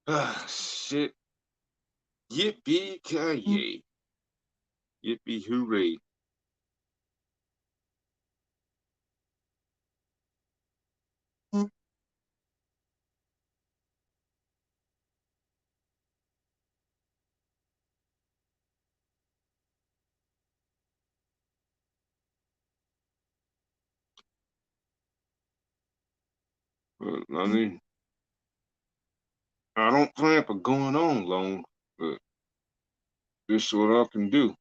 Ah, shit. Yippee-ki-yay. Yippee hooray. I mean, I don't plan for going on long, but this is what I can do.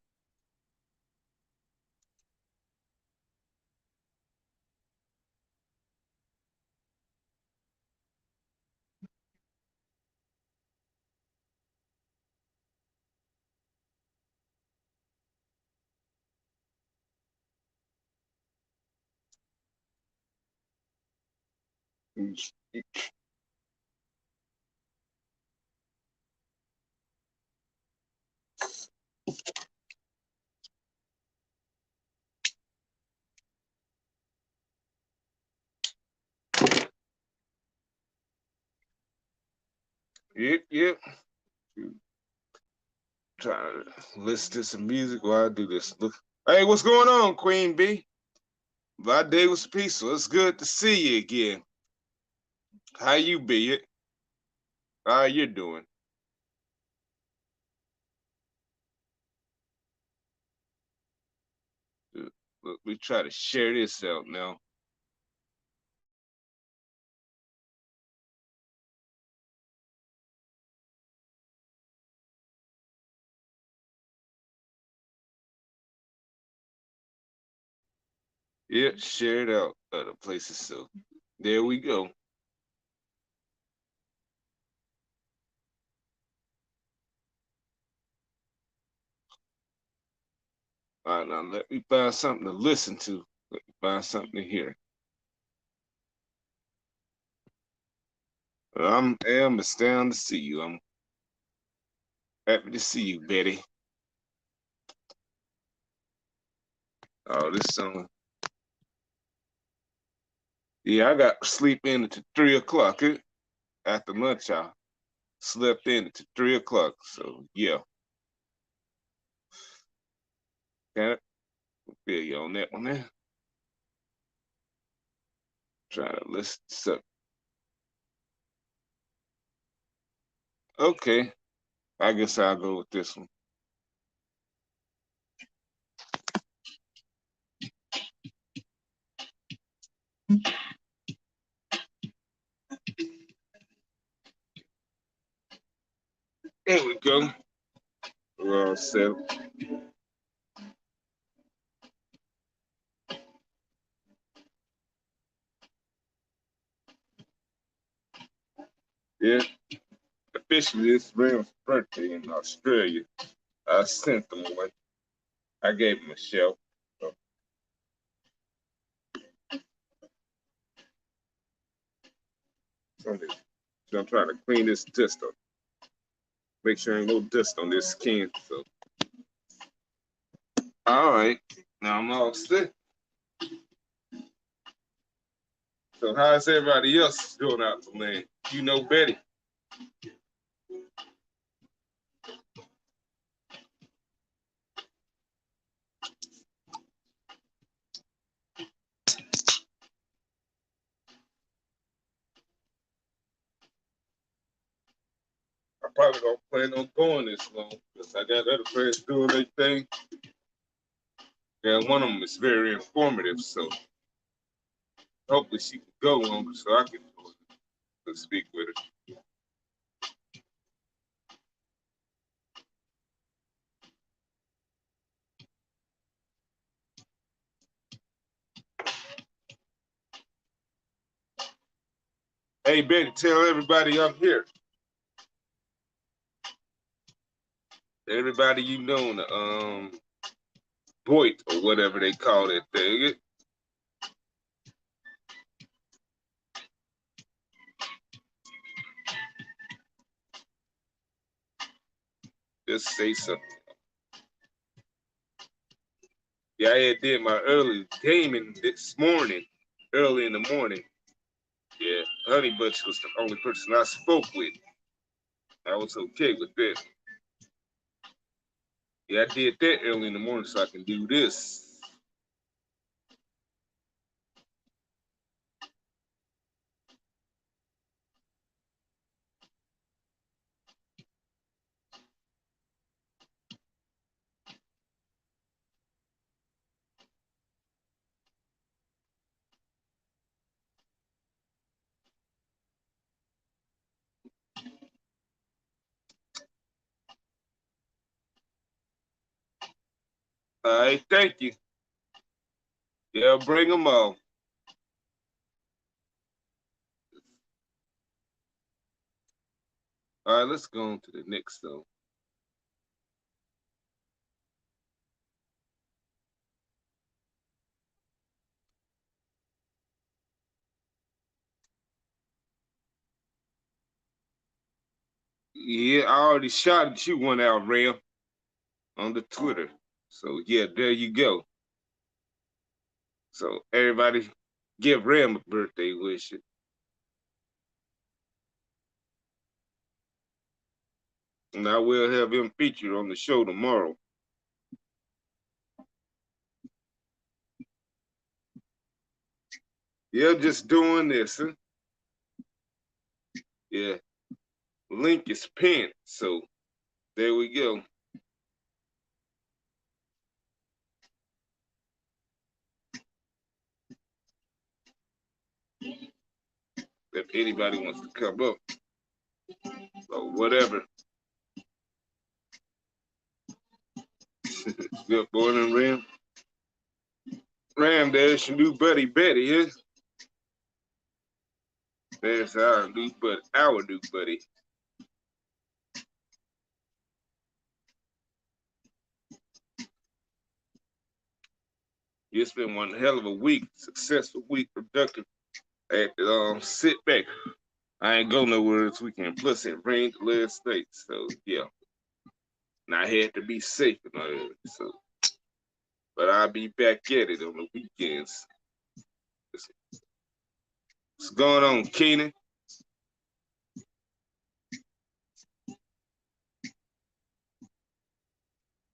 Yep. Try to listen to some music while I do this. Look, hey, what's going on, Queen B? My day was peaceful. It's good to see you again. How you be it? How you doing? Look, we try to share this out now. Yeah, share it out other places. So there we go. All right, now let me find something to listen to. Let me find something to hear. I'm astounded to see you. I'm happy to see you, Betty. Oh, this song. Yeah, I got to sleep in at 3 o'clock. After lunch, I slept in at 3 o'clock. So yeah, can't feel you on that one there. Try to listen to something. Okay, I guess I'll go with this one. There we go. We're all set. Yeah, officially it's Ram's birthday in Australia. I sent them one. I gave him a shelf. So, so I'm trying to clean this dust up. Make sure ain't no dust on this skin. So, all right. Now I'm all set. So how's everybody else doing out the land? You know Betty. I probably don't plan on going this long because I got other friends doing their thing. Yeah, one of them is very informative, so hopefully she can go longer so I can speak with her. Hey Betty, tell everybody I'm here. Everybody you know in the Voight or whatever they call that thing. Just say something. Yeah, I had did my early gaming this morning. early in the morning. Yeah, Honey Bunch was the only person I spoke with. I was okay with that. Yeah, I did that early in the morning so I can do this. All right, thank you. Yeah, bring them on. All right, let's go on to the next though. Yeah, I already shouted you one out, Ram, on the Twitter. So yeah, there you go. So everybody give Ram a birthday wish. And I will have him featured on the show tomorrow. Yeah, just doing this. Huh? Yeah, link is pinned. So there we go. If anybody wants to come up or whatever. Good morning, Ram. Ram, there's your new buddy Betty, yeah? There's our new buddy. It's been one hell of a week, successful week, productive. I had to sit back. I ain't go nowhere this weekend. Plus, it rained the last night, so yeah. And I had to be safe and all that. So, but I'll be back at it on the weekends. What's going on, Keenan?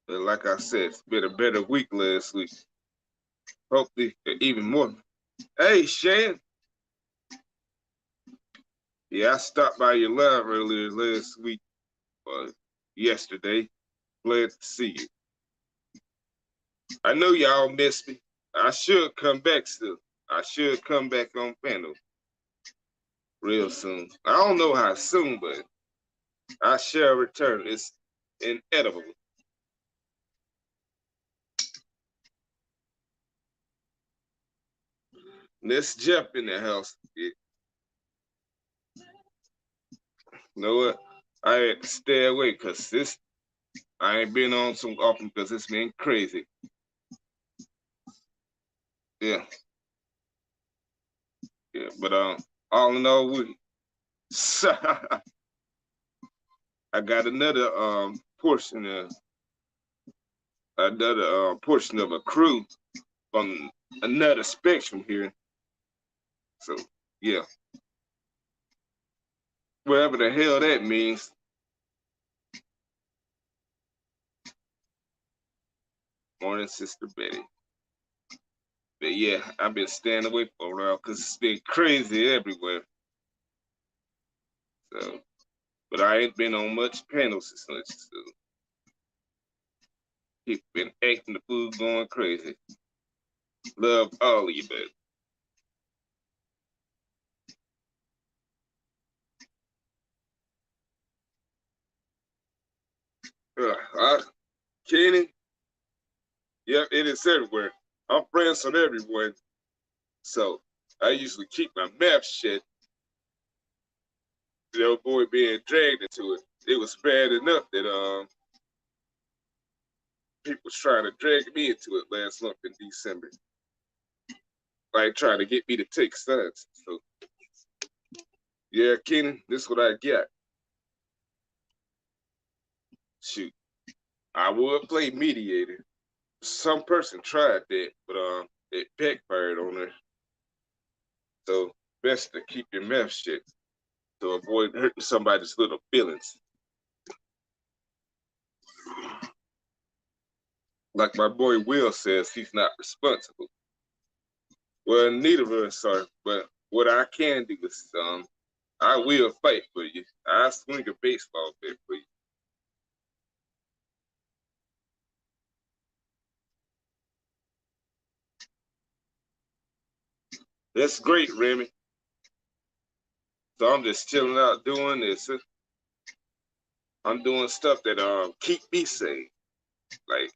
But like I said, it's been a better week last week. Hopefully, even more. Hey, Shan. Yeah, I stopped by your live earlier last week, yesterday. Glad to see you. I know y'all missed me. I should come back still. I should come back on panel real soon. I don't know how soon, but I shall return. It's inevitable. Let's jump in the house. You know what? I had to stay away because this I ain't been on so often because it's been crazy. Yeah, yeah. But all in all, I got another portion of a crew from another spectrum here. So yeah, whatever the hell that means. Morning, Sister Betty. But yeah, I've been staying away for a while because it's been crazy everywhere. So, but I ain't been on much panels since much. So people been acting the fool going crazy. Love all of you, but Kenny, yeah, it is everywhere. I'm friends with everyone, so I usually keep my mouth shut. The old boy being dragged into it. It was bad enough that people was trying to drag me into it last month in December, like trying to get me to take sides. So yeah, Kenny, this is what I got. Shoot, I would play mediator. Some person tried that, but it backfired on her. So best to keep your mouth shut to avoid hurting somebody's little feelings. Like my boy Will says, he's not responsible. Well, neither of us are, but what I can do is I will fight for you. I'll swing a baseball bat for you. That's great, Remy. So I'm just chilling out doing this. I'm doing stuff that keep me safe, like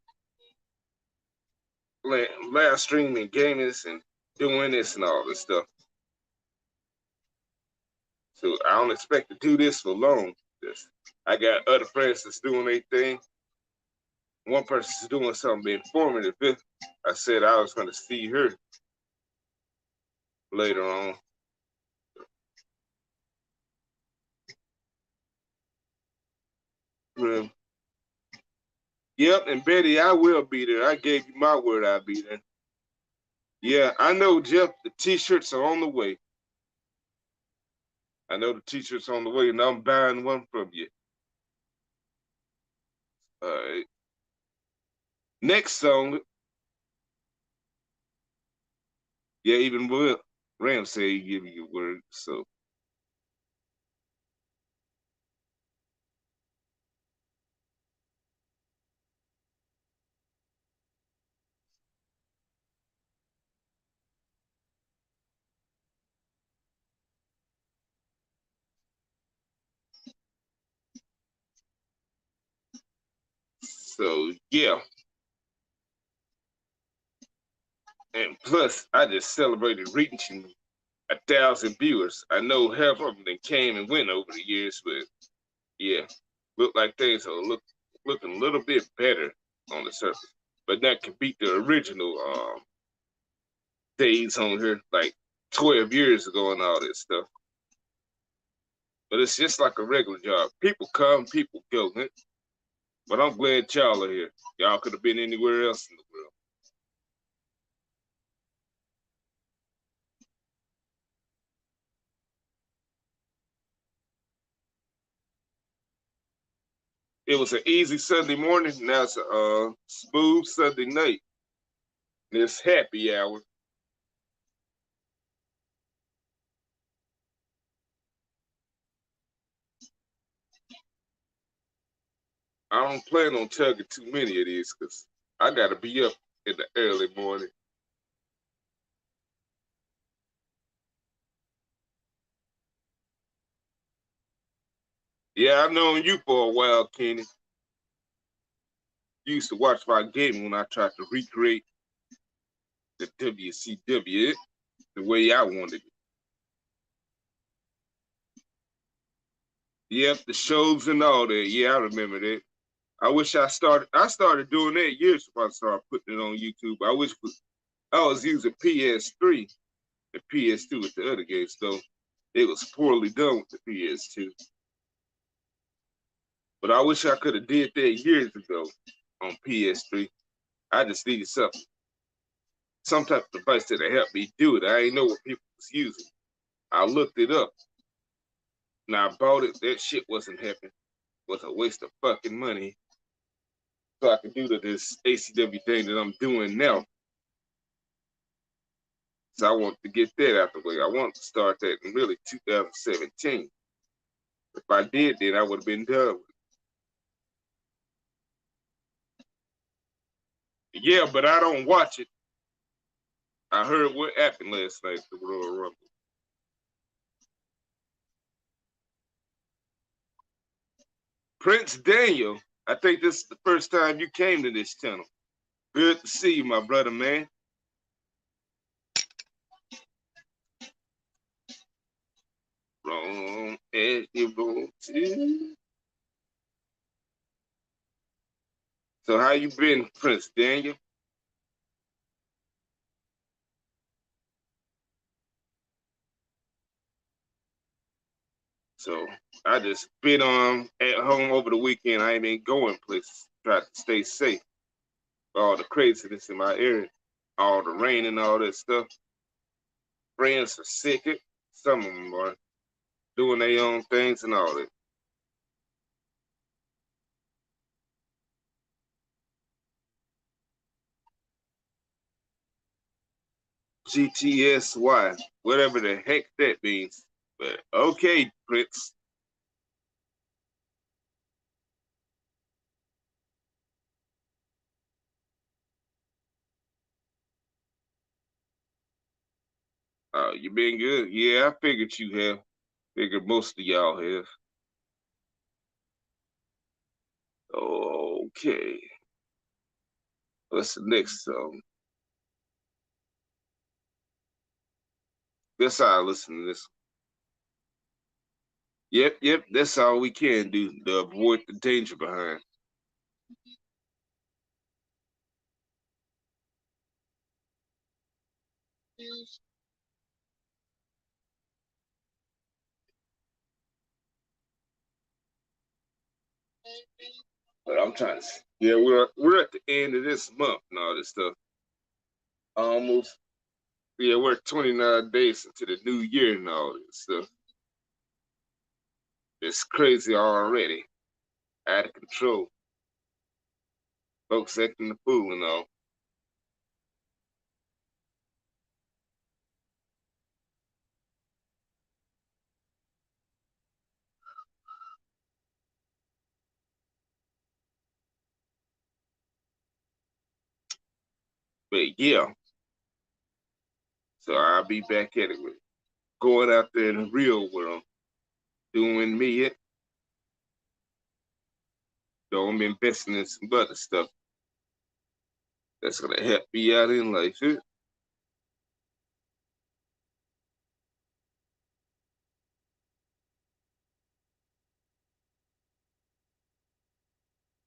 live streaming, gaming, and doing this and all this stuff. So I don't expect to do this for long. Just, I got other friends that's doing their thing. One person's doing something informative. I said I was going to see her later on. Yep, and Betty, I will be there. I gave you my word I'll be there. Yeah, I know, Jeff, the t-shirts are on the way. I know the t-shirts on the way, and I'm buying one from you. All right. Next song. Yeah, even Will Ram say he give you a word. So yeah. And plus, I just celebrated reaching 1,000 viewers. I know half of them that came and went over the years, but yeah, look like things are looking a little bit better on the surface. But that could beat the original days on here, like 12 years ago and all this stuff. But it's just like a regular job. People come, people go. But I'm glad y'all are here. Y'all could have been anywhere else in the world. It was an easy Sunday morning. Now it's a smooth Sunday night. And it's happy hour. I don't plan on tugging too many of these because I got to be up in the early morning. Yeah, I've known you for a while, Kenny. You used to watch my game when I tried to recreate the WCW the way I wanted it. Yep, the shows and all that. Yeah, I remember that. I wish I started doing that years before I started putting it on YouTube. I wish I was using PS3 and PS2 with the other games, though. It was poorly done with the PS2. But I wish I could have did that years ago on PS3. I just needed some type of device that helped me do it. I didn't know what people was using. I looked it up. And I bought it. That shit wasn't happening. It was a waste of fucking money. So I could do this ACW thing that I'm doing now. So I want to get that out the way. I want to start that in really 2017. If I did, then I would have been done with it. Yeah, but I don't watch it. I heard what happened last night, the Royal Rumble. Prince Daniel, I think this is the first time you came to this channel. Good to see you, my brother, man. Wrong as you want to. So how you been, Prince Daniel? So I just been at home over the weekend. I ain't been going places. Try to stay safe. All the craziness in my area, all the rain and all that stuff. friends are sick. Some of them are doing their own things and all that. GTSY, whatever the heck that means. But okay, Prince. You been good? Yeah, I figured you have. Figured most of y'all have. Okay. What's the next song? Guess I'll listen to this. Yep, that's all we can do to avoid the danger behind. But I'm trying to see. Yeah, we're at the end of this month and all this stuff. Almost. Yeah, we're 29 days into the new year and all this stuff. It's crazy already. Out of control. Folks acting the fool and all. But yeah, so I'll be back at it with going out there in the real world, doing me it. So I'm investing in some other stuff that's gonna help me out in life.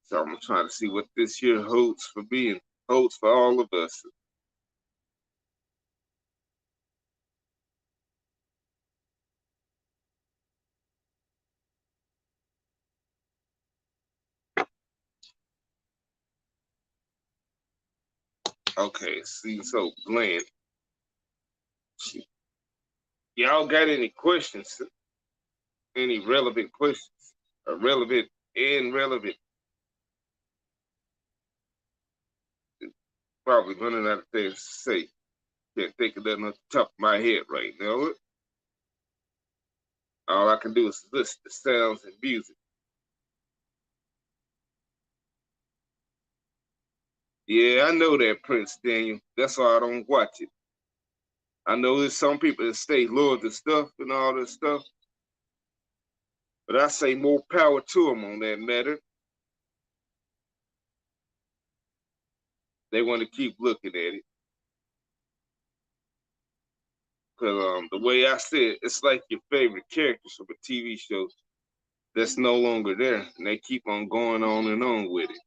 So I'm trying to see what this year holds for me and holds for all of us. Okay, see, so Glenn, y'all got any questions? Any relevant questions? Relevant and relevant? Probably running out of things to say. Can't think of nothing off the top of my head right now. All I can do is listen to sounds and music. Yeah, I know that, Prince Daniel. That's why I don't watch it. I know there's some people that stay loyal to stuff and all this stuff, but I say more power to them on that matter. They want to keep looking at it. Because the way I see it, it's like your favorite characters from a TV show that's no longer there, and they keep on going on and on with it.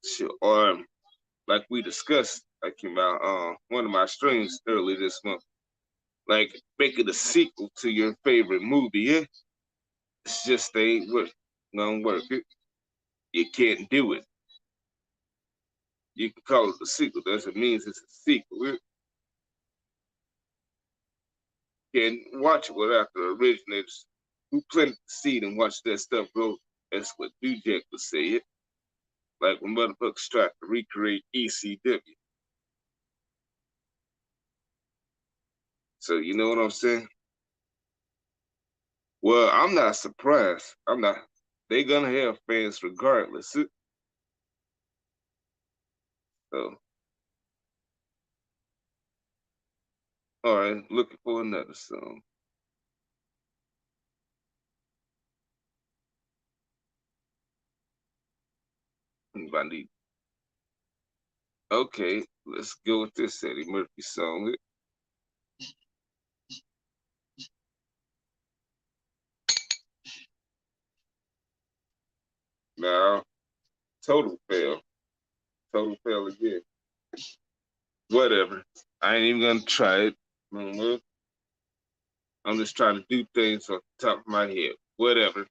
Sure. Or like we discussed, like about one of my streams earlier this month, like making a sequel to your favorite movie. Yeah, it's just ain't gonna work. You can't do it. You can call it a sequel. Doesn't mean it's a sequel. You can't watch it without the originators who planted the seed and watched that stuff grow. That's what New Jack would say it. Like when motherfuckers tried to recreate ECW. So you know what I'm saying? Well, I'm not surprised. I'm not. They're gonna have fans regardless. So, all right, looking for another song. If I need. Okay, let's go with this Eddie Murphy song. Now, total fail. Total fail again. Whatever. I ain't even gonna try it. I'm just trying to do things off the top of my head. Whatever.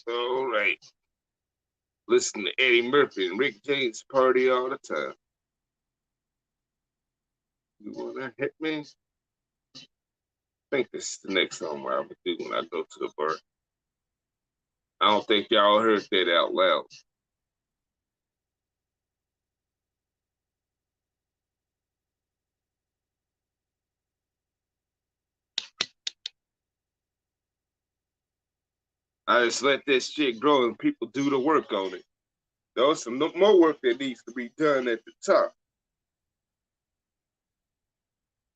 All right. Listen to Eddie Murphy and Rick James party all the time. You wanna hit me? I think this is the next song I'll do when I go to the bar. I don't think y'all heard that out loud. I just let this shit grow and people do the work on it. There's some more work that needs to be done at the top.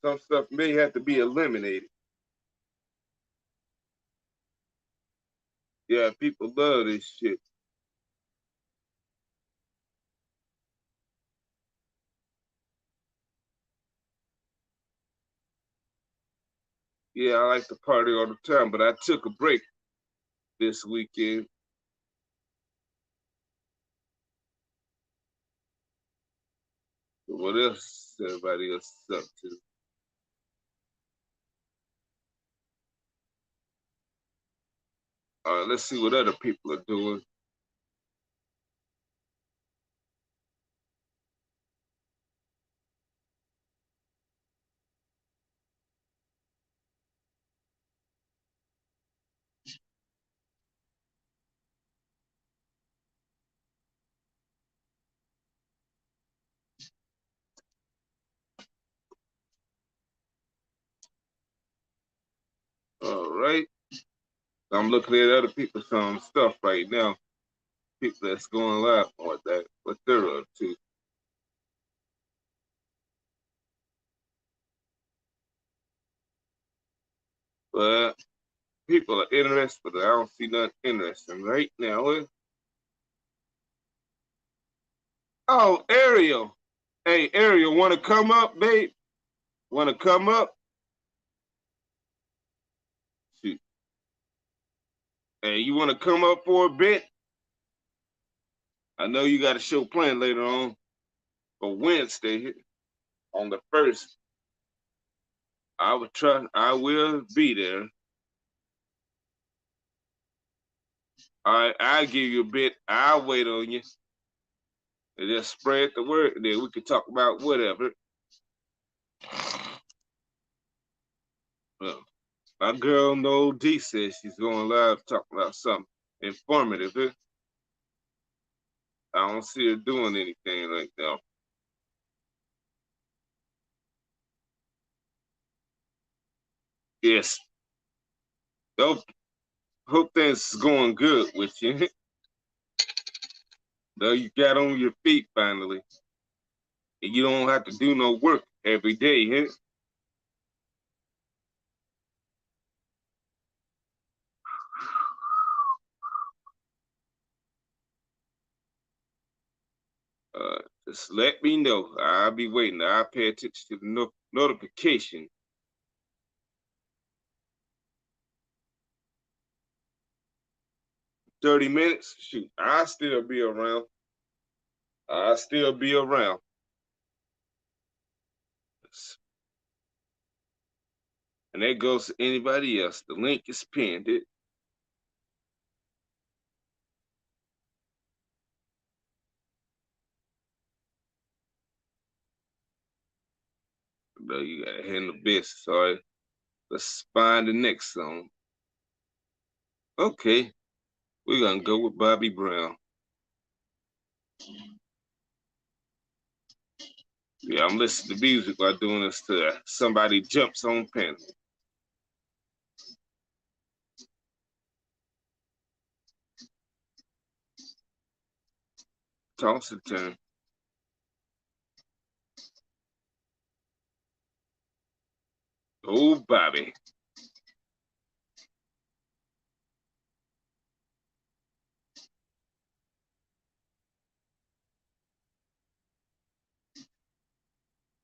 Some stuff may have to be eliminated. Yeah, people love this shit. Yeah, I like to party all the time, but I took a break this weekend. What else everybody else is up to? All right, let's see what other people are doing. All right. I'm looking at other people's stuff right now. People that's going live on that, what they're up to. But people are interested, but I don't see nothing interesting right now. Oh, Ariel. Hey, Ariel, want to come up, babe? Want to come up? Shoot. Hey, you want to come up for a bit? I know you got a show planned later on for Wednesday on the 1st. I will be there. All right, I'll give you a bit. I'll wait on you. And just spread the word. And then we can talk about whatever. Well, my girl No D says she's going live talking about something informative. I don't see her doing anything like that. Yes. Hope, hope things is going good with you. Though you got on your feet finally. And you don't have to do no work every day, huh? Just let me know. I'll be waiting. I'll pay attention to the notification. 30 minutes? Shoot, I'll still be around. I'll still be around. And that goes to anybody else. The link is pinned. But you gotta handle business. All right. Let's find the next song. Okay. We're gonna go with Bobby Brown. Yeah, I'm listening to music while doing this to somebody jumps on panel. Toss it turn. Oh, Bobby.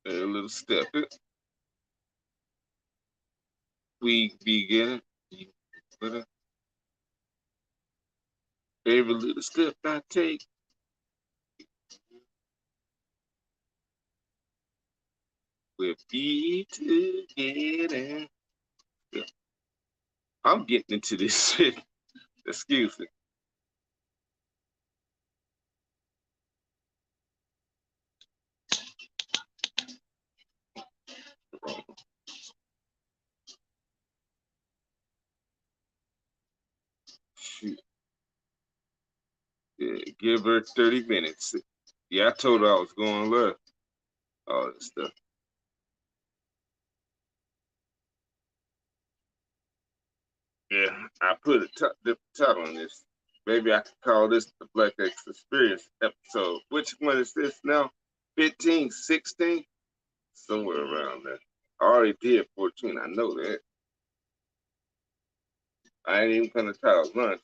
A little step. We begin. Every little step I take. We'll be together. I'm getting into this shit. Excuse me. Yeah, give her 30 minutes. Yeah, I told her I was going left. All this stuff. Yeah, I put a different title on this. Maybe I could call this the Blace Ice Experience episode. Which one is this now? 15, 16? Somewhere around there. I already did 14, I know that. I ain't even gonna try to run.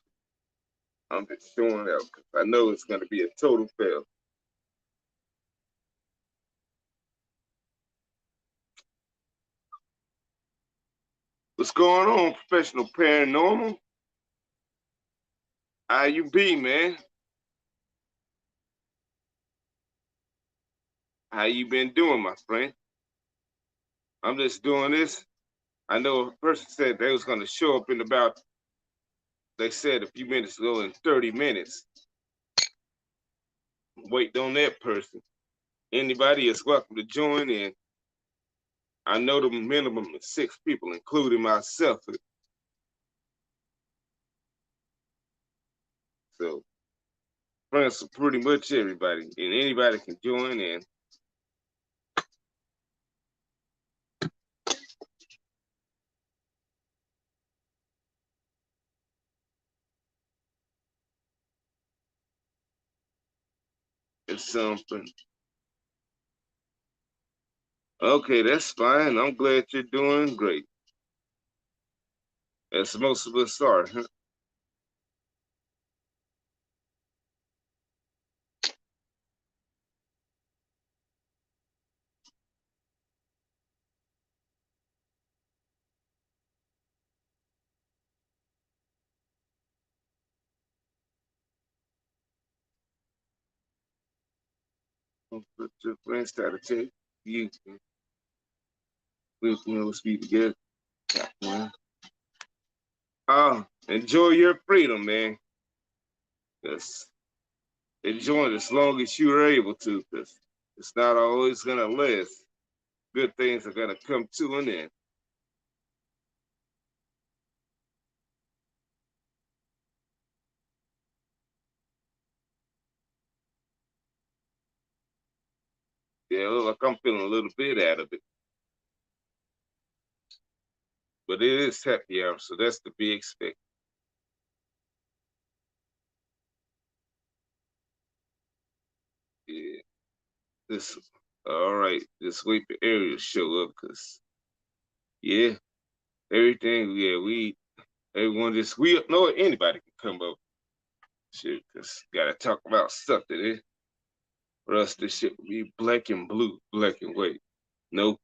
I'm just showing out because I know it's gonna be a total fail. What's going on, professional paranormal? How you be, man? How you been doing, my friend? I'm just doing this. I know a person said they was gonna show up in about, they said a few minutes ago, in 30 minutes. Waiting on that person. Anybody is welcome to join in. I know the minimum is 6 people, including myself. So friends for pretty much everybody, and anybody can join in. It's something. Okay, that's fine. I'm glad you're doing great. As most of us are, huh? But your friends try to take you. We'll speak together. Yeah. Enjoy your freedom, man. Just enjoy it as long as you're able to, because it's not always gonna last. Good things are gonna come to an end. Yeah, look, I'm feeling a little bit out of it, but it is happy hour, so that's to be expected. Yeah, this all right. Just wait for Ariel to show up, cause yeah, everything. Yeah, everyone just we know anybody can come up. Shit, cause gotta talk about stuff that is. For us, this shit would be black and blue, black and white, no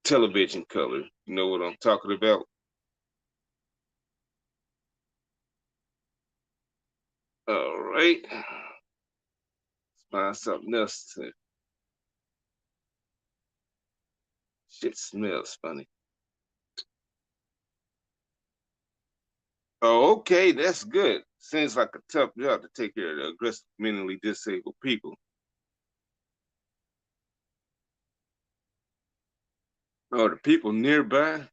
television color. You know what I'm talking about? All right, let's find something else. Shit smells funny. Oh, okay, that's good. Seems like a tough job to take care of the aggressive, mentally disabled people. Oh, the people nearby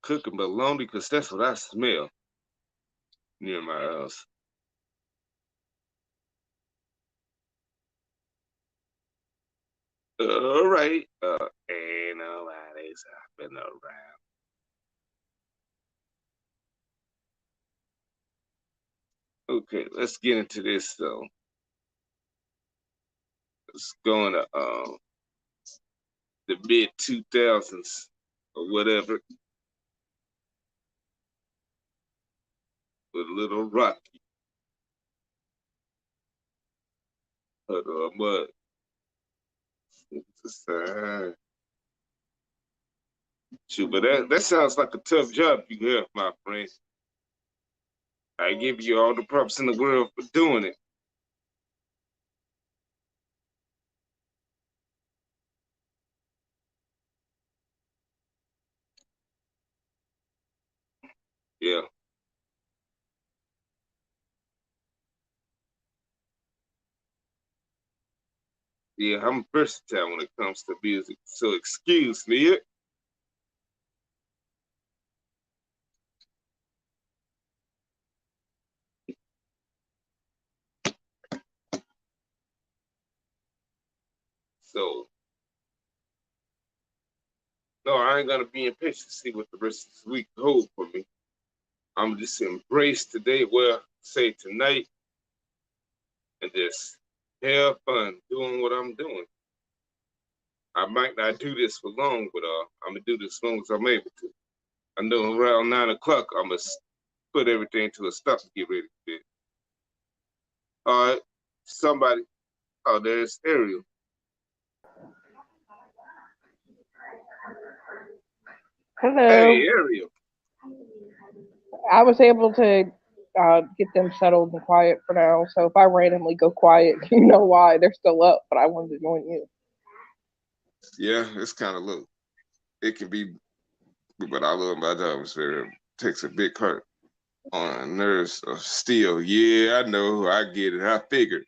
cooking bologna, because that's what I smell near my house. All right. Ain't nobody's been around. Okay, let's get into this though. It's going to the mid 2000s or whatever with Little Rocky or mud. Shoot, but that sounds like a tough job you have, my friend. I give you all the props in the world for doing it. Yeah, yeah, I'm versatile when it comes to music. So excuse me. So, no, I ain't gonna be impatient to see what the rest of this week holds for me. I'm just embrace today, well, say tonight, and just have fun doing what I'm doing. I might not do this for long, but I'm gonna do this as long as I'm able to. I know around 9 o'clock I'm gonna put everything to a stop and get ready for bed. All right, somebody. Oh, there's Ariel. Hello. Hey, Ariel. I was able to get them settled and quiet for now. So if I randomly go quiet, you know why. They're still up, but I wanted to join you. Yeah, it's kind of low. It can be, but I love my job. It's very takes a big heart on nerves still. Yeah, I know. I get it. I figured.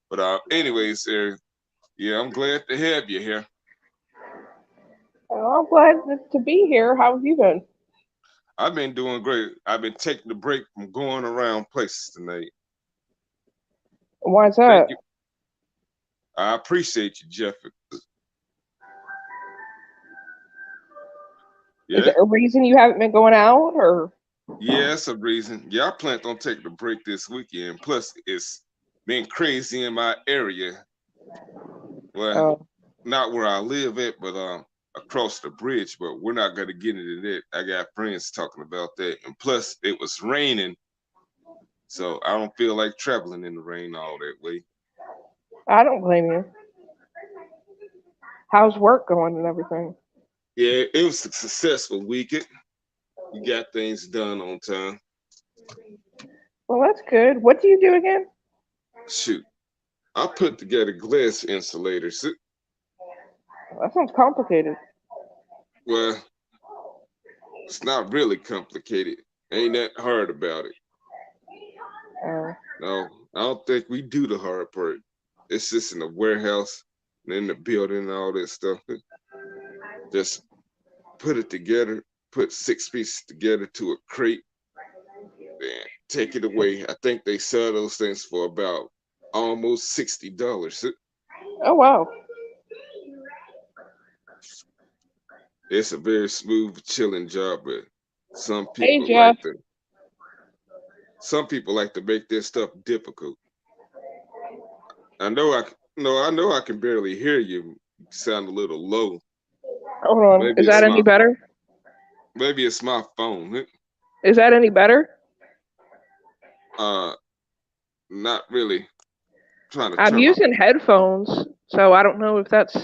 But anyways, yeah, I'm glad to have you here. I'm glad to be here. How have you been? I've been doing great. I've been taking the break from going around places tonight. Why's Thank that? you. I appreciate you, Jeff. Is Yeah, there a reason you haven't been going out, or? yeah, that's a reason. Yeah, I plan on taking the break this weekend. Plus, it's been crazy in my area. Well, Oh, not where I live at, but across the bridge. But we're not gonna get into that. I got friends talking about that, and plus it was raining, so I don't feel like traveling in the rain all that way. I don't blame you. How's work going and everything? Yeah, it was a successful weekend. We got things done on time. Well, that's good. What do you do again? Shoot, I put together glass insulators. That sounds complicated. Well, it's not really complicated. Ain't that hard about it. Uh, No, I don't think we do the hard part. It's just in the warehouse and in the building and all that stuff. Just put it together, put 6 pieces together to a crate, and take it away. I think they sell those things for about almost $60. oh wow. It's a very smooth, chilling job, but some Hey people Jeff. like to some people like to make this stuff difficult. I know I no, I know I can barely hear you. You sound a little low. Hold on. Maybe Is that it's any my better? maybe it's my phone. Is that any better? Uh, not really. Trying to I'm turn my. using headphones, so I don't know if that's.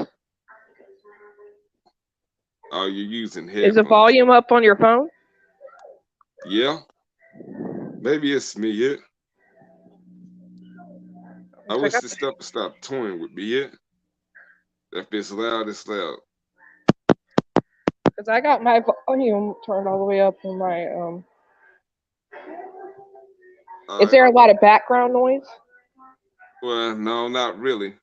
Oh, you're using Is the headphones. volume up on your phone? Yeah, maybe it's me. Yeah. I 'Cause I wish got this stuff would stop toying with me. Yeah. If it's loud, it's loud. Because I got my volume turned all the way up on my. Is Uh, there a lot of background noise? well, no, not really.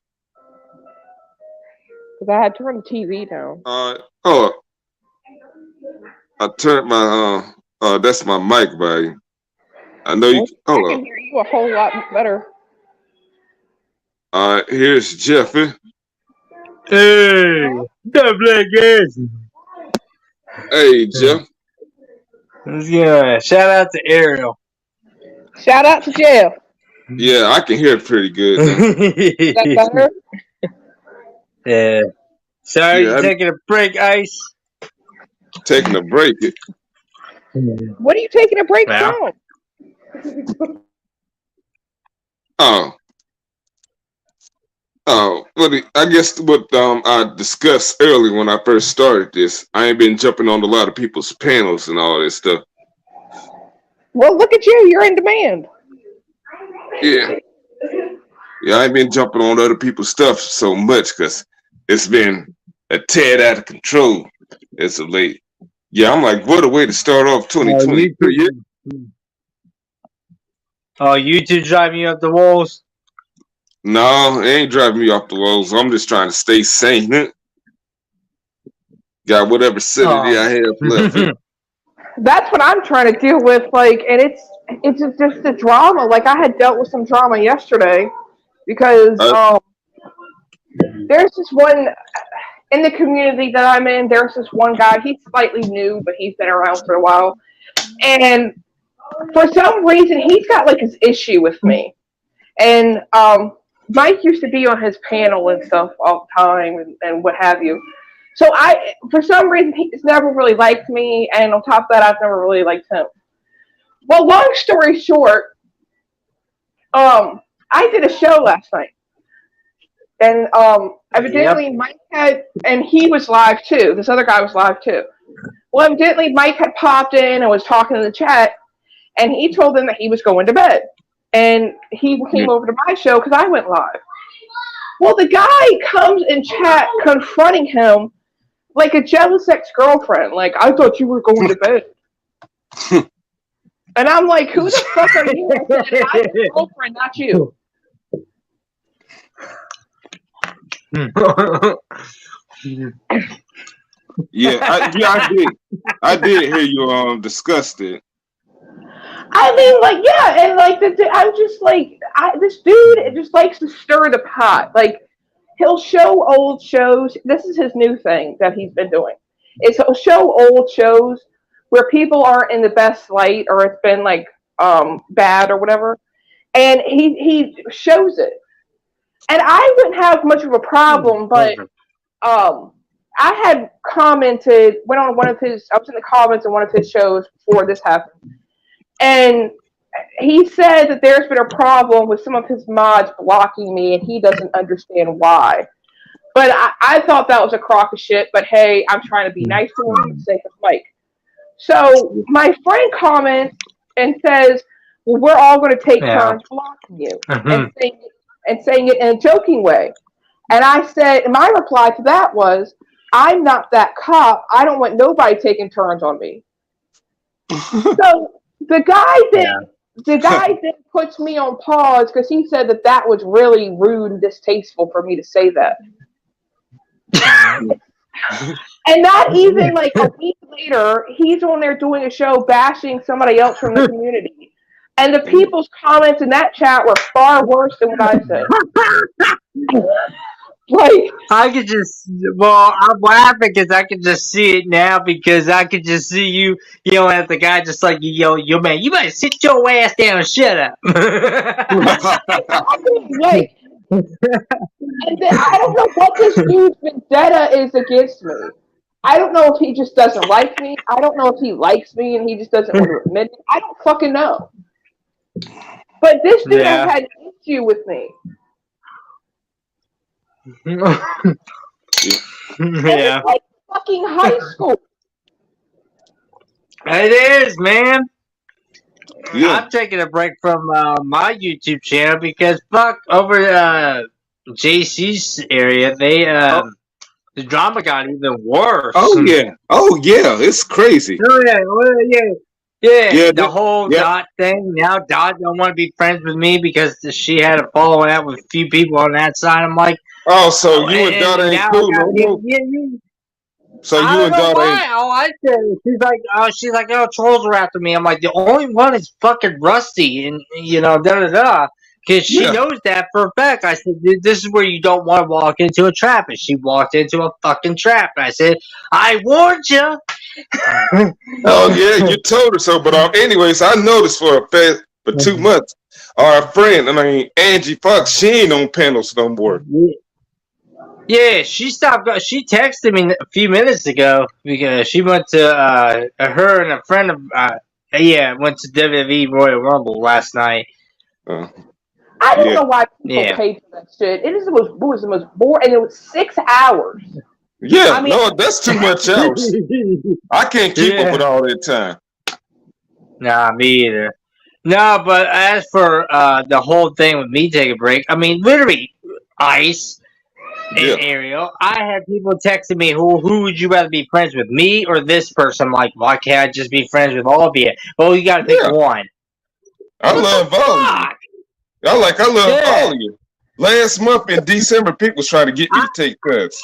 Because I had turned the TV down. Oh, I turned my that's my mic volume. I know you. Well, I Hold can up. hear you a whole lot better. Here's Jeffy. Hey, the black ass. Hey, Jeff. Let's go. Shout out to Ariel. Shout out to Jeff. Yeah, I can hear it pretty good now. Is that better? Yeah. Sorry Yeah, you're I'm taking a break, Ice. taking a break. What are you taking a break Well, from? Oh, well, I guess what I discussed earlier when I first started this, I ain't been jumping on a lot of people's panels and all this stuff. Well, look at you. You're in demand. Yeah, yeah, I ain't been jumping on other people's stuff so much because it's been a tad out of control as of late. Yeah, I'm like, what a way to start off YouTube. 2023. Oh, YouTube driving you up the walls. No, it ain't driving me off the walls. I'm just trying to stay sane. Got whatever sanity Oh. I have left. That's what I'm trying to deal with. Like, and it's just the drama. Like, I had dealt with some drama yesterday because Uh, there's this one in the community that I'm in. There's this one guy. He's slightly new, but he's been around for a while. And for some reason, he's got like his issue with me. And Mike used to be on his panel and stuff all the time and what have you. So for some reason, he's never really liked me. And on top of that, I've never really liked him. Well, long story short, I did a show last night. And evidently Mike had, and he was live too. This other guy was live too. Well, evidently Mike had popped in and was talking in the chat, and he told them that he was going to bed. And he came over to my show because I went live. Well, the guy comes in chat confronting him like a jealous ex-girlfriend. Like, I thought you were going to bed. And I'm like, who the fuck are you? I said, I'm your girlfriend, not you. I did hear you discussed it. I mean, like, yeah, and like I'm just like, this dude just likes to stir the pot. Like, he'll show old shows. This is his new thing that he's been doing. Is he'll show old shows where people aren't in the best light or it's been like bad or whatever, and he shows it. And I wouldn't have much of a problem, but I had commented, went on one of his, I was in the comments in one of his shows before this happened. And he said that there's been a problem with some of his mods blocking me and he doesn't understand why. But I thought that was a crock of shit, but hey, I'm trying to be nice to him for the sake of Mike. So my friend comments and says, well, we're all going to take turns blocking you and saying it in a joking way. And I said, and my reply to that was, I'm not that cop. I don't want nobody taking turns on me. So the guy then puts me on pause because he said that was really rude and distasteful for me to say that. And not even like a week later, he's on there doing a show bashing somebody else from the community. And the people's comments in that chat were far worse than what I said. Like, I could just, well, I'm laughing because I can just see it now because I could just see you yelling at the guy just like you yell, yo, man, you better sit your ass down and shut up. like, and then I don't know what this dude's vendetta is against me. I don't know if he just doesn't like me. I don't know if he likes me and he just doesn't want to admit it. I don't fucking know. But this dude has had an issue with me. It's like fucking high school. It is, man. Yeah. I'm taking a break from my YouTube channel because fuck over JC's area, they the drama got even worse. Oh yeah, it's crazy. Oh yeah. The whole Dot thing. Now Dot don't want to be friends with me because she had a falling out with a few people on that side. I'm like, oh, so you and Dot ain't cool no more. So you and Dot ain't. All I said, she's like, oh, trolls are after me. I'm like, the only one is fucking Rusty, and because she knows that for a fact. I said, this is where you don't want to walk into a trap, and she walked into a fucking trap. And I said, I warned you. Oh yeah, you told her so. But anyways, I noticed for 2 months, our friend, Angie Fox, she ain't on panels no more. Yeah, she stopped. She texted me a few minutes ago because she went to her and a friend of went to WWE Royal Rumble last night. I don't know why people pay for that shit. It was the most boring, and it was 6 hours. Yeah, no, that's too much hours. I can't keep up with all that time. Nah, me either. No, but as for the whole thing with me taking a break, I mean, literally, Ice and Ariel, I had people texting me, who would you rather be friends with, me or this person? I'm like, why can't I just be friends with all of you? Well, you got to pick one. I love all of you. I love all of you. Last month in December, people was trying to get me to take cuts.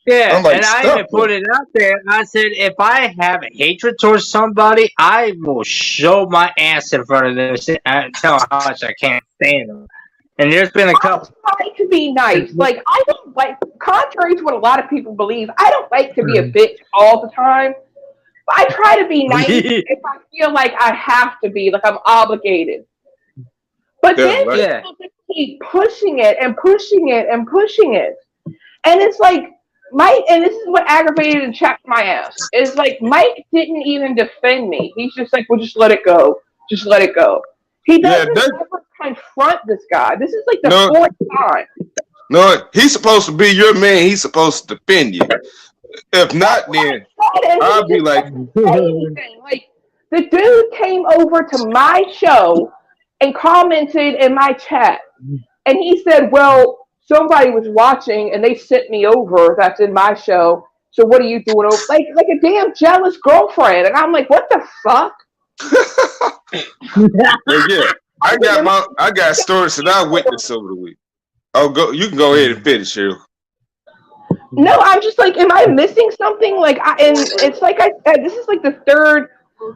Yeah, like, and I even put it out there. I said, if I have a hatred towards somebody, I will show my ass in front of them and tell them how much I can't stand them. And there's been a I couple. try to be nice. Like I don't like, contrary to what a lot of people believe, I don't like to be a bitch all the time. But I try to be nice if I feel like I have to be, like I'm obligated. But Yeah, then like Yeah. people just keep pushing it and pushing it and pushing it. And it's like Mike, and this is what aggravated and chapped my ass. Is like Mike didn't even defend me. He's just like, well, just let it go. Just let it go. He yeah, doesn't that ever confront this guy. This is like the no, fourth time. no. He's supposed to be your man. He's supposed to defend you. If not, then And I'll he be just like, doesn't say anything. Like the dude came over to my show and commented in my chat, and he said, "Well, somebody was watching, and they sent me over. That's in my show. So what are you doing over like a damn jealous girlfriend?" And I'm like, "What the fuck?" but yeah, I got stories that I witnessed over the week. Oh, go. You can go ahead and finish, Cheryl. No, I'm just like, am I missing something? Like, and it's like I said, this is like the third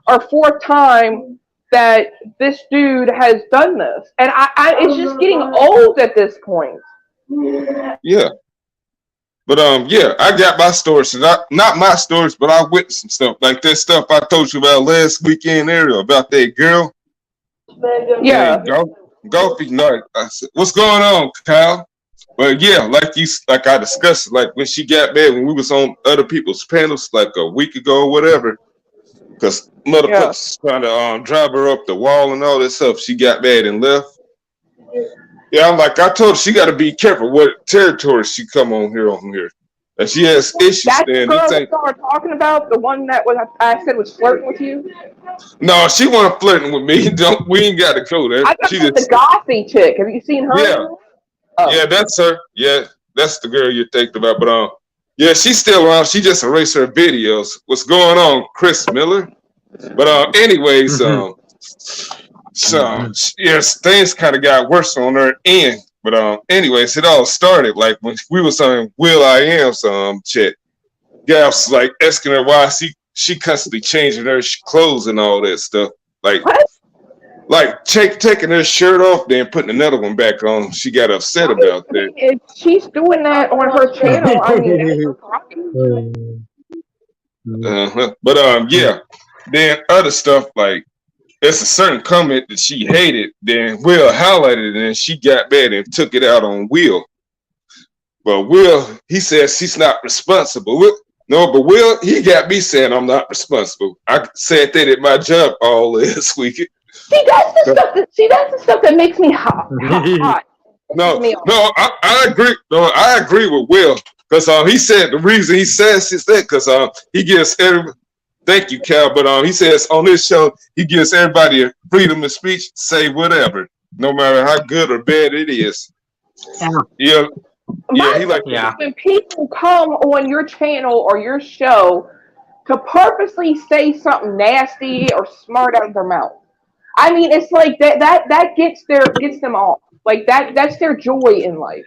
or fourth time that this dude has done this, and it's just getting old at this point. Yeah, but yeah, I got my stories. And not my stories, but I witnessed some stuff like that stuff I told you about last weekend, Ariel, about that girl. Yeah, And golfing night. I said, "What's going on, Kyle?" But yeah, like I discussed, like when she got mad when we was on other people's panels, like a week ago or whatever, because yeah. motherfuckers trying to drive her up the wall and all that stuff. She got mad and left. Yeah, I'm like, I told her she got to be careful what territory she come on here. And she has issues That's the there. girl we started talking about, the one that was I said was flirting with you. No, she wasn't flirting with me. Don't we ain't got to go there. I thought She it was just the gothy chick. Have you seen her? yeah, Oh. yeah, that's her. Yeah, that's the girl you're thinking about. But yeah, she's still around. She just erased her videos. What's going on, Chris Miller? But anyways, so yes, things kind of got worse on her end. But anyways, it all started like when we was on Will I Am's chat. Gaps like asking her why she constantly changing her clothes and all that stuff. What? Like taking her shirt off, then putting another one back on. She got upset about that. If she's doing that on her channel, I mean, that's her prerogative. But yeah. Then other stuff like it's a certain comment that she hated. Then Will highlighted it, and she got mad and took it out on Will. But Will, he says she's not responsible. But Will, he got me saying I'm not responsible. I said that at my job all last week. See, that's the stuff that makes me hot. No, I agree. No, I agree with Will because he said the reason he says is that because he gives every. Thank you, Cal. But he says on this show he gives everybody a freedom of speech, say whatever, no matter how good or bad it is. Yeah. Yeah, he like when people come on your channel or your show to purposely say something nasty or smart out of their mouth. I mean, it's like that gets them off. Like that's their joy in life.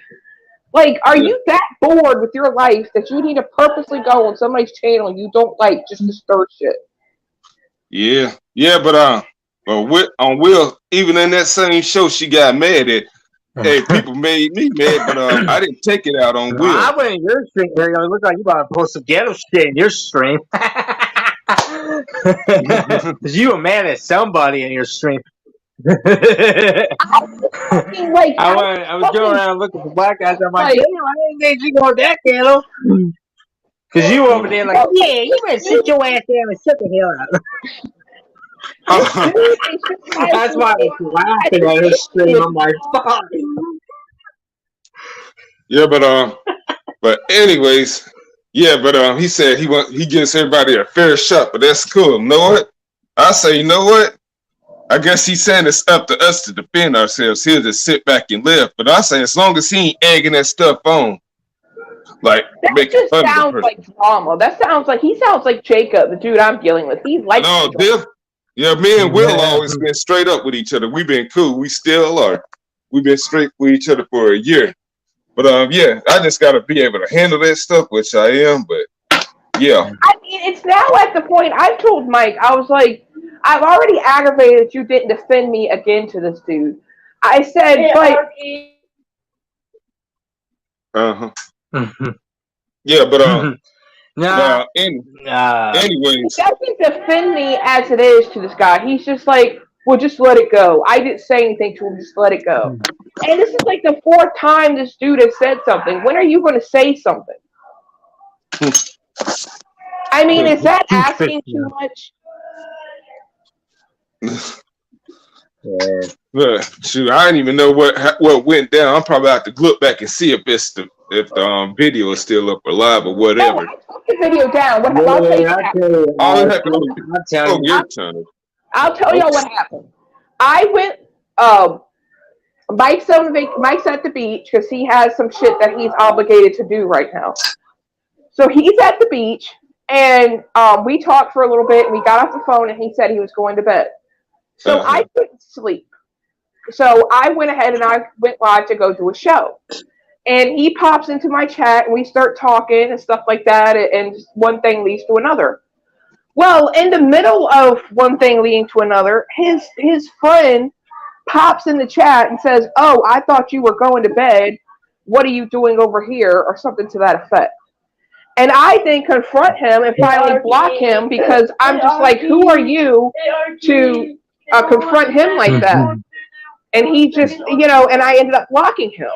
Like, are you that bored with your life that you need to purposely go on somebody's channel you don't like just to stir shit? Yeah, but on Will, even in that same show, she got mad at. Hey, people made me mad, but I didn't take it out on Will. I went in your stream. It looked like you about to post some ghetto shit in your stream. Because you were mad at somebody in your stream. I was going around looking for black guys. I'm like, damn, I didn't think you go that ghetto. Because you were over there like, yeah, you better sit your ass down and shut the hell out. That's why I was laughing at his stream. I'm like, fuck. Yeah, but anyways, yeah, but he said he gives everybody a fair shot, but that's cool. You know what? I say, you know what? I guess he's saying it's up to us to defend ourselves. He'll just sit back and live. But I say, as long as he ain't egging that stuff on, like that just sounds like drama. He sounds like Jacob, the dude I'm dealing with. He's like yeah, me and Will always been straight up with each other. We've been cool. We still are. We've been straight with each other for a year. But yeah, I just gotta be able to handle that stuff, which I am. But yeah, I mean, it's now at the point I've told Mike. I was like, I've already aggravated that you didn't defend me again to this dude. I said, but Mhm. Yeah, but Nah, he anyways, doesn't defend me as it is to this guy. He's just like, well, just let it go. I didn't say anything to him. Just let it go. And this is like the fourth time this dude has said something. When are you going to say something? I mean, is that asking too much? yeah. shoot, I didn't even know what went down. I'm probably have to look back and see if the video is still up or live or No, whatever. I took the video down. I'll tell you Yeah, what I'll happened. tell you. All it happened. I'll tell Oh, you. your channel. I'll tell y'all Okay. what happened. I went. Mike's at the beach because he has some shit that he's obligated to do right now. So he's at the beach, and we talked for a little bit. And we got off the phone, and he said he was going to bed. So I couldn't sleep. So I went ahead and I went live to go do a show. And he pops into my chat, and we start talking and stuff like that. And one thing leads to another. Well, in the middle of one thing leading to another, his friend pops in the chat and says, "Oh, I thought you were going to bed. What are you doing over here?" or something to that effect. And I then confront him and finally block him because I'm just like, who are you to confront him like that? And he just, and I ended up blocking him.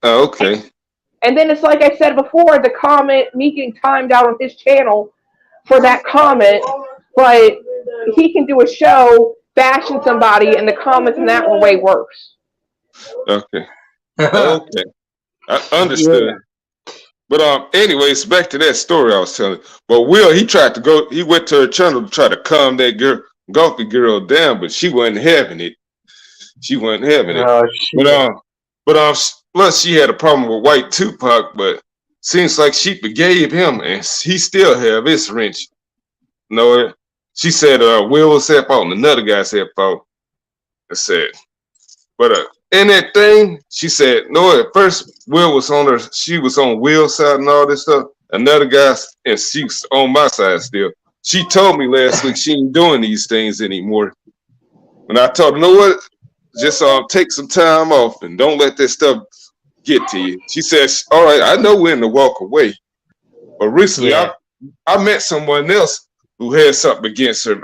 Okay. And then it's like I said before, the comment, me getting timed out on his channel for that comment, but he can do a show bashing somebody, and the comments in that were way worse. Okay. Okay. I understood. Yeah. But anyways, back to that story I was telling. But he went to her channel to try to calm that Gulfy girl down, but she wasn't having it. She wasn't having it. Oh shit. But plus she had a problem with White Tupac, but seems like she forgave him, and he still have his wrench. No, she said Will was at fault and another guy's at fault. I said, but in that thing, she said, no, at first Will was on her, she was on Will's side and all this stuff. Another guy, and she's on my side still. She told me last week she ain't doing these things anymore. And I told her, you know what? Just take some time off and don't let that stuff get to you. She says, all right, I know when to walk away. But recently I met someone else who had something against her.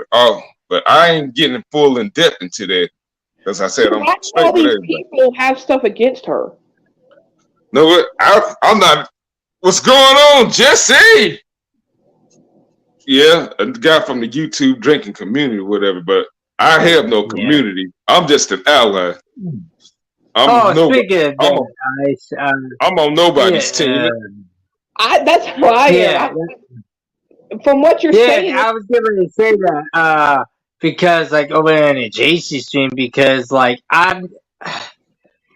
But I ain't getting full in depth into that. Because I said I'm straight all with these everybody. people have stuff against her. No, what? I'm not. What's going on, Jesse? Yeah, a guy from the YouTube drinking community or whatever. But I have no community. I'm just an ally. Speaking of that, I'm on nobody's team. That's how I am. From what you're saying, I was going to say that because like over in a JC stream, because like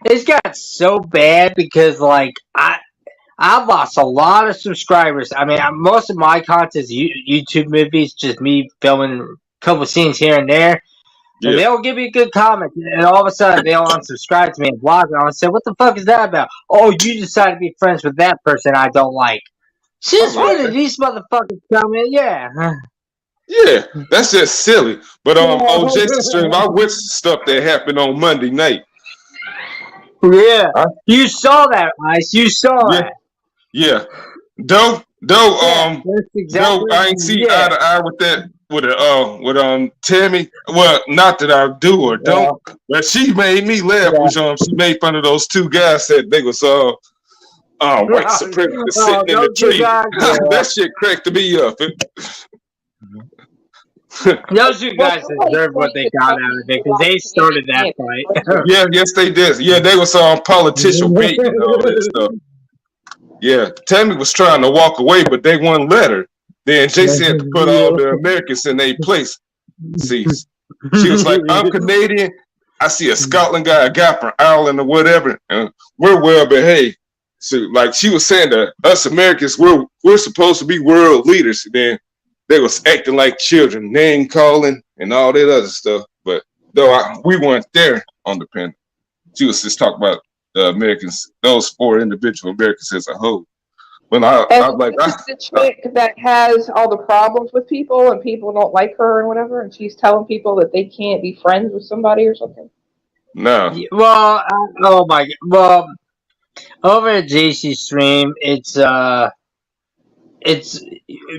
it's got so bad because like I've lost a lot of subscribers. I mean, most of my content is YouTube movies, just me filming a couple scenes here and there. Yeah. And they'll give me a good comment, and all of a sudden they'll unsubscribe to me and block me. I'll say, "What the fuck is that about?" Oh, you decided to be friends with that person I don't like. Since when did these motherfuckers come in? Yeah. Yeah, that's just silly. But on Jason's stream, I witnessed stuff that happened on Monday night. Yeah, you saw that, Ice. You saw that. Yeah. Though, exactly, I ain't see eye to eye with that with Tammy. Well, not that I do or don't, but she made me laugh. She made fun of those two guys that they was white supremacists sitting in the tree. That shit cracked me up. Those two guys deserve what they got out of it because they started that fight. Yes, they did. Yeah, they was politician bait and all that stuff. Yeah, Tammy was trying to walk away, but they wouldn't let her. Then Jason had to put all the Americans in their place. See, she was like, I'm Canadian. I see a Scotland guy, a guy from Ireland or whatever, and we're well behaved. So, like she was saying that us Americans, we're supposed to be world leaders. Then they was acting like children, name calling and all that other stuff. But though we weren't there on the panel, she was just talking about the Americans, those four individual Americans as a whole. When And I'm like, this is the chick that has all the problems with people, and people don't like her and whatever, and she's telling people that they can't be friends with somebody or something. no, Well, oh my. Well, over at JC Stream, it's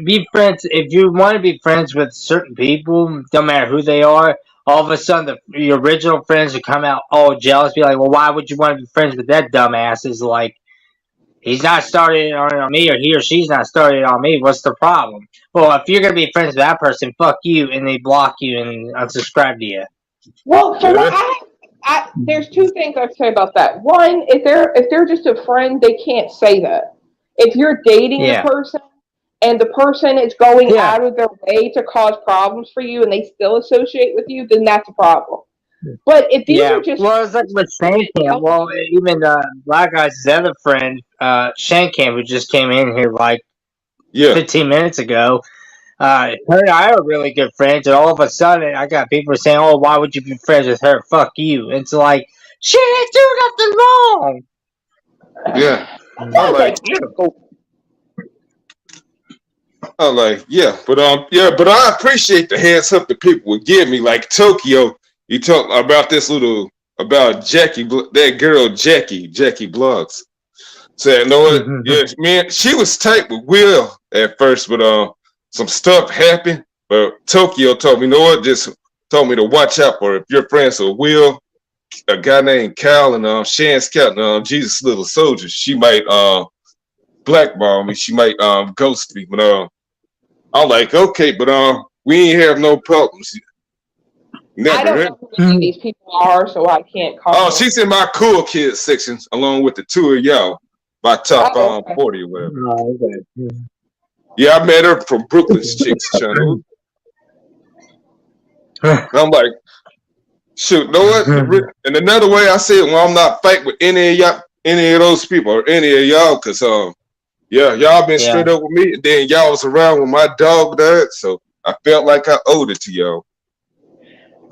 be friends if you want to be friends with certain people, no matter who they are. All of a sudden, your original friends will come out all jealous, be like, "Well, why would you want to be friends with that dumbass?" Is like he's not starting on me, or he or she's not starting on me. What's the problem? Well, if you're gonna be friends with that person, fuck you, and they block you and unsubscribe to you. Well, for what yeah, there's two things I'd say about that. One, if they're just a friend, they can't say that. If you're dating the Yeah, person and the person is going yeah, out of their way to cause problems for you and they still associate with you, then that's a problem. But if these yeah. are just Well, it's like with Shankamp. helping Well, even Black Guy's other friend, Shankamp, who just came in here like yeah. 15 minutes ago. Her and I are really good friends, and all of a sudden, I got people saying, "Oh, why would you be friends with her? Fuck you!" It's like, she didn't do nothing wrong. Yeah. that I'm sounds like, like yeah. evil. I'm like, yeah. But I appreciate the heads up that people would give me. Like Tokyo, you talk about this little about Jackie, that girl Jackie Blogs. Said, you know what? Yeah, man, she was tight with Will at first, but some stuff happened. But Tokyo told me, you know what? Just told me to watch out for her. If you're friends with Will, a guy named Cal and Shan Scout and Jesus Little Soldier, she might blackball me. She might ghost me. But I'm like, okay, but we ain't have no problems. I Never. don't Huh? know who any of these people are, so I can't Oh, comment. she's in my cool kids sections along with the two of y'all. My top Oh, okay. 40 or whatever. Oh, okay. Yeah, I met her from Brooklyn's Chicks channel. I'm like, shoot, know what? And another way I say it, well, I'm not fighting with any of y'all, any of those people, or any of y'all, because yeah, y'all been Yeah, straight up with me, and then y'all was around when my dog died, so I felt like I owed it to y'all.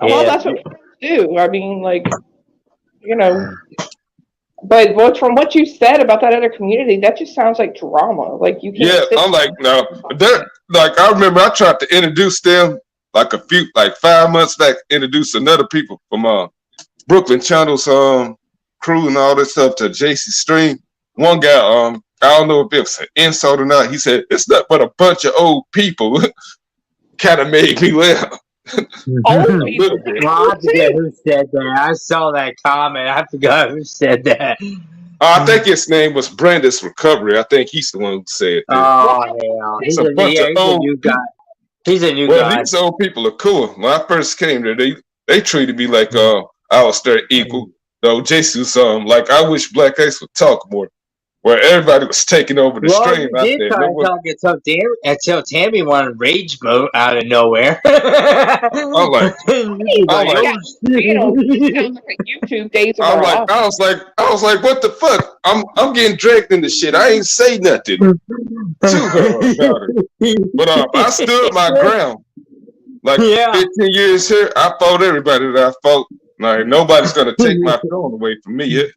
Well, yeah. that's what friends do. I mean, like, you know, but from what you said about that other community, that just sounds like drama. Like you can't Yeah, sit I'm like, no, there. that like I remember I tried to introduce them like 5 months back, introduce another people from Brooklyn Channel's crew and all this stuff to JC Stream. One guy, I don't know if it was an insult or not. He said it's not but a bunch of old people. Kind of made me laugh Old a people little bit. Well, I do forget too. who said that. I saw that comment. I forgot who said that. I think his name was Brandis Recovery. I think he's the one who said that. Well, Oh hell, It's a bunch of he's a old new guy. people. He's a new Well, guy. these old people are cool. When I first came there, they treated me like I was their equal. Though JC was like I wish Black Ice would talk more. Where everybody was taking over the Well, stream. you I did said, try no to what? talk until Tammy wanted rage mode out of nowhere. I'm like, You I'm like, like, oh this shit. sounds like a YouTube Days of Our Lives. I was like, what the fuck? I'm getting dragged into shit. I ain't say nothing to her about it. But I stood my ground. Like Yeah. 15 years here, I fought everybody that I fought. Like nobody's gonna take my throne away from me.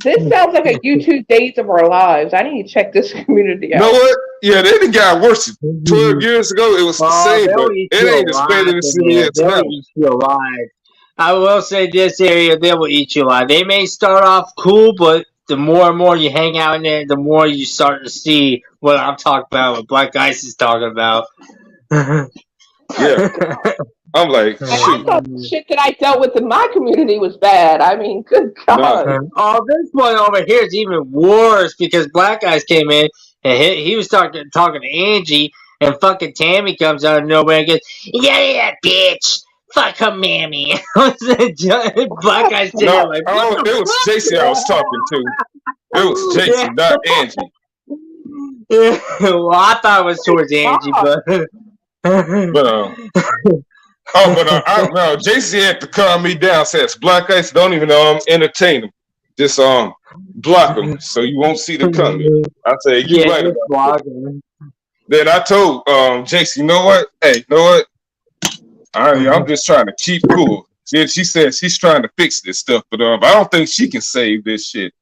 This sounds like a YouTube Days of Our Lives. I need to check this community You know out. what? Yeah, they done got worse. 12 years ago, it was the Oh, same, but they'll eat it you ain't as bad alive as in it there. is They'll now. eat you alive. I will say this area, they will eat you alive. They may start off cool, but the more and more you hang out in there, the more you start to see what I'm talking about, what Black Ice is talking about. Yeah, I'm like, And I shoot, thought the shit that I dealt with in my community was bad. I mean, good no, God. Oh, this one over here is even worse because Black Guys came in and he was talking to Angie, and fucking Tammy comes out of nowhere and goes, "Yeah, bitch, fuck her, mammy." Black Guys sitting there no. like, "What Oh, it was JC I was talking to. It was the JC, not Angie. fuck?" Yeah. Well, I thought it was towards Angie, God. but But no, JC had to calm me down. Says Black Ice, don't even entertain them. Just block them so you won't see the comment. I say you yeah, right just about that. blocking. Then I told JC, you know what? Hey, you know what? I'm just trying to keep cool. She said she's trying to fix this stuff, but I don't think she can save this shit.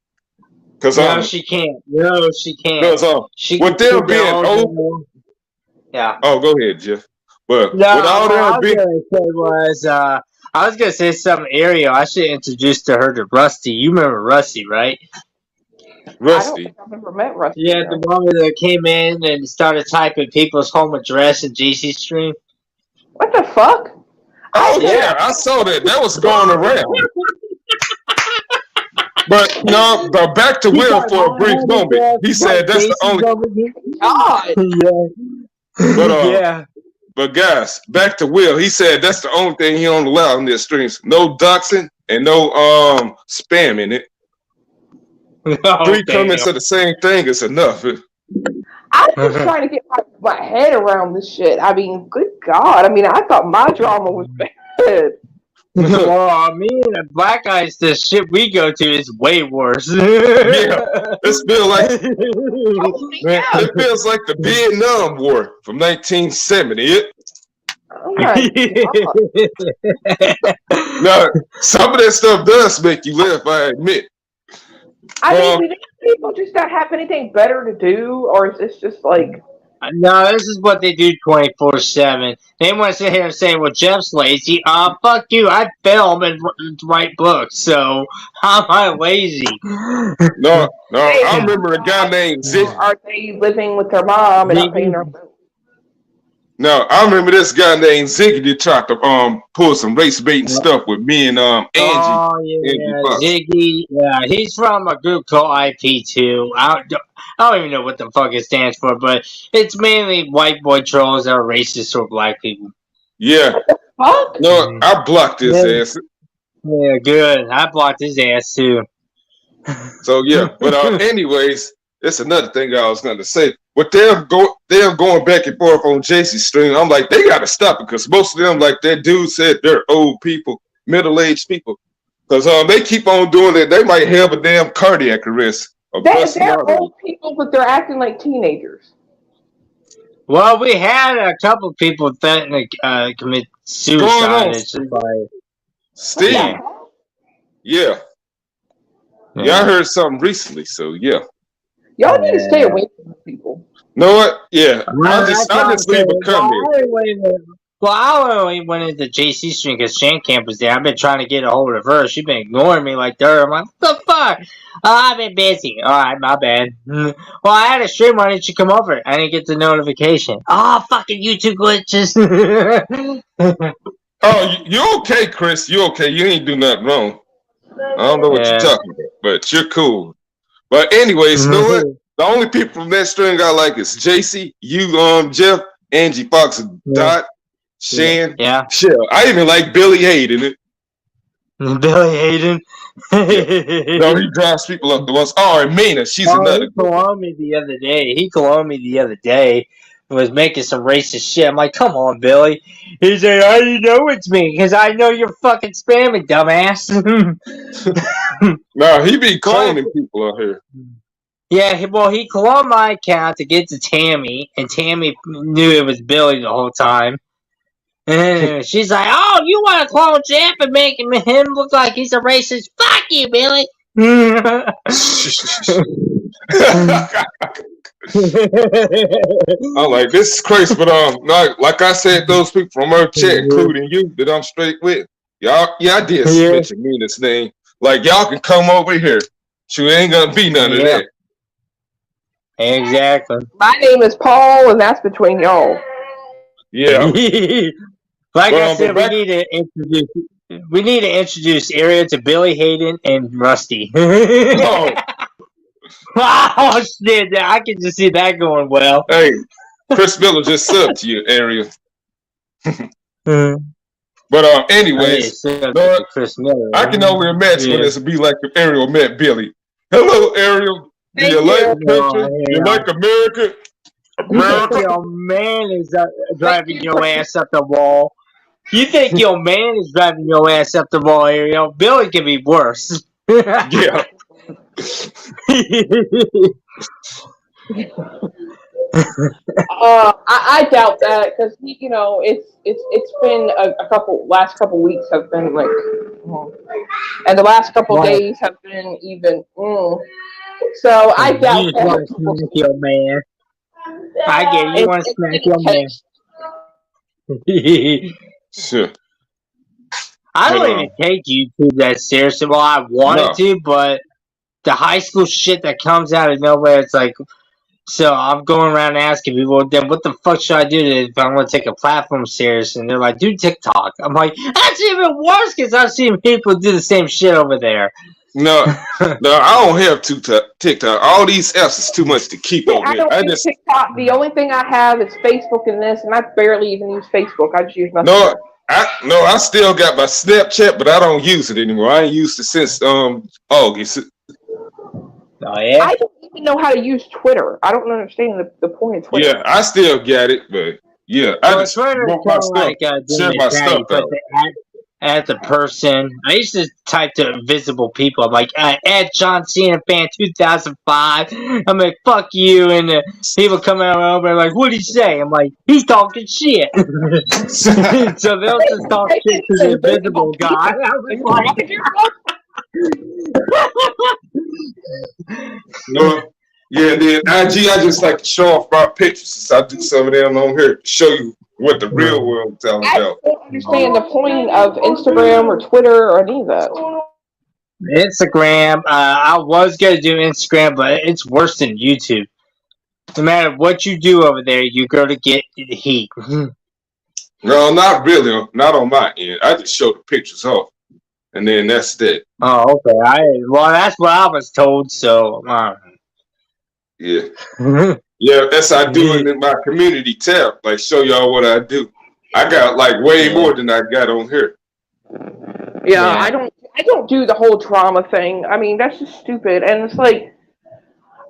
Cause No, she can't. No, she can't. cause She can with them sit there being all day old. long. Yeah. Oh, go ahead, Jeff. But No, with all what I them was being gonna say was, I was gonna say something, Ariel. I should introduce to her to Rusty. You remember Rusty, right? I don't rusty. think I've ever met Rusty. Yeah, the No. one that came in and started typing people's home address in GC stream. What the fuck? I Oh think yeah, Yeah. I saw that. That was going around. But no, but back to He Will got for a my brief home moment. address. He He got said that's the Jason's only. over here. God. But Yeah. but guys, back to Will. He said that's the only thing he don't allow in their streams. No doxing and no spamming it. Oh 3 comments damn. of the same thing is enough. I'm just trying to get my head around this shit. I mean, good God. I mean, I thought my drama was bad. Well, me and the black guys, the shit we go to is way worse. Yeah, this feel like Totally, man, yeah. it feels like the Vietnam War from 1970. Oh my God. Now, some of that stuff does make you laugh, I admit. I mean, do these people just not have anything better to do, or is this just like? No, this is what they do 24/7. They want to sit here and say, "Well, Jeff's lazy." Fuck you. I film and write books, so how am I lazy? No, I remember a guy named Zig. Or are they living with their mom and not paying their bills? No, I remember this guy named Ziggy that tried to pull some race baiting stuff with me and Angie. Oh Angie yeah, Fox. Ziggy. Yeah, he's from a group called IP2. I don't even know what the fuck it stands for, but it's mainly white boy trolls that are racist or black people. Yeah. Fuck. No, I blocked his Yeah. ass. Yeah, good. I blocked his ass too. So yeah, but anyways, that's another thing I was going to say. But they're going back and forth on JC's stream. I'm like, they got to stop it because most of them, like that dude said, they're old people, middle-aged people. Because they keep on doing it, they might have a damn cardiac arrest. They're old people, but they're acting like teenagers. Well, we had a couple people threatening to commit suicide. It's just like, Steve. Yeah. Yeah, I heard something recently, so yeah. Y'all need to stay away from these people. Know what? Yeah. I just leave a comment. Well, I only went into JC stream because Shan Camp was there. I've been trying to get a hold of her. She's been ignoring me like dirt. I'm like, what the fuck? Oh, I've been busy. Alright, my bad. Well, I had a stream. Why didn't you come over? I didn't get the notification. Oh, fucking YouTube glitches. Oh, you okay, Chris? You okay? You ain't do nothing wrong. I don't know what you're talking about, but you're cool. But anyways, you know what? The only people from that string I like is JC, you, Jeff, Angie Fox, Dot, Shan, Shell. I even like Billy Hayden. Billy Hayden. No, he drives people up the ones. Oh, and Mina, she's another. He cloned me the other day. Was making some racist shit. I'm like, come on, Billy. He's like, how do you know it's me? Because I know you're fucking spamming, dumbass. No, he be cloning people out here. Yeah, well, he cloned my account to get to Tammy, and Tammy knew it was Billy the whole time. And she's like, oh, you want to clone Jeff and make him look like he's a racist? Fuck you, Billy. I'm like, this is crazy, but like I said, those people from our chat, including you, that I'm straight with, y'all, I did mention Mina's name. Like, y'all can come over here. She ain't gonna be none of that. Exactly. My name is Paul, and that's between y'all. Yeah. Like I said, we need to introduce Ariel to Billy Hayden and Rusty. Oh shit! I can just see that going well. Hey, Chris Miller just subbed to you, Ariel. But anyways, Chris Miller, I can only imagine what this would be like if Ariel met Billy. Hello, Ariel. Do you like country? You like America? You think your man is driving your ass up the wall? You think your man is driving your ass up the wall, Ariel? Billy can be worse. Yeah. I doubt that because it's been last couple weeks have been like, and the last couple days have been even. So I You doubt just want to that. smack your man. I get it. You want to It's smack in your man. taste. Sure. I But don't even take YouTube that seriously. Well, I wanted no. to, but the high school shit that comes out of nowhere, it's like, so I'm going around asking people, then what the fuck should I do if I want to take a platform serious? And they're like, do TikTok. I'm like, that's even worse because I've seen people do the same shit over there. No, no, I don't have TikTok. All these apps is too much to keep See, over I here. don't I use just TikTok. The only thing I have is Facebook and this, and I barely even use Facebook. I just use no, Messenger. I still got my Snapchat, but I don't use it anymore. I ain't used it since August. Oh, yeah? I don't even know how to use Twitter. I don't understand the point of Twitter. Yeah, I still got it, but yeah, I Well, just Twitter is want my kind of stuff, like share doing my the chat. stuff You put out. the at the person. I used to type to invisible people. I'm like, at John Cena fan 2005. I'm like, fuck you. And people come out over like, what'd he say? I'm like, he's talking shit. So they'll just talk Type shit in to the invisible invisible guy. people. I Are was you like, talking to yourself? No, yeah, then IG, I just like to show off my pictures since I do some of them on here to show you what the real world is all I about. don't understand the point of Instagram or Twitter or any of that. Instagram. I was gonna do Instagram, but it's worse than YouTube. No matter what you do over there, you're gonna get heat. No, not really, not on my end. I just show the pictures off, and then that's it. Oh, okay. Well, that's what I was told. So, Yeah. Yeah, that's I do it in my community tab. Like show y'all what I do. I got like way more than I got on here. Yeah, Yeah. I don't do the whole drama thing. I mean, that's just stupid. And it's like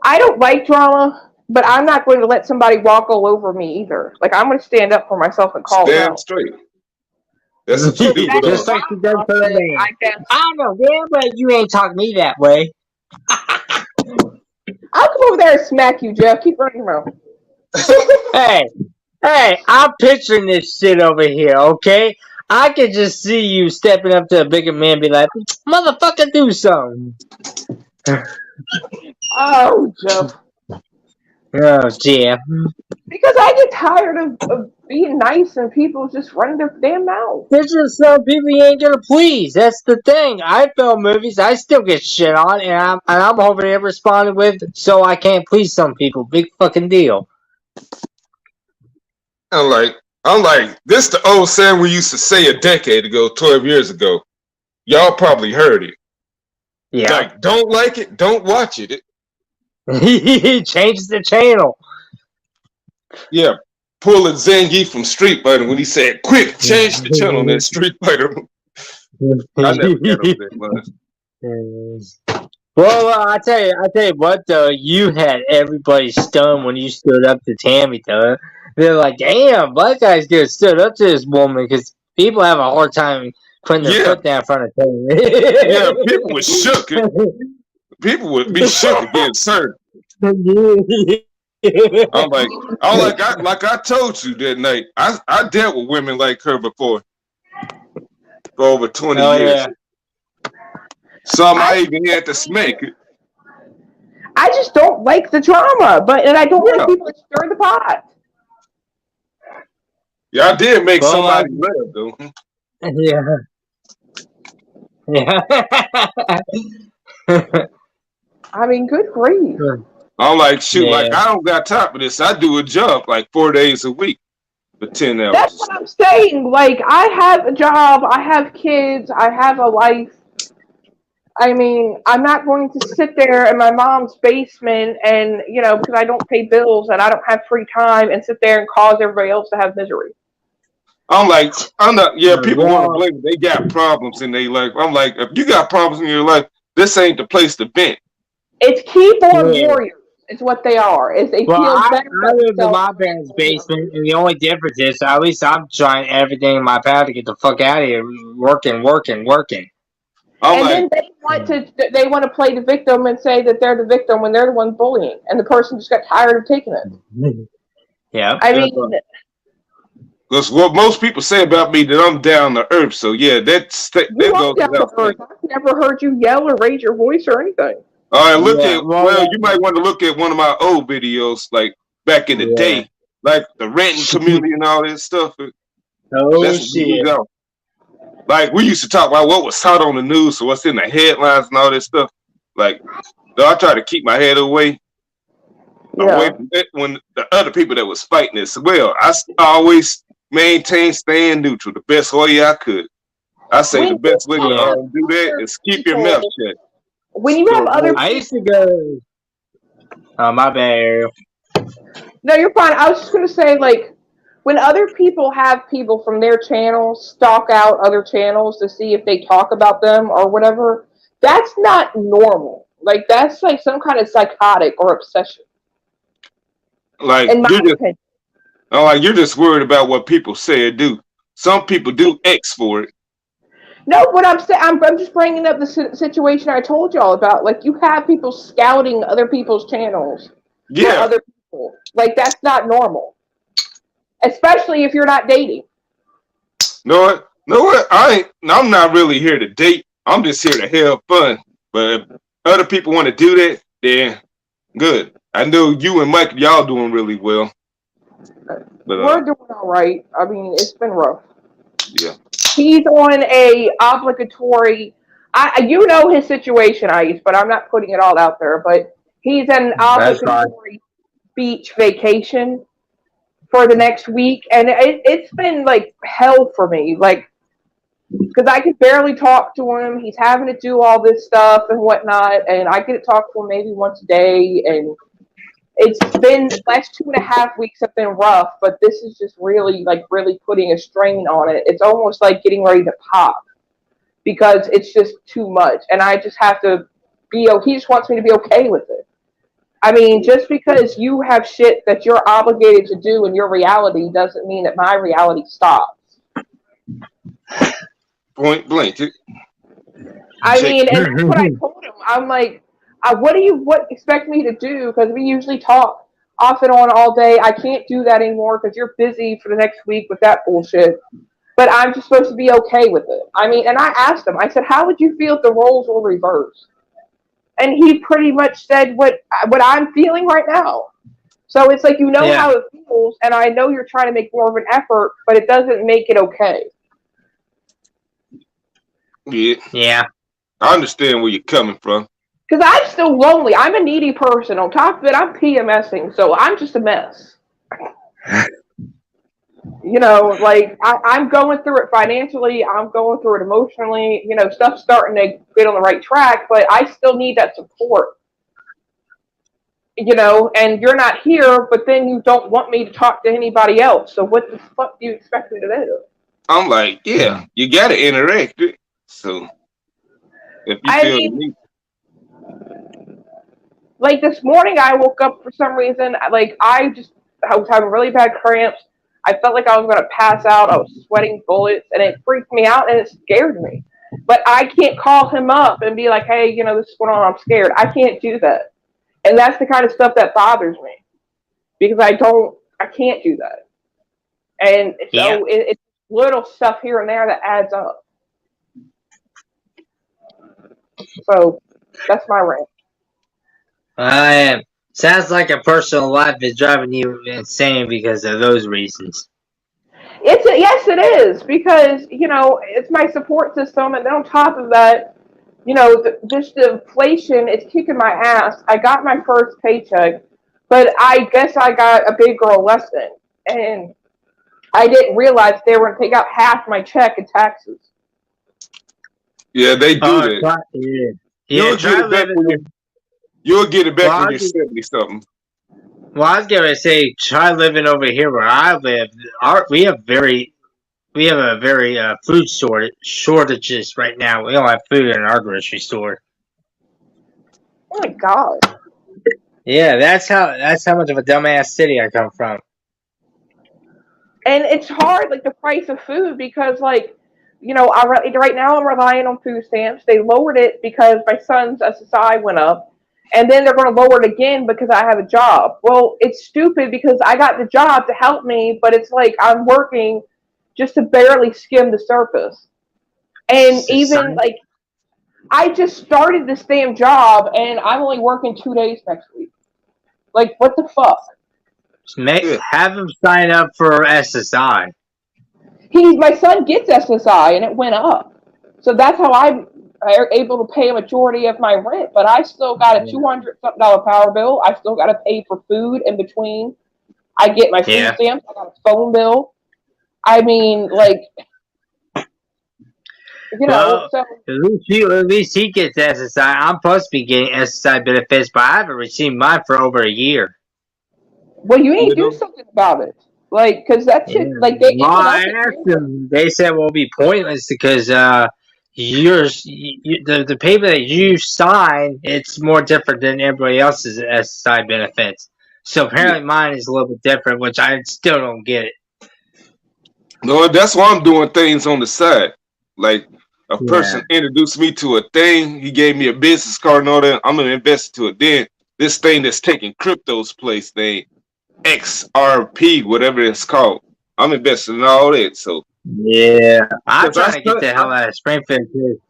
I don't like drama, but I'm not going to let somebody walk all over me either. Like I'm going to stand up for myself and call them Stand out. straight. That's what you If do. that's Just like she does drama, for the then man. I guess I know damn well you ain't talking to me that way. I'll come over there and smack you, Jeff. Keep running your mouth. Hey, I'm picturing this shit over here, okay? I can just see you stepping up to a bigger man and be like, motherfucker, do something. Oh, Jeff. Oh, Jeff. Because I get tired of being nice and people just running their damn mouth. There's just some people you ain't gonna please. That's the thing. I film movies, I still get shit on, and I'm over there responding with, so I can't please some people. Big fucking deal. I'm like, this the old saying we used to say a decade ago, 12 years ago. Y'all probably heard it. Yeah. Like, don't like it, don't watch it. He changes the channel. Yeah, pull a Zangief from Street Fighter when he said, quick, change the channel on that Street Fighter. I never got over that much. Well, I tell you what though, you had everybody stunned when you stood up to Tammy though. They're like, damn, black guys get stood up to this woman because people have a hard time putting their foot down in front of Tammy. Yeah, people were shook. People would be shook against her. I'm like I told you that night. I dealt with women like her before for over 20 years. Yeah. Some I even had to smack it. I just don't like the drama, and I don't like people that stir the pot. Yeah, I did make somebody laugh though. Yeah. Yeah. I mean, good grief. I'm like, shoot, like I don't got time for this. I do a job like 4 days a week for 10 hours. That's what I'm saying. Like, I have a job, I have kids, I have a life. I mean, I'm not going to sit there in my mom's basement and, because I don't pay bills and I don't have free time and sit there and cause everybody else to have misery. I'm not, people want to blame. They got problems in their life. I'm like, if you got problems in your life, this ain't the place to vent. It's keyboard warriors. It's what they are. I live in my parents' basement, and the only difference is, at least I'm trying everything in my power to get the fuck out of here, working. Then they want to play the victim and say that they're the victim when they're the one bullying, and the person just got tired of taking it. Yeah, I mean, because what most people say about me that I'm down to earth. So yeah, that goes without saying. I've never heard you yell or raise your voice or anything. All right, look Yeah, at. well, Well, you might want to look at one of my old videos, like back in the yeah. day, like the renting community and all that stuff. Oh That's what we do shit. now. Like we used to talk about what was hot on the news, so what's in the headlines and all that stuff. Like, though I try to keep my head away Yeah. from it when the other people that was fighting as well. Always maintain staying neutral the best way I could. I say the When you best way to Yeah. have do that other is keep your mouth people, shut. when you have So, other I used to people, go. Oh, my bad, Ariel. no, you're fine. I was just gonna say, like, when other people have people from their channels stalk out other channels to see if they talk about them or whatever, that's not normal. Like, that's like some kind of psychotic or obsession, like in my opinion. you're just worried about what people say or do. Some people do X for it. No, what I'm saying, I'm just bringing up the situation I told y'all about. Like, you have people scouting other people's channels for Yeah. other people. Like, that's not normal, especially if you're not dating. Know what? Know what? I'm not really here to date. I'm just here to have fun. But if other people want to do that, then good. I know you and Mike, y'all doing really well. But We're doing all right. I mean, it's been rough. yeah. He's on a obligatory. You know his situation, Ice, but I'm not putting it all out there. But he's an That's fine. obligatory beach vacation for the next week, and it's been like hell for me. Like, because I could barely talk to him. He's having to do all this stuff and whatnot, and I get to talk to him maybe once a day. And it's been the last 2.5 weeks have been rough, but this is just really putting a strain on it. It's almost like getting ready to pop because it's just too much, and I just have to be. He just wants me to be okay with it. I mean, just because you have shit that you're obligated to do in your reality doesn't mean that my reality stops. Point blank. I mean, and that's what I told him. I'm like, what do you expect me to do? Because we usually talk off and on all day. I can't do that anymore because you're busy for the next week with that bullshit. But I'm just supposed to be okay with it. I mean, and I asked him. I said, "How would you feel if the roles were reversed?" And he pretty much said what I'm feeling right now. So it's like, Yeah. how it feels, and I know you're trying to make more of an effort, but it doesn't make it okay. Yeah. Yeah. I understand where you're coming from. Because I'm still lonely. I'm a needy person. On top of it, I'm PMSing, so I'm just a mess. Like I'm going through it financially. I'm going through it emotionally. Stuff's starting to get on the right track, but I still need that support. And you're not here, but then you don't want me to talk to anybody else. So what the fuck do you expect me to do? I'm like, yeah, you gotta interact. So if you I feel the mean, need, like this morning, I woke up for some reason. Like I was having really bad cramps. I felt like I was going to pass out. I was sweating bullets, and it freaked me out and it scared me. But I can't call him up and be like, "Hey, this is going on. I'm scared." I can't do that, and that's the kind of stuff that bothers me because I can't do that, and Yeah. so it's little stuff here and there that adds up. So that's my rant. I am. Sounds like your personal life is driving you insane because of those reasons. Yes, it is because it's my support system, and then on top of that, just the inflation is kicking my ass. I got my first paycheck, but I guess I got a big girl lesson, and I didn't realize they were going to take out half my check in taxes. yeah, they do Oh, that. yeah. You'll Yeah, get try it back living. you'll get it back Well, when you're 70 something. I was gonna say, try living over here where I live. We have a very food shortages right now. We don't have food in our grocery store. Oh my god! Yeah, that's how much of a dumbass city I come from. And it's hard, like the price of food, because right now I'm relying on food stamps. They lowered it because my son's SSI went up, and then they're going to lower it again because I have a job. Well, it's stupid because I got the job to help me, but it's like I'm working just to barely skim the surface. And even like I just started this damn job and I'm only working 2 days next week. Like, what the fuck? Yeah, Have him sign up for SSI. My son gets SSI and it went up. So that's how I'm able to pay a majority of my rent. But I still got a $200 power bill. I still got to pay for food in between. I get my food Yeah. stamps. I got a phone bill. I mean, like, Well, so at least he gets SSI. I'm supposed to be getting SSI benefits, but I haven't received mine for over a year. well, you need you to do know. something about it. Like, because that Yeah. shit, like, it Well, went I up a asked year. them. They said, "Well, it'll be pointless because the paper that you sign, it's more different than everybody else's SSI benefits. So Yeah. apparently mine is a little bit different, which I still don't get it." No, that's why I'm doing things on the side. Like a Yeah. person introduced me to a thing, he gave me a business card and all that. I'm gonna invest to it. Then this thing that's taking crypto's place, they XRP, whatever it's called. I'm investing in all that. So Yeah. I'm because I trying to get study, the hell out of Springfield too.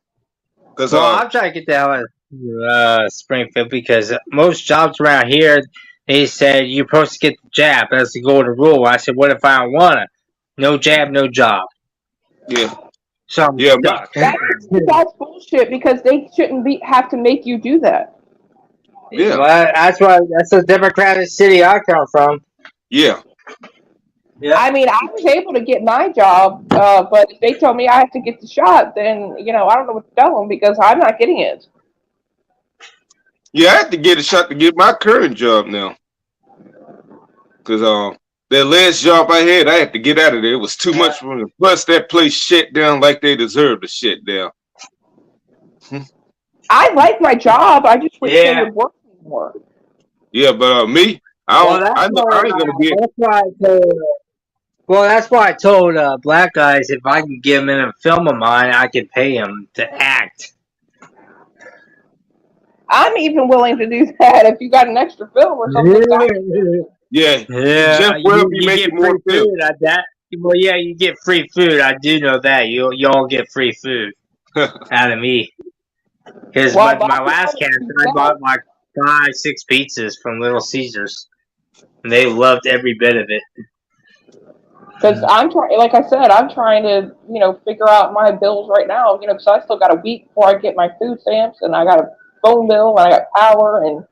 because Well, I'm trying to get the hell out of Springfield because most jobs around here, they said you're supposed to get the jab. That's the golden rule. I said, what if I don't want to? No jab, no job. yeah, So I'm yeah, stuck. That's bullshit because they shouldn't be have to make you do that. yeah, Well, that's the Democratic city I come from. yeah, Yeah. I mean, I was able to get my job, but if they tell me I have to get the shot, then I don't know what to tell them because I'm not getting it. yeah. I had to get a shot to get my current job now. Because that last job I had to get out of there. It was too much for me. Plus, that place shut down like they deserved to shut down. I like my job. I just wish they Yeah. would work more. Yeah, but me, Well, I ain't gonna get. that's why I told black guys if I can get them in a film of mine, I can pay them to act. I'm even willing to do that if you got an extra film or something. Yeah, Yeah, Jeff will be you get making more free films. food. Well, yeah, you get free food. I do know that. You all get free food out of me. Because Well, my I can last only cast, do I that bought like 5, 6 pizzas from Little Caesars, and they loved every bit of it. because I'm trying. Like I said, I'm trying to figure out my bills right now. Because I still got a week before I get my food stamps, and I got a phone bill, and I got power, and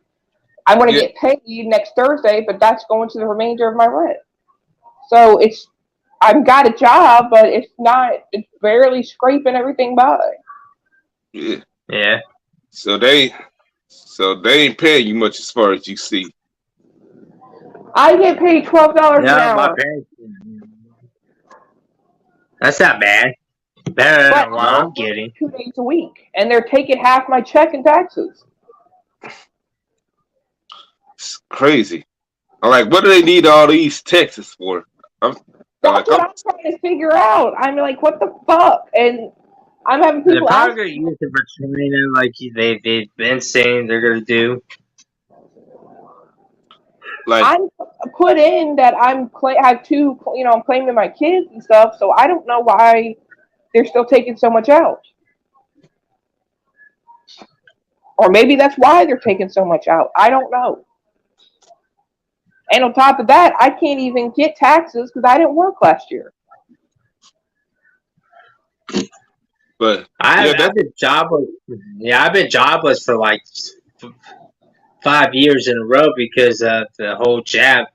I'm going to Yeah, get paid next Thursday, but that's going to the remainder of my rent. So I've got a job, but it's barely scraping everything by. yeah. Yeah. So they ain't paying you much as far as you see. I get paid $12 an No, my hour, parents. That's not bad. Better but than what I'm No, I'm only working getting. 2 days a week, and they're taking half my check in taxes. it's crazy. I'm like, what do they need all these Texas for? I'm, I'm That's like, what I'm trying to figure out. I'm like, what the fuck? And I'm having They're people probably ask gonna me, use it for training, like they've been saying they're gonna do. like, I'm put in that have two, I'm claiming my kids and stuff, so I don't know why they're still taking so much out. Or maybe that's why they're taking so much out. I don't know. And on top of that, I can't even get taxes because I didn't work last year. but yeah, I've been jobless. Yeah, I've been jobless for like 5 years in a row because of the whole jab.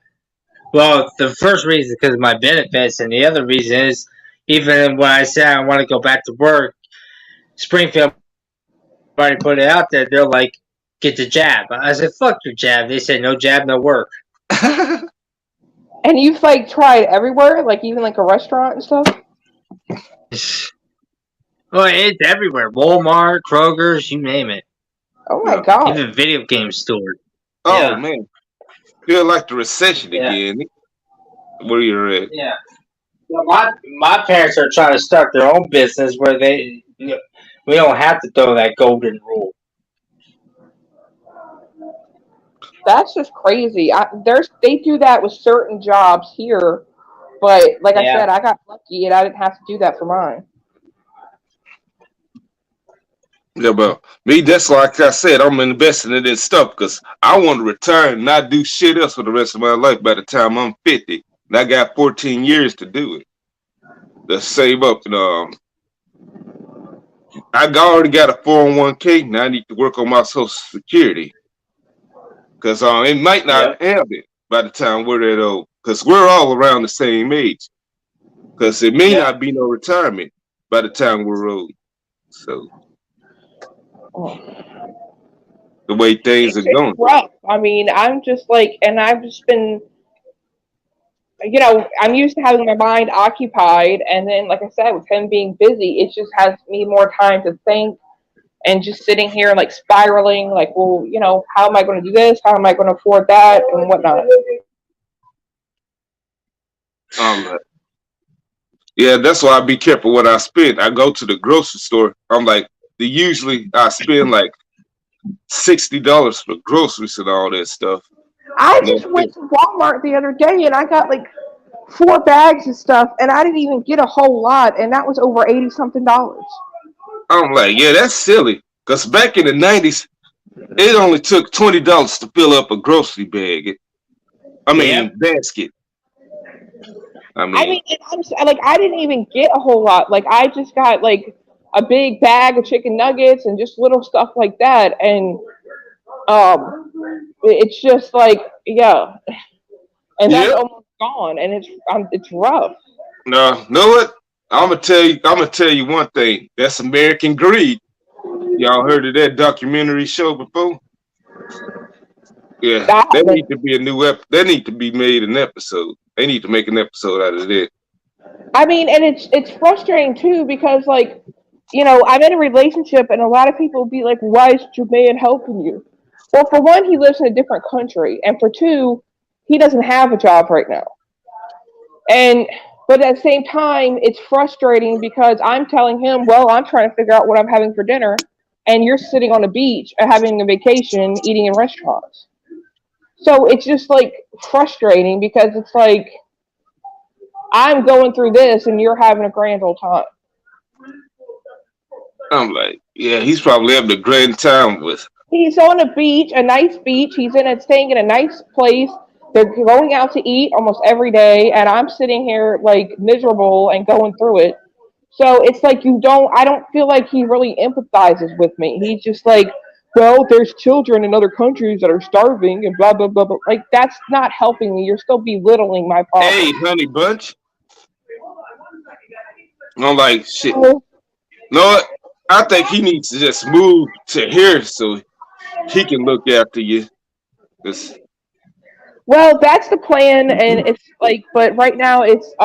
Well, the first reason is because of my benefits, and the other reason is even when I say I want to go back to work, Springfield already put it out there. They're like, "Get the jab." I said, "Fuck your jab." They said, "No jab, no work." And you've like tried everywhere, like even like a restaurant and stuff. Well, it's everywhere. Walmart, Kroger's, you name it. Oh my yeah. god. Even video game stores. Oh Yeah. man, feel like the recession Yeah. again. Where you're at? Yeah. Well, my parents are trying to start their own business where we don't have to throw that golden rule. That's just crazy. They do that with certain jobs here, but like I Yeah. said, I got lucky and I didn't have to do that for mine. Yeah, but me, that's like I said, I'm investing in this stuff because I want to retire and not do shit else for the rest of my life by the time I'm 50. And I got 14 years to do it. To save up. And already got a 401k. Now I need to work on my social security because it might Yep. not have it by the time we're that old because we're all around the same age. Because it may Yep. not be no retirement by the time we're old. So Oh. the way things are It's going. rough. I mean, I'm just like, and I've just been, I'm used to having my mind occupied, and then, like I said, with him being busy, it just has me more time to think and just sitting here like spiraling, like, well, how am I going to do this? How am I going to afford that and whatnot? Like, yeah, that's why I be careful what I spend. I go to the grocery store. I'm like, usually I spend like $60 for groceries and all that stuff. I And just that's it. went to Walmart the other day and I got like 4 bags of stuff, and I didn't even get a whole lot, and that was over 80 something dollars. I'm like, yeah, that's silly. Cause back in the '90s, it only took $20 to fill up a grocery bag. I Yep. mean basket. I I mean, mean, and like, I didn't even get a whole lot. Like, I just got like a big bag of chicken nuggets and just little stuff like that, and it's just like, yeah, and that's yeah. almost gone, and it's rough. No, know what? I'm gonna tell you one thing. That's American greed. Y'all heard of that documentary show before? Yeah, I that need haven't. to be a new that need to be made an episode. They need to make an episode out of that. I mean, and it's frustrating too because, like, I'm in a relationship, and a lot of people will be like, "Why is your man helping you?" Well, for one, he lives in a different country, and for two, he doesn't have a job right now. And but at the same time, it's frustrating because I'm telling him, "Well, I'm trying to figure out what I'm having for dinner," and you're sitting on a beach, having a vacation, eating in restaurants. So it's just like frustrating because it's like I'm going through this, and you're having a grand old time. I'm like, yeah, he's probably having a great time with. He's on a beach, a nice beach. He's staying in a nice place. They're going out to eat almost every day, and I'm sitting here like miserable and going through it. So it's like I don't feel like he really empathizes with me. He's just like, well, there's children in other countries that are starving and blah blah blah blah. Like, that's not helping me. You're still belittling my Hey, problem. honey bunch. I'm like, shit. So, You know what? I think he needs to just move to here so he can look after you. 'Cause- well, that's the plan, and it's like, but right now it's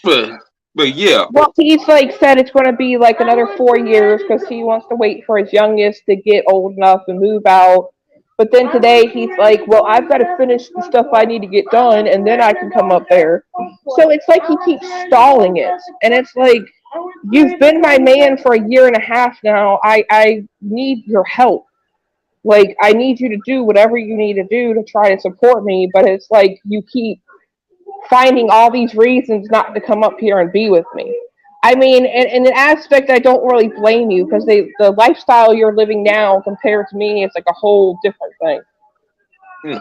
but but yeah, well, he's like said it's going to be like another 4 years because he wants to wait for his youngest to get old enough and move out. But then today he's like, well, I've got to finish the stuff I need to get done, and then I can come up there. So it's like he keeps stalling it, and it's like, you've been my man for a year and a half now. I need your help. Like, I need you to do whatever you need to do to try to support me. But it's like you keep finding all these reasons not to come up here and be with me. I mean, in an aspect, I don't really blame you because the lifestyle you're living now compared to me is like a whole different thing. hmm,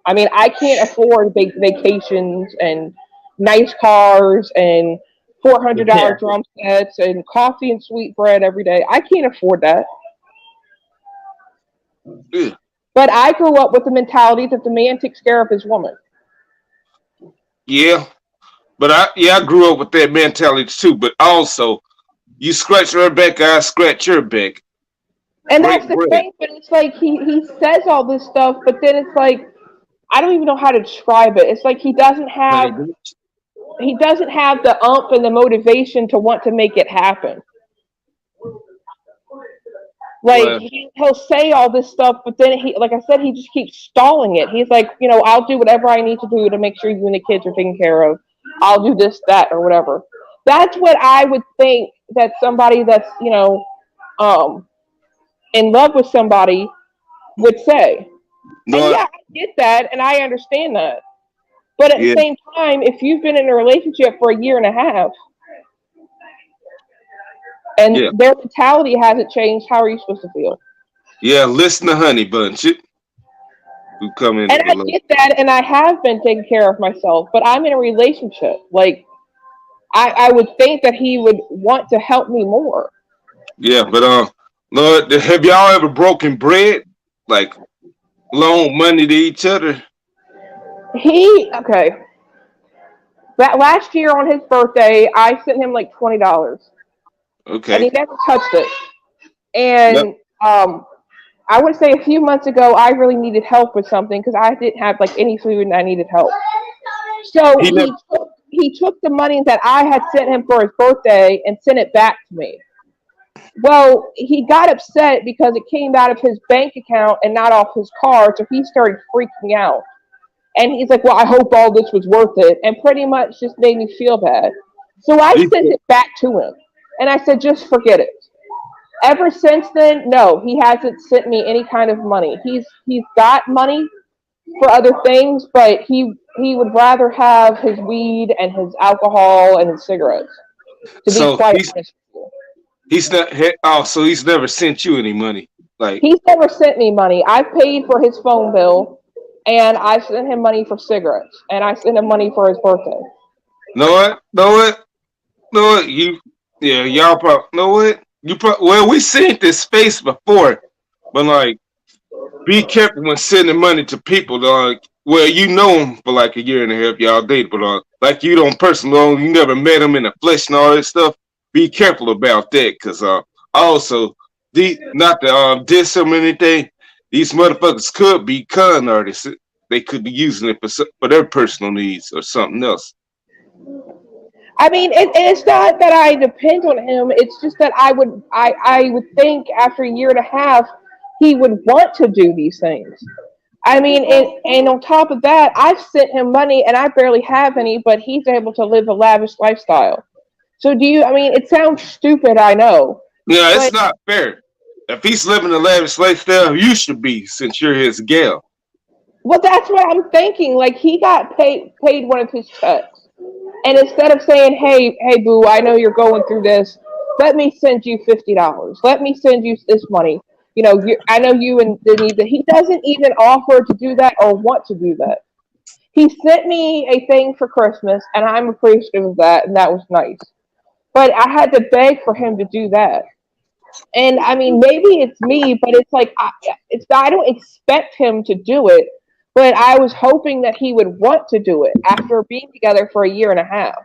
I mean, I can't afford big vacations and nice cars and $400 Yeah. drum sets and coffee and sweet bread every day. I can't afford that. yeah, But I grew up with the mentality that the man takes care of his woman. yeah. But I grew up with that mentality too. But also, you scratch her back, I scratch your back. And that's Break the bread, thing, but it's like he says all this stuff, but then it's like I don't even know how to describe it. It's like honey bitch. he doesn't have the umph and the motivation to want to make it happen. Like, Well, he'll say all this stuff, but then like I said, he just keeps stalling it. He's like, I'll do whatever I need to do to make sure you and the kids are taken care of. I'll do this, that, or whatever. That's what I would think that somebody that's um, in love with somebody would say. And no, yeah, I get that, and I understand that. But at the Yeah, same time, if you've been in a relationship for a year and a half and yeah, their mentality hasn't changed, how are you supposed to feel? yeah. Listen to Honey Bunch. It who come in And I below. get that, and I have been taking care of myself, but I'm in a relationship. Like, I would think that he would want to help me more. Yeah, but Lord, have y'all ever broken bread? Like loan money to each other? Okay, that last year on his birthday, I sent him like $20, and Okay. he never touched it. Yep. And I would say a few months ago, I really needed help with something because I didn't have like any food and I needed help. So He never. he took the money that I had sent him for his birthday and sent it back to me. Well, he got upset because it came out of his bank account and not off his card, so he started freaking out. And he's like, "Well, I hope all this was worth it," and pretty much just made me feel bad. So I He sent it back to him, and I said, "Just forget it." Ever since then, no, he hasn't sent me any kind of money. He's got money for other things, but he would rather have his weed and his alcohol and his cigarettes. To be so quite honest with you, he's not. Oh, so he's never sent you any money. Like, he's never sent me money. I've paid for his phone bill, and I sent him money for cigarettes, and I sent him money for his birthday. know what? Know what? Know what? You. Yeah, y'all probably know what. You probably. Well, we seen this space before, but like, be careful when sending money to people. Like, well, you know them for like a year and a half. Y'all date, but like you don't personally, you never met them in the flesh and all that stuff. Be careful about that, cause also the not to diss them or anything. These motherfuckers could be con artists. They could be using it for their personal needs or something else. I mean, it's not that I depend on him. It's just that I would think after a year and a half he would want to do these things. I mean, and on top of that, I've sent him money and I barely have any, but he's able to live a lavish lifestyle. So do you? I mean, it sounds stupid, I know, Yeah, it's but not fair. If he's living a lavish lifestyle, you should be since you're his gal. well, that's what I'm thinking. Like he got paid one of his checks, and instead of saying, hey, boo, I know you're going through this. Let me send you $50. Let me send you this money. I know you and the need that he doesn't even offer to do that or want to do that. He sent me a thing for Christmas, and I'm appreciative of that, and that was nice. But I had to beg for him to do that. And I mean, maybe it's me, but it's like I don't expect him to do it, but I was hoping that he would want to do it after being together for a year and a half.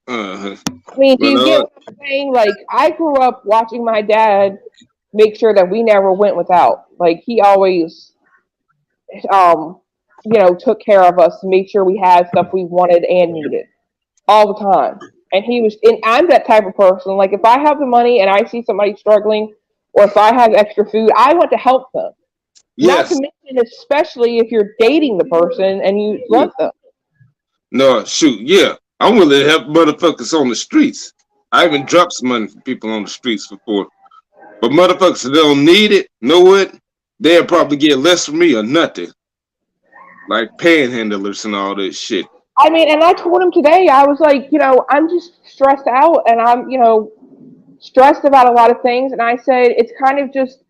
Uh-huh. I mean, do But you get what I'm saying? Like, I grew up watching my dad make sure that we never went without. Like, he always, um, took care of us to make sure we had stuff we wanted and needed all the time. And I'm that type of person. Like, if I have the money and I see somebody struggling, or if I have extra food, I want to help them. Not to yes, mention, especially if you're dating the person and you yeah. love them. No, shoot, yeah. I'm willing to help motherfuckers on the streets. I even dropped some money for people on the streets before. But motherfuckers that don't need it, know what? They'll probably get less from me or nothing. Like panhandlers and all that shit. I mean, and I told him today, I was like, I'm just stressed out and I'm, stressed about a lot of things. And I said, it's kind of just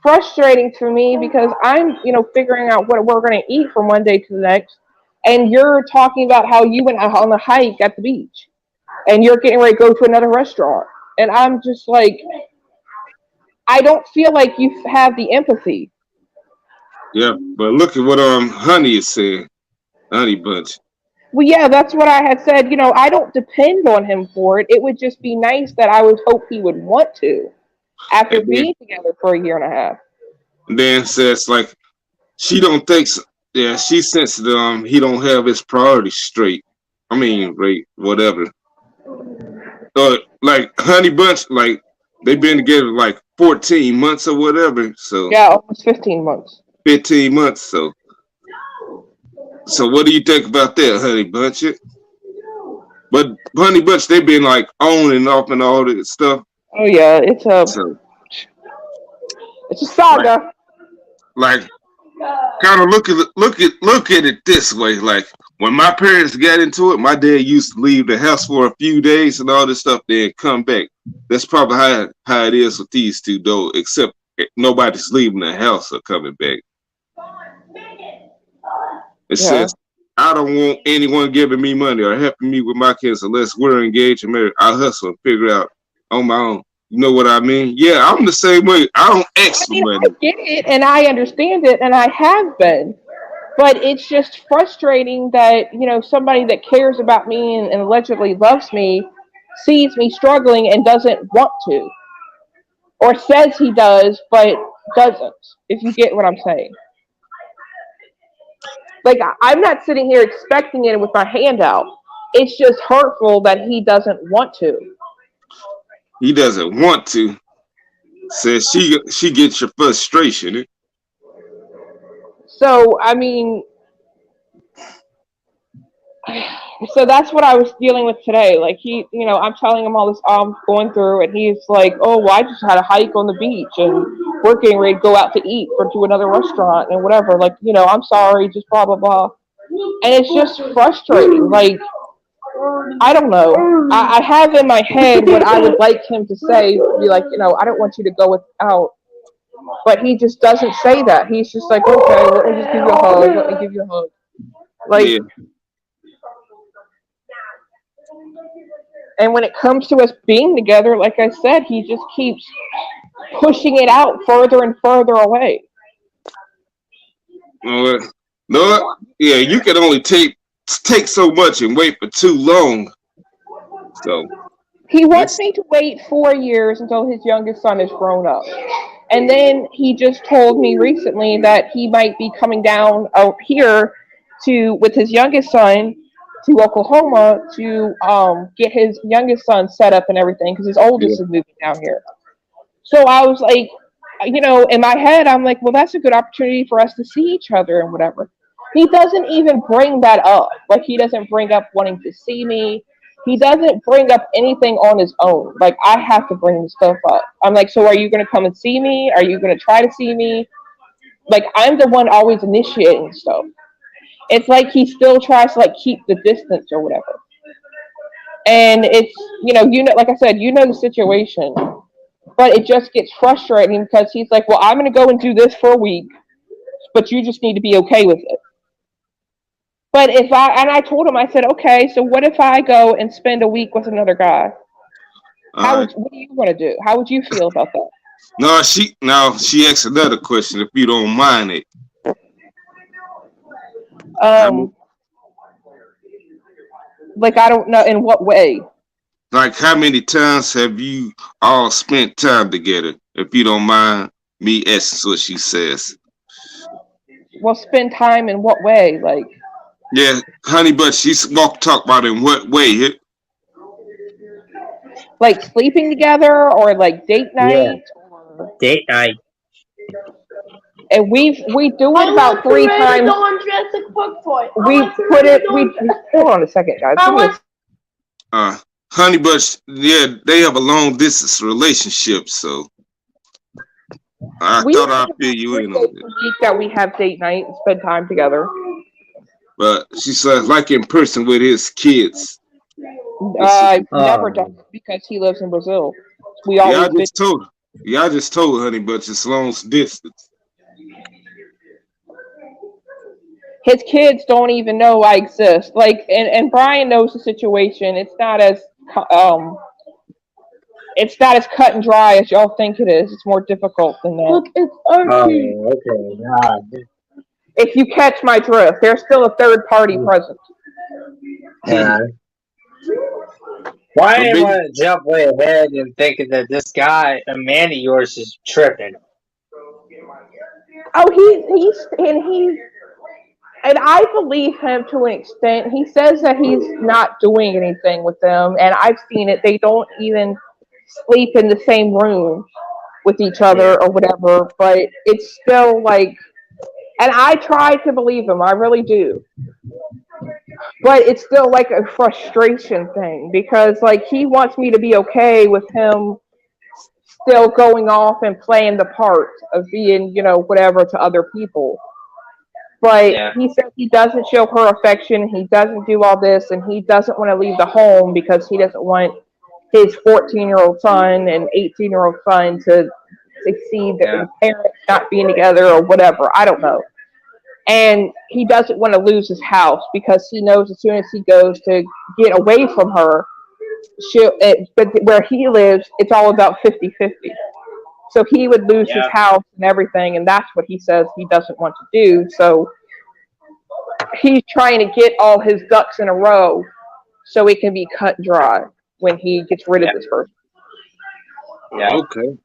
frustrating for me because I'm, figuring out what we're going to eat from one day to the next. And you're talking about how you went out on a hike at the beach and you're getting ready to go to another restaurant. And I'm just like, I don't feel like you have the empathy. Yeah, but look at what Honey is saying. Honey Bunch. Well, yeah, that's what I had said. I don't depend on him for it. It would just be nice that I would hope he would want to after And then, being together for a year and a half. then says like she don't think yeah, she sensitive he don't have his priorities straight. I mean, right, whatever. Like Honey Bunch, like they've been together like 14 months or whatever. So Yeah, almost 15 months. 15 months. So what do you think about that, Honey Bunch? But Honey Bunch, they been like on and off and all that stuff. Oh yeah, it's a So it's a like saga. like kind of look at it this way. Like when my parents got into it, my dad used to leave the house for a few days and all this stuff, then come back. That's probably how it is with these two, though. Except nobody's leaving the house or coming back. It Yeah. says, I don't want anyone giving me money or helping me with my kids unless we're engaged and married. I hustle and figure it out on my own. You know what I mean? Yeah, I'm the same way. I don't I ask for mean, I money. get it and I understand it and I have been. But it's just frustrating that, somebody that cares about me and allegedly loves me sees me struggling and doesn't want to. Or says he does, but doesn't, if you get what I'm saying. Like, I'm not sitting here expecting it with my hand out. It's just hurtful that he doesn't want to. He doesn't want to. Says she gets your frustration. So, I mean, so that's what I was dealing with today. Like I'm telling him all this I'm going through, and he's like, "Oh, well, I just had a hike on the beach, and we're getting ready to go out to eat or to another restaurant and whatever." Like, I'm sorry, just blah blah blah, and it's just frustrating. Like, I don't know. I have in my head what I would like him to say. Be like, I don't want you to go without. But he just doesn't say that. He's just like, okay, let me just give you a hug. Let me give you a hug. Like, Yeah, and when it comes to us being together, like I said, he just keeps pushing it out further and further away. no, no, yeah. You can only take so much and wait for too long. So He wants that's me to wait 4 years until his youngest son is grown up. And then he just told me recently that he might be coming down out here to with his youngest son to Oklahoma to get his youngest son set up and everything because his yeah, oldest is moving down here. So I was like, in my head, I'm like, well, that's a good opportunity for us to see each other and whatever. He doesn't even bring that up. Like, he doesn't bring up wanting to see me. He doesn't bring up anything on his own. Like, I have to bring this stuff up. I'm like, so are you going to come and see me? Are you going to try to see me? Like, I'm the one always initiating stuff. It's like he still tries to, like, keep the distance or whatever. And it's, like I said, the situation. But it just gets frustrating because he's like, well, I'm going to go and do this for a week, but you just need to be okay with it. But and I told him, I said, okay, so what if I go and spend a week with another guy? all right. What do you want to do? How would you feel about that? Now she asked another question if you don't mind it. I mean, Um, like, I don't know in what way. like how many times have you all spent time together? If you don't mind me asking what she says. Well, spend time in what way? Like, Yeah, honey, but she's talk about in what way? sleeping together or like date Yeah, night? Or, date night. and we do it about 3 times. On Jurassic Park toy. We put it. We hold on a second, guys. Uh, honey, but yeah, they have a long distance relationship, so I We thought have I'd fill about you three in on days it. a week that we have date night and spend time together. But she says like in person with his kids. I've never done Oh, it because he lives in Brazil. We Yeah, I always just visit. told her. Yeah, I just told honey, but it's long distance. His kids don't even know I exist. Like, and Brian knows the situation. Um, it's not as cut and dry as y'all think it is. It's more difficult than that. Look, it's Archie. oh, okay. Nah, If you catch my drift, there's still a third party present. nah. Why But didn't baby, want to jump way ahead and thinking that this guy, a man of yours, is tripping? Oh, and I believe him to an extent. He says that he's not doing anything with them, and I've seen it. They don't even sleep in the same room with each Yeah. other or whatever, but it's still like, and I try to believe him, I really do. But it's still like a frustration thing because like he wants me to be okay with him still going off and playing the part of being, whatever to other people. But Yeah. he says he doesn't show her affection, he doesn't do all this, and he doesn't want to leave the home because he doesn't want his 14-year-old son and 18-year-old son to see Yeah. the parents not being together or whatever. I don't know. And he doesn't want to lose his house because he knows as soon as he goes to get away from her, but where he lives, it's all about 50-50. So he would lose his Yeah. house and everything, and that's what he says he doesn't want to do. So he's trying to get all his ducks in a row so it can be cut dry when he gets rid of Yeah. this person. Yeah. Okay.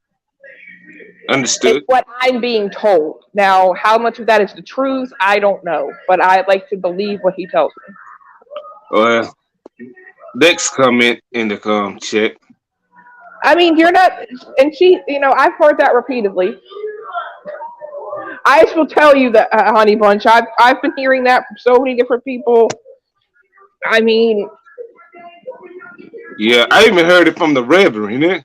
It's Understood. what I'm being told. Now, how much of that is the truth, I don't know, but I like to believe what he tells me. Next comment in the chat. I mean, you're not, and she, I've heard that repeatedly. I will tell you that, Honey Bunch. I've been hearing that from so many different people. I mean, Yeah, I even heard it from the Reverend. Eh?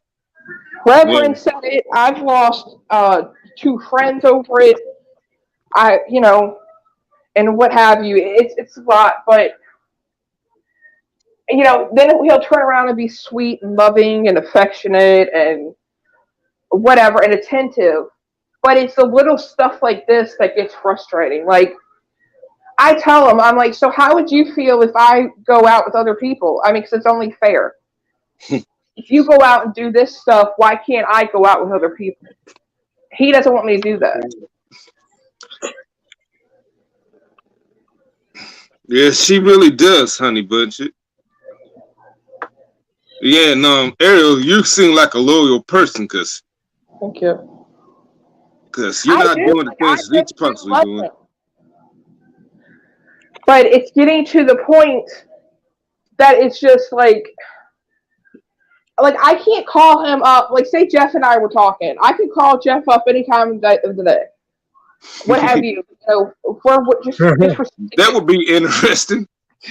Reverend Well, said it. I've lost two friends over it. And what have you. It's a lot, but then he'll turn around and be sweet and loving and affectionate and whatever and attentive. But it's the little stuff like this that gets frustrating. Like, I tell him, I'm like, so how would you feel if I go out with other people? I mean, because it's only fair. If you go out and do this stuff, why can't I go out with other people? He doesn't want me to do that. yeah, she really does, Honey Bunch. Yeah, no, Ariel, you seem like a loyal person Thank you. because you're I not do. doing the Like, I things that just you're do supposed to be love doing. him. But it's getting to the point that it's just like I can't call him up. Like, say Jeff and I were talking, I could call Jeff up any time of the day. What have you? For just for That would be interesting.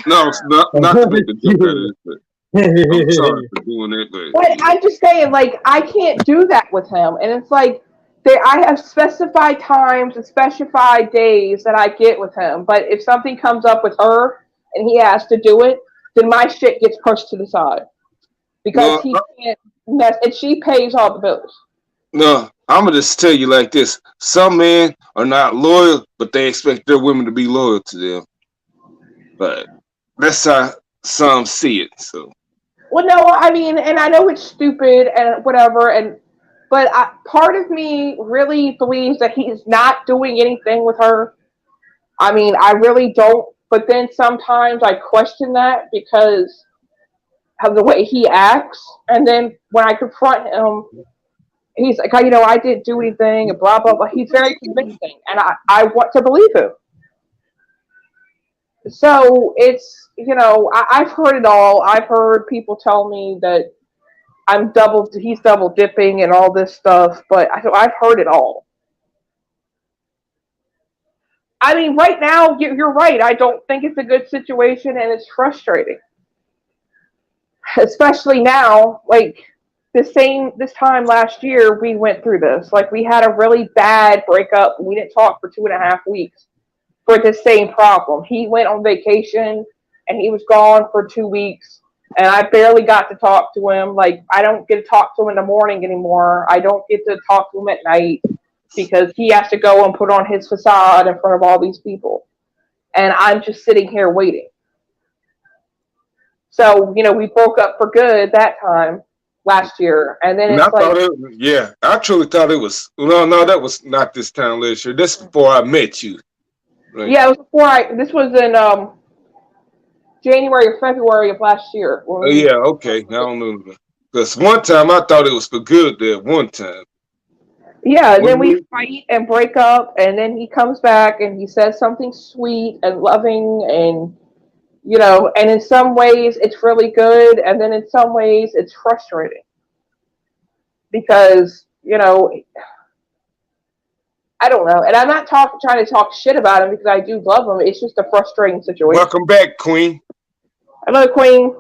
No, it's not to make a joke out of it, but I'm sorry for doing that. But I'm just saying, like, I can't do that with him, and it's like I have specified times and specified days that I get with him. But if something comes up with her and he has to do it, then my shit gets pushed to the side because No, he can't mess, and she pays all the bills. no, I'm gonna just tell you like this: some men are not loyal, but they expect their women to be loyal to them. But that's how some see it. So Well, no, I mean, and I know it's stupid and whatever, but part of me really believes that he's not doing anything with her. I mean, I really don't. But then sometimes I question that because of the way he acts. And then when I confront him, he's like, I didn't do anything, and blah, blah, blah. He's very convincing, and I want to believe him. So it's, I've heard it all. I've heard people tell me that he's double dipping and all this stuff, but I've heard it all. I mean, right now, you're right. I don't think it's a good situation, and it's frustrating. Especially now, like, this time last year, we went through this. Like, we had a really bad breakup. We didn't talk for 2.5 weeks for the same problem. He went on vacation, and he was gone for 2 weeks, and I barely got to talk to him. Like, I don't get to talk to him in the morning anymore. I don't get to talk to him at night because he has to go and put on his facade in front of all these people. And I'm just sitting here waiting. So, we broke up for good that time last year. And then and it's like, yeah, I truly thought it was. No, that was not this time last year. That's before I met you. Right? yeah, it was this was in January or February of last year. Yeah, okay. I don't know. Because one time I thought it was for good there, one time. Yeah, and then we fight and break up, and then he comes back and he says something sweet and loving, and and in some ways it's really good, and then in some ways it's frustrating because I don't know, and I'm not trying to talk shit about him because I do love him. It's just a frustrating situation. Welcome back, Queen. Hello, Queen.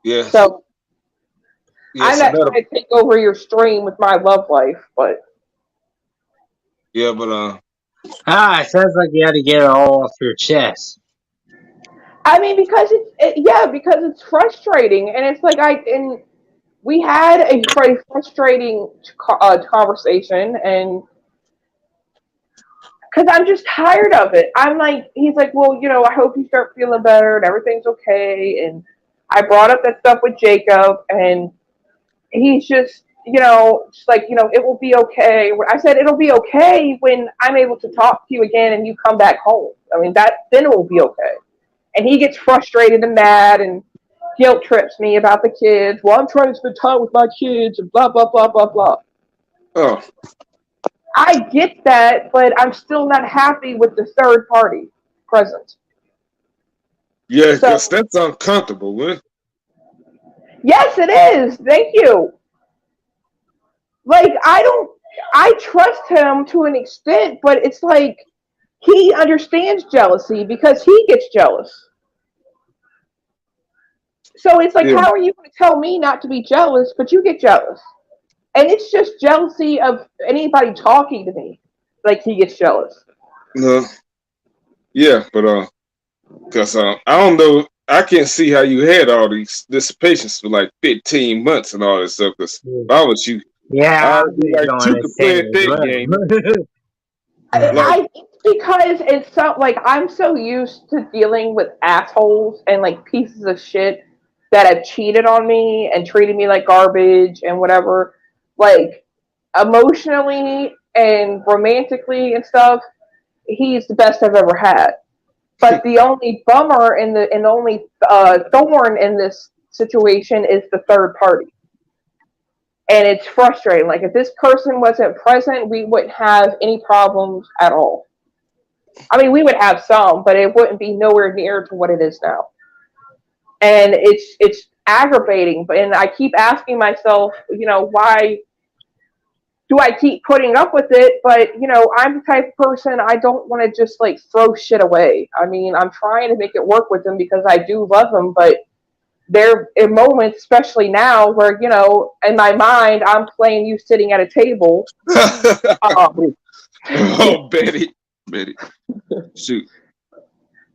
Yes. So yes, I'm not trying to take over your stream with my love life, but Yeah, but It sounds like you had to get it all off your chest. I mean, because because it's frustrating, and it's like we had a very frustrating conversation, and because I'm just tired of it. I'm like, he's like, well, I hope you start feeling better and everything's okay. And I brought up that stuff with Jacob, and he's just like, it will be okay. I said, it'll be okay when I'm able to talk to you again and you come back home. I mean, then it will be okay. And he gets frustrated and mad and guilt trips me about the kids. Well, I'm trying to spend time with my kids and blah, blah, blah, blah, blah. oh I get that, but I'm still not happy with the third party present. yeah, So, because that's uncomfortable, man. yes, it is. Thank you. Like, I trust him to an extent, but it's like he understands jealousy because he gets jealous. So it's like, Yeah, how are you going to tell me not to be jealous, but you get jealous? And it's just jealousy of anybody talking to me. Like, he gets jealous. no, yeah, but because I don't know, I can't see how you had all this patience for like 15 months and all this stuff. Because if I was you, Yeah, I'd I've be been like, going you the could play same a as date game. well. Like, It's because it's so like I'm so used to dealing with assholes and like pieces of shit that have cheated on me and treated me like garbage and whatever. Like emotionally and romantically and stuff, he's the best I've ever had. But the only bummer and the only thorn in this situation is the third party. And it's frustrating. Like if this person wasn't present, we wouldn't have any problems at all. I mean, we would have some, but it wouldn't be nowhere near to what it is now. And it's aggravating. And I keep asking myself, why do I keep putting up with it? But I'm the type of person I don't want to just like throw shit away. I mean, I'm trying to make it work with them because I do love them, but there are in moments, especially now, where in my mind, I'm playing you sitting at a table. Um, oh, Betty, shoot, I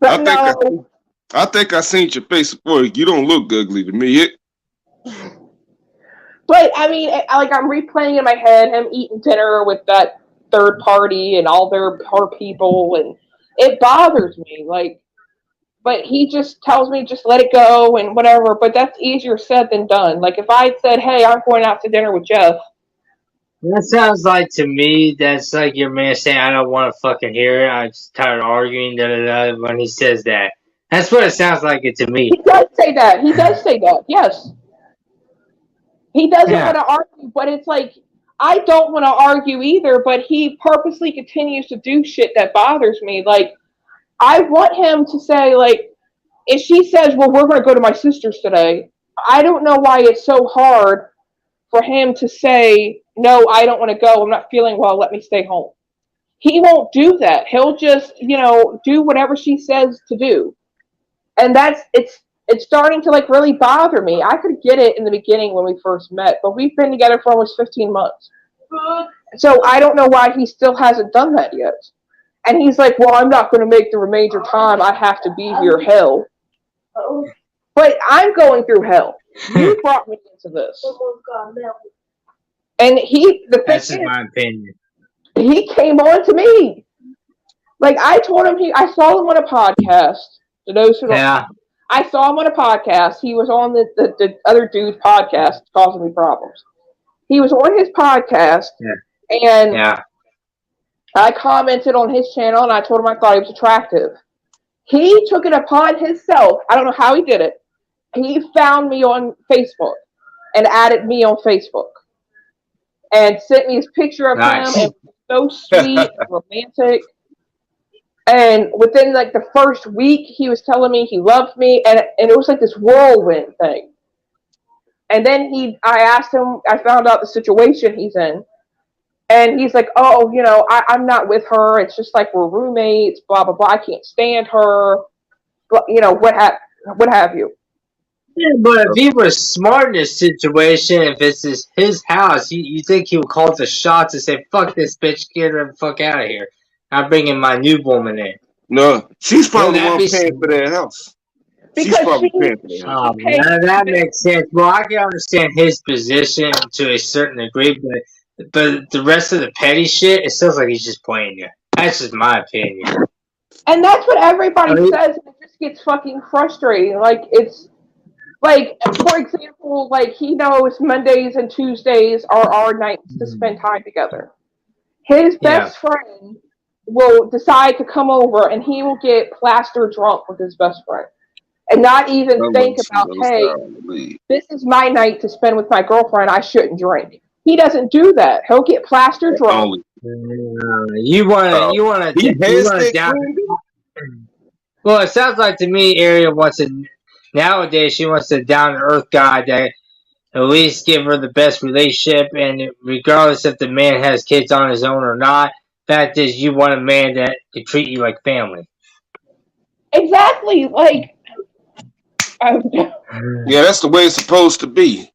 but think no, I think I seen your face before. You don't look ugly to me. but I mean, like I'm replaying in my head him eating dinner with that third party and all her people, and it bothers me. Like, but he just tells me just let it go and whatever. But that's easier said than done. Like if I said, "Hey, I'm going out to dinner with Jeff," That sounds like to me, that's like your man saying, I don't want to fucking hear it. I'm just tired of arguing, da da da, when he says that. That's what it sounds like it to me. he does say that. He does say that. Yes, he doesn't Yeah. want to argue, but it's like I don't want to argue either. But he purposely continues to do shit that bothers me. Like I want him to say, like, if she says, "Well, we're going to go to my sister's today," I don't know why it's so hard for him to say, "No, I don't want to go. I'm not feeling well. Let me stay home." He won't do that. He'll just, do whatever she says to do. And it's starting to like really bother me. I could get it in the beginning when we first met, but we've been together for almost 15 months. So I don't know why he still hasn't done that yet. And he's like, "Well, I'm not going to make the remainder time. I have to be here, hell." But I'm going through hell. You brought me into this. And the That's thing just my opinion. is, he came on to me. Like I told him, I saw him on a podcast. For those who don't, Yeah. I saw him on a podcast. He was on the other dude's podcast, causing me problems. He was on his podcast, and Yeah. I commented on his channel, and I told him I thought he was attractive. He took it upon himself. I don't know how he did it. He found me on Facebook and added me on Facebook and sent me his picture of him, and Nice. it was so sweet and romantic. And within like the first week, he was telling me he loved me, and it was like this whirlwind thing. And then I asked him, I found out the situation he's in, and he's like, "Oh, I'm not with her. It's just like we're roommates. Blah blah blah. I can't stand her. What have you?" Yeah, but if he was smart in this situation, if it's his house, you think he would call the shots and say, "Fuck this bitch, get her the fuck out of here. I'm bringing my new woman in." No, she's Wouldn't probably the that one be? paying for that house. She's Because probably paying for that house. she pays That makes sense. Well, I can understand his position to a certain degree, but the rest of the petty shit, it sounds like he's just playing you. That's just my opinion. and that's what I everybody mean, says, and it just gets fucking frustrating. Like it's like, for example, like he knows Mondays and Tuesdays are our nights to spend time together. His yeah. best friend will decide to come over and he will get plaster drunk with his best friend and not even think Unless she about, goes hey, down the league. this is my night to spend with my girlfriend. I shouldn't drink. He doesn't do that. He'll get plaster drunk. Only You he has want to that down. queen. Well, it sounds like to me, Ariel wants to. Nowadays, she wants a down to earth guy that at least give her the best relationship, and regardless if the man has kids on his own or not, fact is, you want a man that can treat you like family. Exactly. Like, Yeah, that's the way it's supposed to be.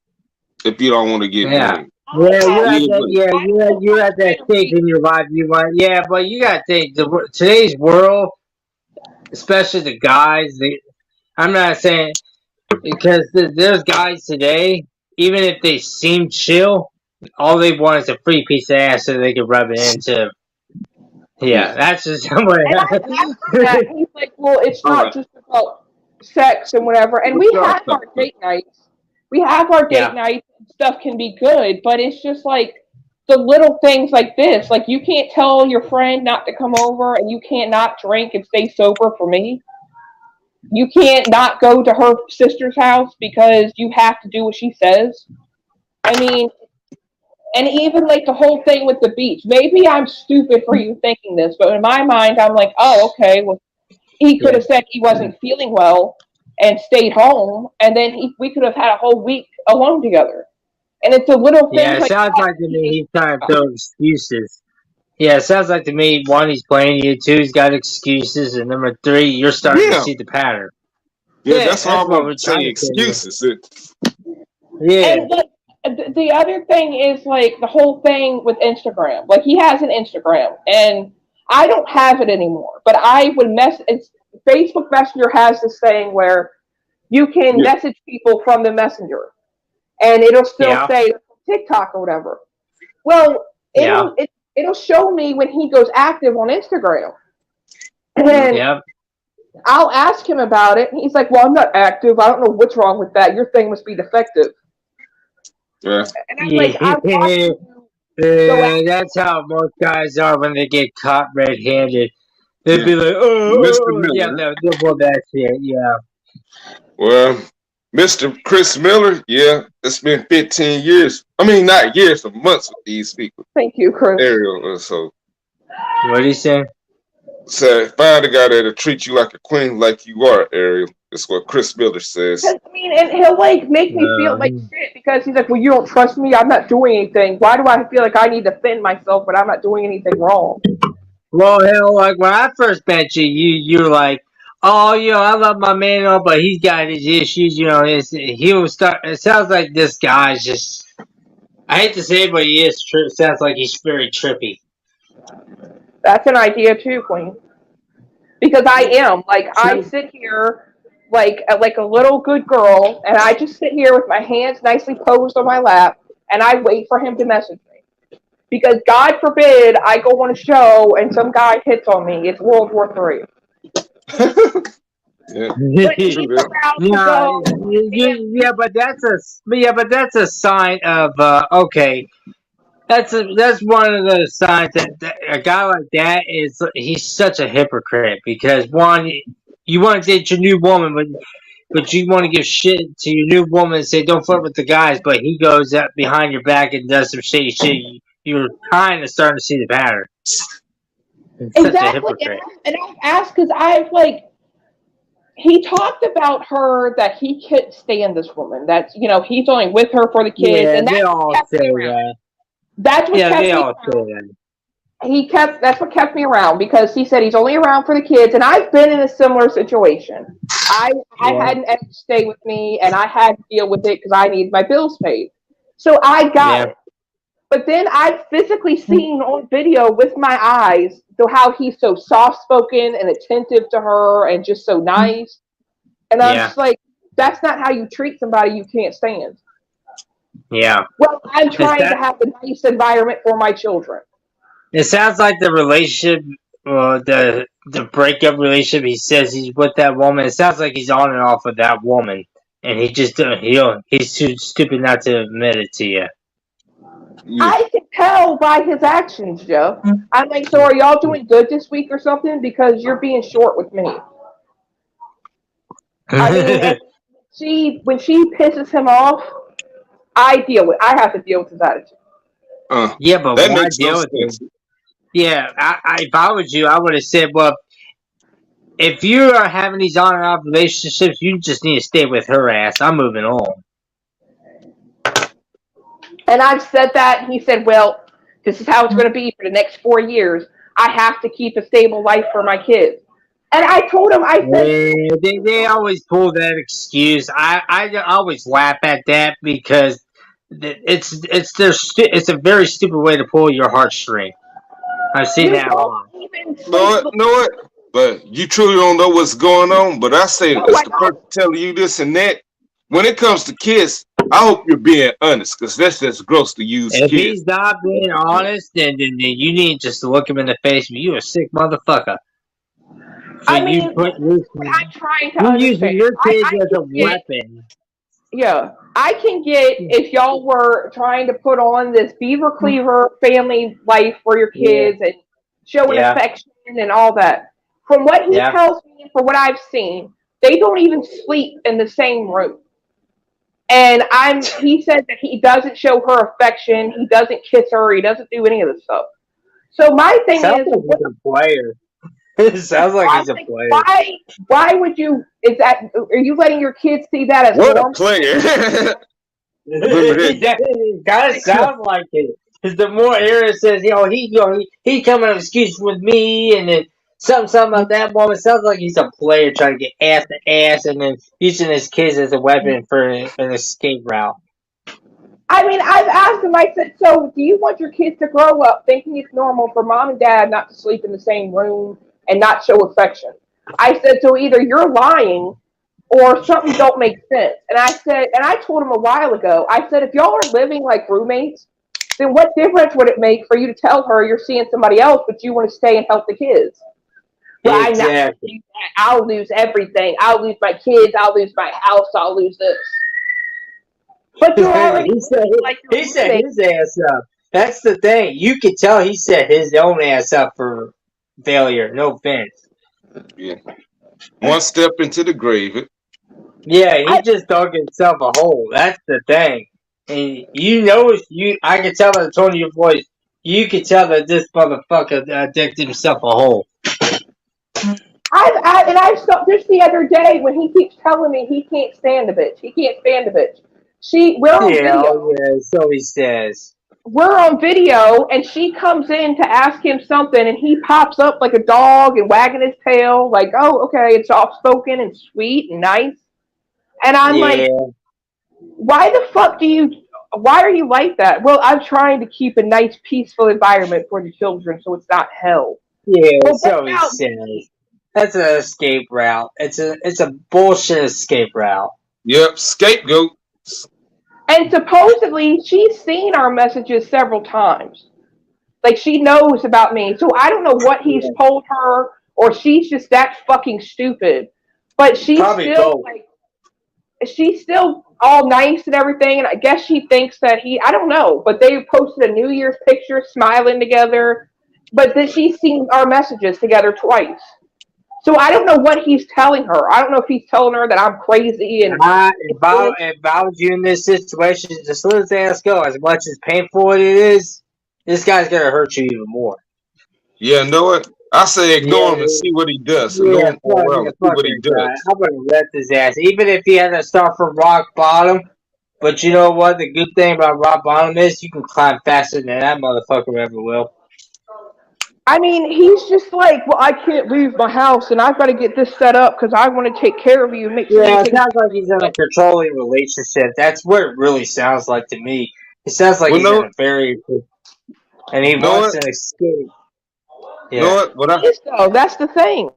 If you don't want to get Yeah. married, Yeah, yeah, you had that stage in your life. You want, yeah, but you got to think today's world, especially the guys. I'm not saying because there's guys today, even if they seem chill, all they want is a free piece of ass so they can rub it into. Yeah, yeah. that's just what. and I've asked him that. And he's like, well, it's All not right. just about sex and whatever. And What we y'all have talking our about? date nights. We have our date Yeah, nights. And stuff can be good, but it's just like the little things like this. Like you can't tell your friend not to come over, and you can't not drink and stay sober for me. You can't not go to her sister's house because you have to do what she says. I mean, and even like the whole thing with the beach. Maybe I'm stupid for you thinking this, but in my mind, I'm like, oh, okay, well, he could yeah, have said he wasn't feeling well and stayed home, and then we could have had a whole week alone together. And it's the little yeah. things It like sounds that like to he me hates he's trying to about. throw excuses. Yeah, it sounds like to me one he's playing you, two he's got excuses, and number three you're starting to Yeah, see the pattern. yeah. Yeah, That's that's all what I'm we're trying saying. to say here. Excuses. Yeah, And the other thing is like the whole thing with Instagram. Like he has an Instagram, and I don't have it anymore. But I would mess. It's Facebook Messenger has this thing where you can Yeah, message people from the messenger, and it'll still yeah, say TikTok or whatever. Well, yeah, it'll show me when he goes active on Instagram, yeah, and yeah. I'll ask him about it. And he's like, "Well, I'm not active. I don't know what's wrong with that. Your thing must be defective." yeah. And I'm like, "I'm Yeah, watching you go out." that's how most guys are when they get caught red-handed. They'd Yeah. be like, Mr. yeah, Miller. they'll pull that shit, yeah. Well, Mr. Chris Miller. Yeah, it's been 15 years. I mean, not years, but months with these people. Thank you, Chris. Ariel. So, What do you say? find a guy that'll treat you like a queen, like you are, Ariel. That's what Chris Miller says. Because I mean, and he'll like make me feel like shit because he's like, "Well, you don't trust me. I'm not doing anything. Why do I feel like I need to defend myself when I'm not doing anything wrong?" Well, hell, like when I first met you, you're like, oh, I love my man, but he's got his issues, he will start. It sounds like this guy's just. I hate to say it, but he is. Sounds like he's very trippy. That's an idea too, Queen. Because I am like I sit here like a little good girl, and I just sit here with my hands nicely posed on my lap, and I wait for him to message me. Because God forbid I go on a show and some guy hits on me. It's World War III. Yeah, But he's true that. about to go. But that's a sign of okay. That's one of those signs that a guy like that he's such a hypocrite because one, you want to date your new woman, but you want to give shit to your new woman and say don't flirt with the guys, but he goes up behind your back and does some shady shit. You're kind of starting to see the pattern. It's such a Exactly. hypocrite. And I've asked because I've like, he talked about her that he couldn't stand this woman. That's, he's only with her for the kids. Yeah, And they that's what all kept say me around. that. That's what Yeah, kept they me all say around. that. That's what kept me around because he said he's only around for the kids, and I've been in a similar situation. I Yeah. had an ex stay with me, and I had to deal with it because I need my bills paid. So I got Yeah. it. But then I've physically seen on video with my eyes how he's so soft spoken and attentive to her and just so nice. And I'm Yeah. just like, that's not how you treat somebody you can't stand. Yeah. Well, I'm Is trying to that? have a nice environment for my children. It sounds like the relationship, the breakup relationship. He says he's with that woman. It sounds like he's on and off with that woman, and he just he's too stupid not to admit it to you. Yeah. I can tell by his actions, Joe. I'm like, so are y'all doing good this week or something? Because you're being short with me. I mean, and when she pisses him off, I have to deal with his attitude. Yeah, but That why makes no deal with sense. it? Yeah, if I was you, I would have said, well, if you are having these on and off relationships, you just need to stay with her ass. I'm moving on. And I've said that, and he said, well, this is how it's going to be for the next 4 years. I have to keep a stable life for my kids. And I told him, I said, Yeah, they always pull that excuse. I always laugh at that because it's a very stupid way to pull your heartstring. I've seen you that a won't lot. even Know sleep. what? Know what? But you truly don't know what's going on. But I say, No, as I the person don't. telling you this and that, when it comes to kids, I hope you're being honest, because that's just gross to use If kids. he's not being honest, then you need just to look him in the face. You a sick motherfucker. For I you mean, put I'm trying to you understand. using your kids I as can a get, weapon. yeah, I can get if y'all were trying to put on this Beaver Cleaver family life for your Yeah, kids and showing yeah, affection and all that. From what he yeah. tells me, from what I've seen, they don't even sleep in the same room. And he said that he doesn't show her affection, he doesn't kiss her, he doesn't do any of this stuff. So my thing Sounds is, like he's a player. It sounds like I'm he's a like, player. why would you? Is that are you letting your kids see that as What a normal? player! Remember that? It kind of sounds like it. Because the more Aaron says, he coming up excuse with me, and then something about that woman sounds like he's a player trying to get ass to ass, and then using his kids as a weapon for an escape route. I mean, I've asked him. I said, so do you want your kids to grow up thinking it's normal for mom and dad not to sleep in the same room and not show affection? I said, so either you're lying or something don't make sense. And I told him a while ago. I said, if y'all are living like roommates, then what difference would it make for you to tell her you're seeing somebody else, but you want to stay and help the kids? Well, I'm not going to Exactly. do that. I'll lose everything. I'll lose my kids. I'll lose my house. I'll lose this. But you're already he said living like he you're set roommate. his ass up. That's the thing. You could tell he set his own ass up for failure. No offense. Yeah. One step into the grave. Yeah, he I, just dug himself a hole. That's the thing. And I can tell by the tone of your voice. You can tell that this motherfucker digged himself a hole. I've saw just the other day when he keeps telling me he can't stand the bitch. He can't stand the bitch. We're on Yeah, video. oh yeah. So he says. We're on video, and she comes in to ask him something, and he pops up like a dog and wagging his tail, like, "Oh, okay, it's soft spoken and sweet and nice." And I'm like, Yeah, "Why the fuck do you? Why are you like that?" Well, I'm trying to keep a nice, peaceful environment for the children, so it's not hell. yeah. Well, what So he about says. me? That's an escape route. It's a bullshit escape route. Yep, scapegoat. And supposedly, she's seen our messages several times. Like she knows about me. So I don't know what he's Yeah, told her, or she's just that fucking stupid. But probably both. she's still all nice and everything, and I guess she thinks that I don't know, but they posted a New Year's picture smiling together. But then she's seen our messages together twice. So I don't know what he's telling her. I don't know if he's telling her that I'm crazy and If I was you in this situation, just let his ass go. As much as painful it is, this guy's gonna hurt you even more. Yeah, know what? I say Yeah, ignore him and see what he does. yeah, Ignore him for a while and see fuck what he that guy. does. I'm gonna let his ass, even if he had to start from rock bottom. But you know what? The good thing about rock bottom is you can climb faster than that motherfucker ever will. I mean, he's just like, well, I can't leave my house, and I've got to get this set up because I want to take care of you and make sure you Yeah, it take. sounds like he's in a controlling relationship. That's what it really sounds like to me. It sounds like Well, he's in no, a very, and he know wants what? an escape. Know Yeah. what? He is though. That's the thing.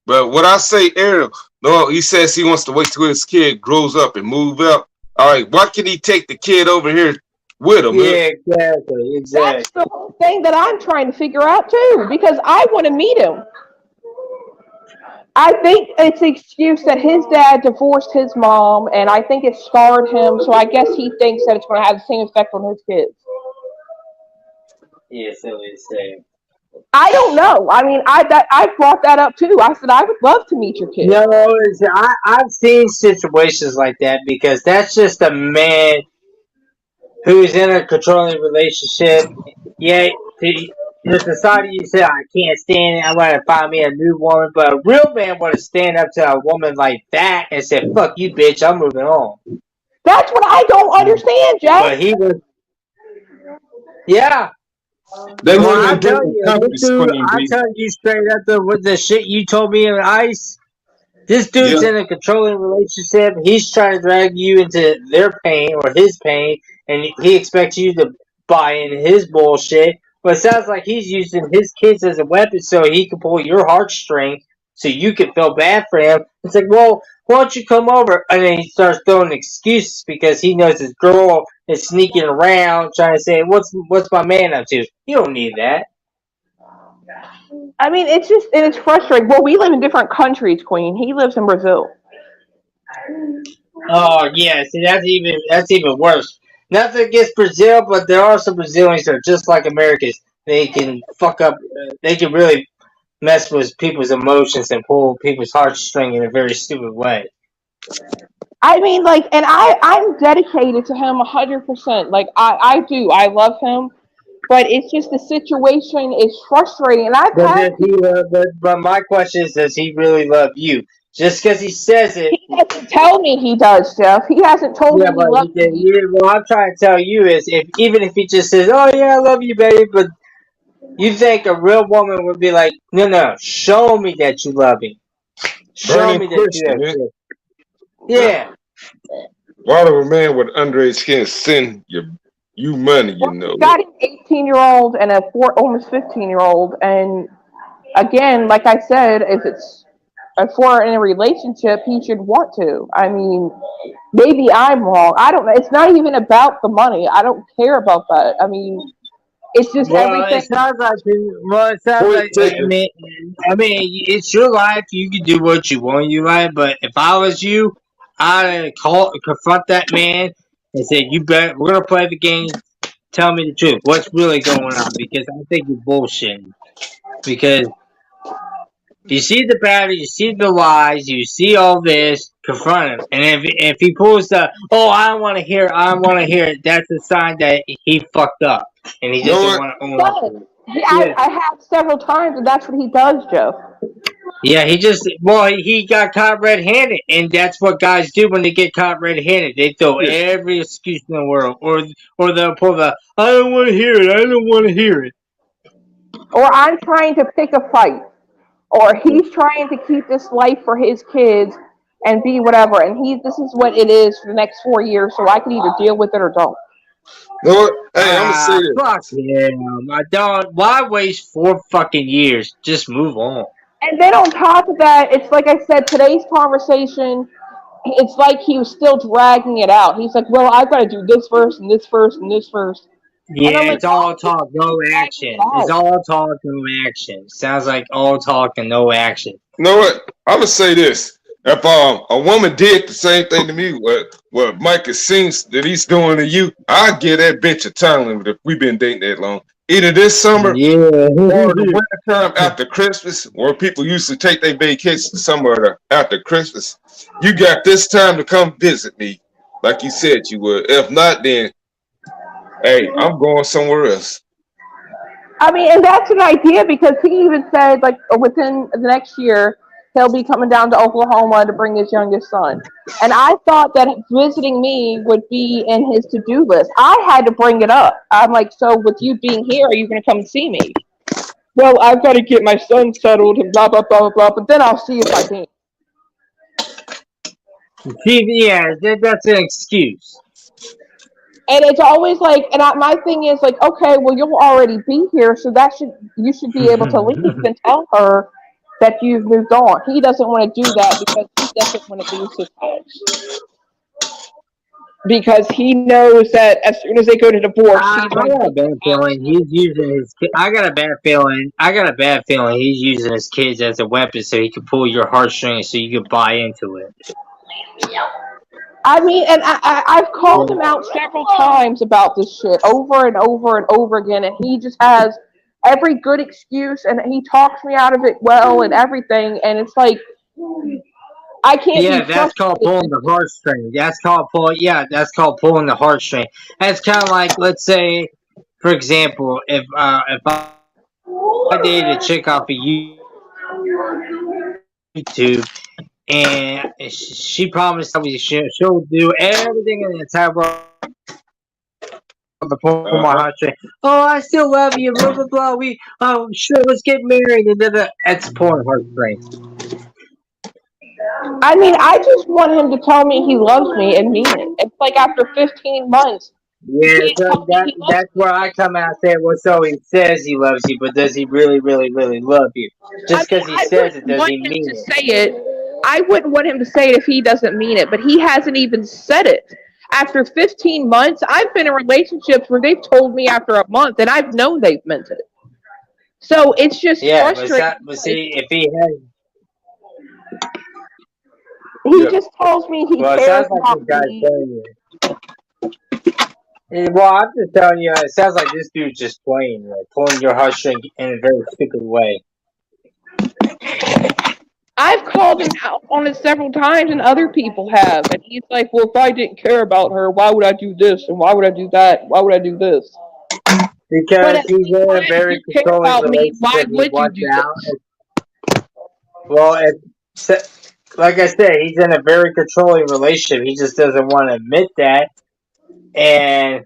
But what I say, Ariel, no, he says he wants to wait till his kid grows up and move out. All right, why can't he take the kid over here with him? Yeah, exactly, That's the exactly. whole thing that I'm trying to figure out too, because I want to meet him. I think it's an excuse that his dad divorced his mom, and I think it scarred him. So I guess he thinks that it's going to have the same effect on his kids. Yeah, so he's saying. I don't know. I mean, I brought that up too. I said I would love to meet your kid. No, I've seen situations like that because that's just a man who's in a controlling relationship. Yeah, the society you say I can't stand it. I want to find me a new woman, but a real man want to stand up to a woman like that and say, "Fuck you, bitch! I'm moving on." That's what I don't understand, Jeff. But he was, yeah. They Well, live I in tell different you, this countries, dude, Queen I B. tell you straight up, with the shit you told me on ice. This dude's Yeah. in a controlling relationship. He's trying to drag you into their pain or his pain, and he expects you to buy in his bullshit. But it sounds like he's using his kids as a weapon so he can pull your heartstring so you can feel bad for him. It's like, well, why don't you come over? And then he starts throwing excuses because he knows his girl is sneaking around trying to say, what's my man up to? You don't need that. I mean, it's just and it's frustrating. Well, we live in different countries, Queen. He lives in Brazil. Oh yeah, see that's even worse. Nothing against Brazil, but there are some Brazilians that are just like Americans. They can fuck up. They can really mess with people's emotions and pull people's heartstring in a very stupid way. I mean, like, and I'm dedicated to him 100%. Like, I do. I love him, but it's just the situation is frustrating. And I've But had does he? people. But my question is, does he really love you? Just because he says it, He doesn't tell me he does, Jeff. He hasn't told yeah. me he But he loves did. me. Yeah, what I'm trying to tell you is, if even if he just says, "Oh yeah, I love you, baby," but you think a real woman would be like, "No, no, show me that you love me. Show Burning me that you question, have man. feelings." Yeah. Why do a man with underage skin send you money, you Well, know? he's got an 18-year-old and a almost 15-year-old, and again, like I said, if we're in a relationship, he should want to. I mean, maybe I'm wrong. I don't know. It's not even about the money. I don't care about that. I mean, it's just Well, it everything. sounds like Point taken. I mean, it's your life. You can do what you want in your life. But if I was you, I'd confront that man and say, "You bet. We're gonna play the game. Tell me the truth. What's really going on? Because I think you're bullshitting. Because you see the battle, you see the lies, you see all this. Confront him. And if he pulls the, oh, I don't want to hear, I don't want to hear it. That's a sign that he fucked up, and he You know doesn't what? want to He own up does. to it. Yeah. I have several times, and that's what he does, Jeff. Yeah, he got caught red-handed, and that's what guys do when they get caught red-handed. They throw Yeah. every excuse in the world, or they'll pull the, I don't want to hear it, I don't want to hear it. Or I'm trying to pick a fight, or he's trying to keep this life for his kids and be whatever, and this is what it is for the next 4 years, so I can either deal with it or don't. You know what? Hey, I'm gonna say Ah, this. fuck him. I don't. Why waste 4 fucking years? Just move on. And then on top of that, it's like I said, today's conversation, it's like he was still dragging it out. He's like, well, I've got to do this first and this first and this first. And I'm Yeah, like, it's why all do you talk, no keep dragging it action. It's out? all talk, no action. Sounds like all talk and no action. You know what? I'm gonna say this. If a woman did the same thing to me, what Mike seems that he's doing to you, I'd give that bitch a time limit if we've been dating that long. Either this summer Yeah. or the winter time after Christmas, where people used to take their vacation somewhere after Christmas. You got this time to come visit me, like you said you would. If not, then hey, I'm going somewhere else. I mean, and that's an idea because he even said, like, within the next year, he'll be coming down to Oklahoma to bring his youngest son. And I thought that visiting me would be in his to do list. I had to bring it up. I'm like, so with you being here, are you going to come and see me? well, I've got to get my son settled and blah blah blah blah blah. But then I'll see if I can. See, yeah, that's an excuse. And it's always like, and my thing is like, okay, well, you'll already be here, so you should be able to leave and tell her that you've moved on. He doesn't want to do that because he doesn't want to lose his house. Because he knows that as soon as they go to divorce, he's I going to got a take bad his house. feeling he's using his. I got a bad feeling. I got a bad feeling he's using his kids as a weapon so he can pull your heartstrings so you can buy into it. I mean, and I've called him out several times about this shit over and over and over again, and he just has every good excuse, and he talks me out of it well and everything, and it's like I can't Yeah, be that's called trusted. pulling the heartstring. That's called pull. Yeah, that's called pulling the heartstring. That's kind of like, let's say, for example, if I dated a chick off of YouTube and she promised that she'll do everything in the entire world to pull my Uh-huh. heartstring. Oh, I still love you. Blah blah blah. Sure, let's get married. And that's pulling heartstrings. I mean, I just want him to tell me he loves me and mean it. It's like after 15 months, he Yeah, can't so tell me he loves that's where I come out saying, well, so he says he loves you, but does he really, really, really love you? me. I Just mean, because he I says it, wouldn't does want he him mean to it? say it. I wouldn't want him to say it if he doesn't mean it, but he hasn't even said it. After 15 months, I've been in relationships where they've told me after a month, and I've known they've meant it. So it's just Yeah, frustrating but because see, if he has, he Yeah. just tells me he well, it cares sounds like about this guy's me. playing you. Well, I'm just telling you, it sounds like this dude's just playing you, pulling your heartstring in a very stupid way. I've called him out on it several times, and other people have. And he's like, well, if I didn't care about her, why would I do this? And why would I do that? Why would I do this? But Because at the he's same in a time, if very you care controlling about me, why relationship. He would you wants do out. this? Well, like I said, he's in a very controlling relationship. He just doesn't want to admit that. And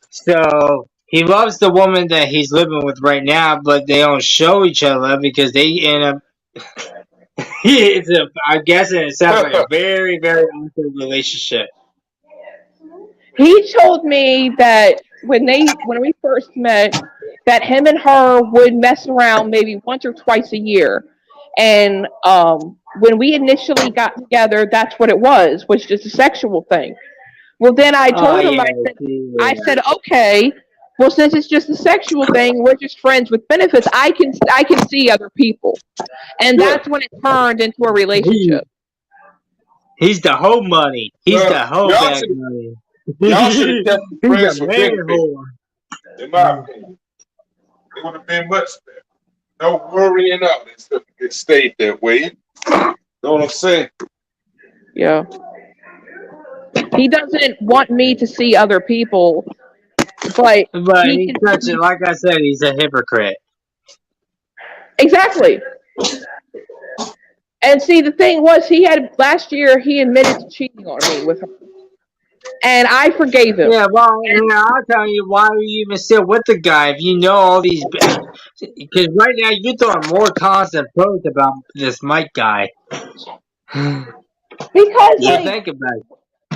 so he loves the woman that he's living with right now, but they don't show each other because they end up. I'm guessing it sounds like a very, very awkward relationship. He told me that when we first met, that him and her would mess around maybe once or twice a year. And when we initially got together, that's what it was just a sexual thing. Well, then I Oh told him, yeah, I yeah. said, okay, well, since it's just a sexual thing, we're just friends with benefits. I can see other people, and Yeah. that's when it turned into a He, relationship. he's the hoe money. He's Well, the hoe bag money. y'all should have kept them He's a friends for man benefit, whore. in my opinion. It would have been much better. No worrying out and stuff. It stayed that way. You know what I'm saying? Yeah, he doesn't want me to see other people, but But he he's can such a, see like I said, he's a hypocrite. exactly. And see, the thing was, he had last year he admitted to cheating on me with her, and I forgave him. Yeah, well, I'll tell you why are you even still with the guy if you know all these. Because right now you're throwing more cons than pros about this Mike guy. Because So Yeah. like think about it.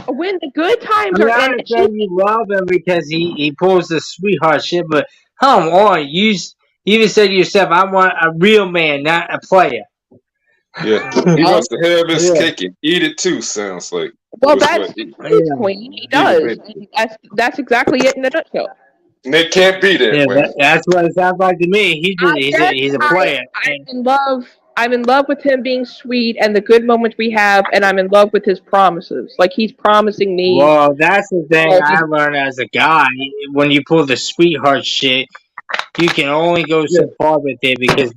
when the good I times mean, are I in it, she understand you love him because he pulls the sweetheart shit, but come on, you even said to yourself, "I want a real man, not a player." Yeah. He um, wants to have his Yeah, cake and eat it too, sounds like. well, Was that's what the he, truth, yeah, Queen. He he does. admitted. And that's exactly it in a nutshell. And it can't be that yeah. way. That's what it sounds like to me. I guess He's a player. I'm in love. I'm in love with him being sweet and the good moments we have, and I'm in love with his promises. Like he's promising me. Well, that's the thing Oh, I learned as a guy. When you pull the sweetheart shit, you can only go Yeah. so far with it because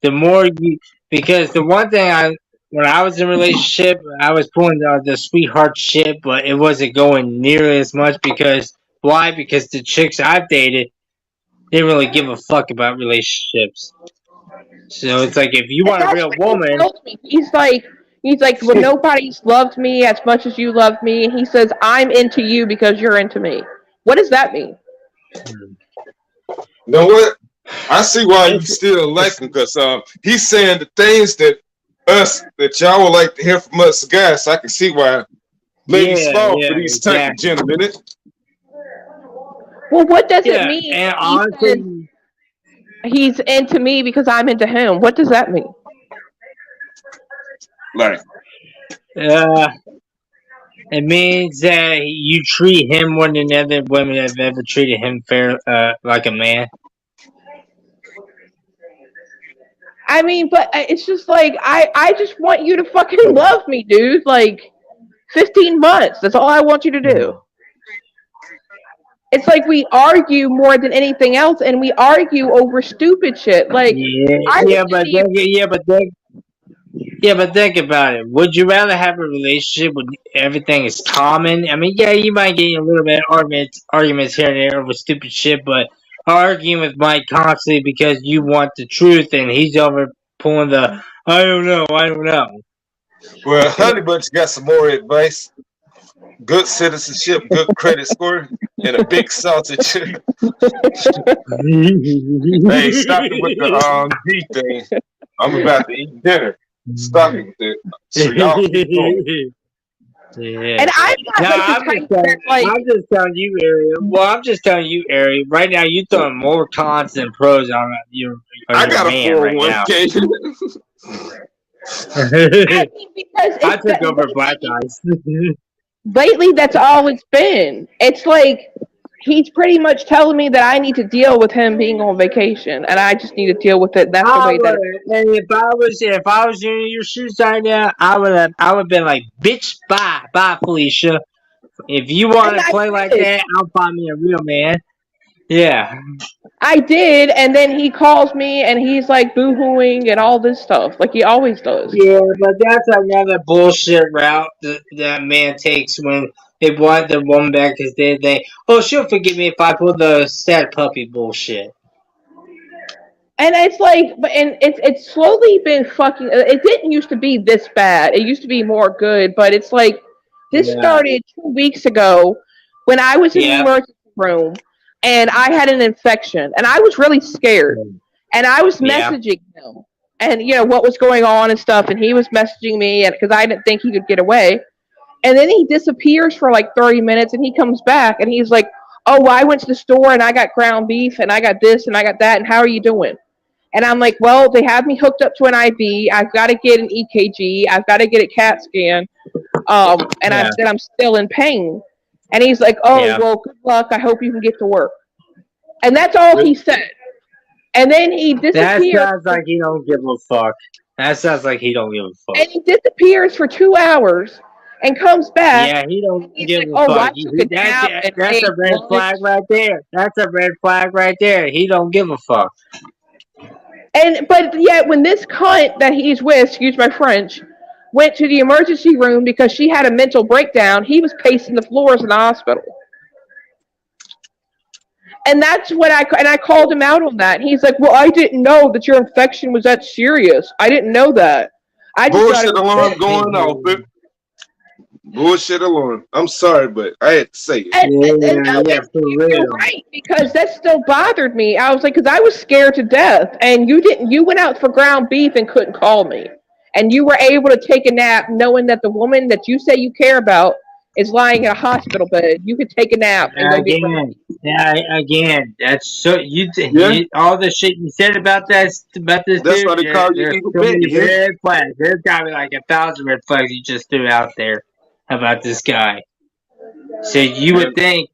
the more you, because the one thing when I was in a relationship, I was pulling the sweetheart shit, but it wasn't going nearly as much because why? Because the chicks I've dated didn't really give a fuck about relationships. So it's like if you and want a that's real what he woman, tells me. He's like, well, nobody's loved me as much as you love me. And he says, I'm into you because you're into me. What does that mean? You know what? I see why you still like him, because he's saying the things that y'all would like to hear from us guys. So I can see why ladies fall for these type of exactly. gentlemen. Well, what does it Yeah, mean and when he says honestly, he's into me because I'm into him? What does that mean? Like, uh, it means that you treat him more than other women have ever treated him fair, like a man. I mean, but it's just like I just want you to fucking love me, dude. Like 15 months. That's all I want you to do. It's like we argue more than anything else, and we argue over stupid shit. Like Yeah, I was in the yeah, but think about it. Would you rather have a relationship with everything is common? I mean, yeah, you might get a little bit of arguments here and there over stupid shit, but arguing with Mike constantly because you want the truth and he's over pulling the I don't know. well, Honey Bunch got some more advice. Good citizenship, good credit score, and a big sausage. Hey, stop it with the G thing. I'm about to eat dinner. Stop it with it. So y'all keep going. Yeah. and I'm not No, like the type that like I'm just telling you, Ari. Well, I'm just telling you, Ari. Right now, you throwing more cons than pros on I your got a man right now. 401k. I mean because I it's took that over Black Ice. lately that's all it's been. It's like he's pretty much telling me that I need to deal with him being on vacation, and I just need to deal with it. That's the I way that. would, and if I was in your shoes right now, I would have been like, bitch, bye, Felicia. If you want And to I play like did. that, I'll find me a real man. Yeah. I did, and then he calls me and he's like boo-hooing and all this stuff, like he always does. Yeah, but that's another bullshit route that man takes when they want the woman back because oh, she'll forgive me if I pull the sad puppy bullshit. And it's like, and it's slowly been fucking. It didn't used to be this bad. It used to be more good, but it's like this Yeah. started 2 weeks ago when I was in the Yep. emergency room and I had an infection and I was really scared and I was Yeah. messaging him and what was going on and stuff and he was messaging me and because I didn't think he could get away and then he disappears for like 30 minutes and he comes back and he's like, oh, well, I went to the store and I got ground beef and I got this and I got that and how are you doing? And I'm like, well, they have me hooked up to an IV. I've got to get an EKG. I've got to get a CAT scan. And I Yeah. said I'm still in pain. And he's like, oh, Yeah. well, good luck. I hope you can get to work. And that's all he said. And then he That disappeared. sounds like he don't give a fuck. That sounds like he don't give a fuck. And he disappears for 2 hours and comes back. Yeah, he don't He's give like, a oh, I fuck. took a nap and That's ate a red lunch. flag right there. That's a red flag right there. He don't give a fuck. But yet when this cunt that he's with, excuse my French, went to the emergency room because she had a mental breakdown, he was pacing the floors in the hospital. And that's what I called him out on that. And he's like, "Well, I didn't know that your infection was that serious. I didn't know that. I just thought it Bullshit was alarm sick." going off. Bullshit alarm. I'm sorry, but I had to say it. And no, Yeah, for you're real. right because that still bothered me. I was like, because I was scared to death, and you didn't. You went out for ground beef and couldn't call me, and you were able to take a nap knowing that the woman that you say you care about is lying in a hospital bed. You could take a nap and go get ground Again, beef. yeah, again, that's so Yeah, all the shit you said about this that's why dude. they call you There's Eagle so many Betty. Yeah, red flags. There's got to be like 1,000 red flags you just threw out there about this guy. So you would and think,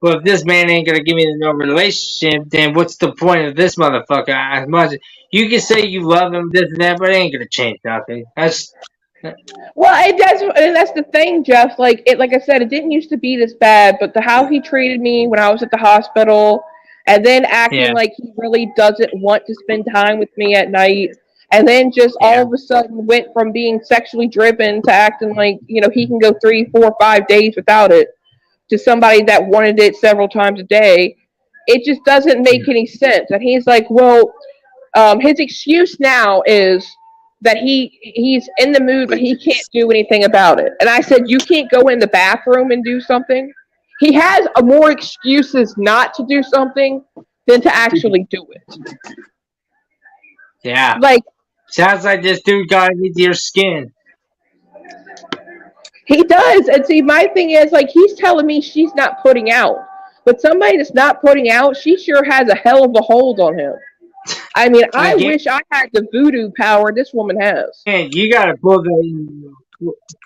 well, if this man ain't gonna give me no relationship, then what's the point of this motherfucker? As much you can say you love him, this and that, but it ain't gonna change nothing. Well, it does, and that's the thing, Jeff. Like I said, it didn't used to be this bad, but how he treated me when I was at the hospital, and then acting Yeah, like he really doesn't want to spend time with me at night, and then just all yeah, of a sudden went from being sexually driven to acting like he can go 3, 4, 5 days without it, to somebody that wanted it several times a day. It just doesn't make any sense. And he's like, well, his excuse now is that he's in the mood, but he can't please. do anything about it. And I said, you can't go in the bathroom and do something. He has more excuses not to do something than to actually do it. Yeah. Like, Sounds like this dude got into your skin. he does. And see, my thing is, like, he's telling me she's not putting out. But somebody that's not putting out, she sure has a hell of a hold on him. I mean, I Again, wish I had the voodoo power this woman has. you gotta pull the.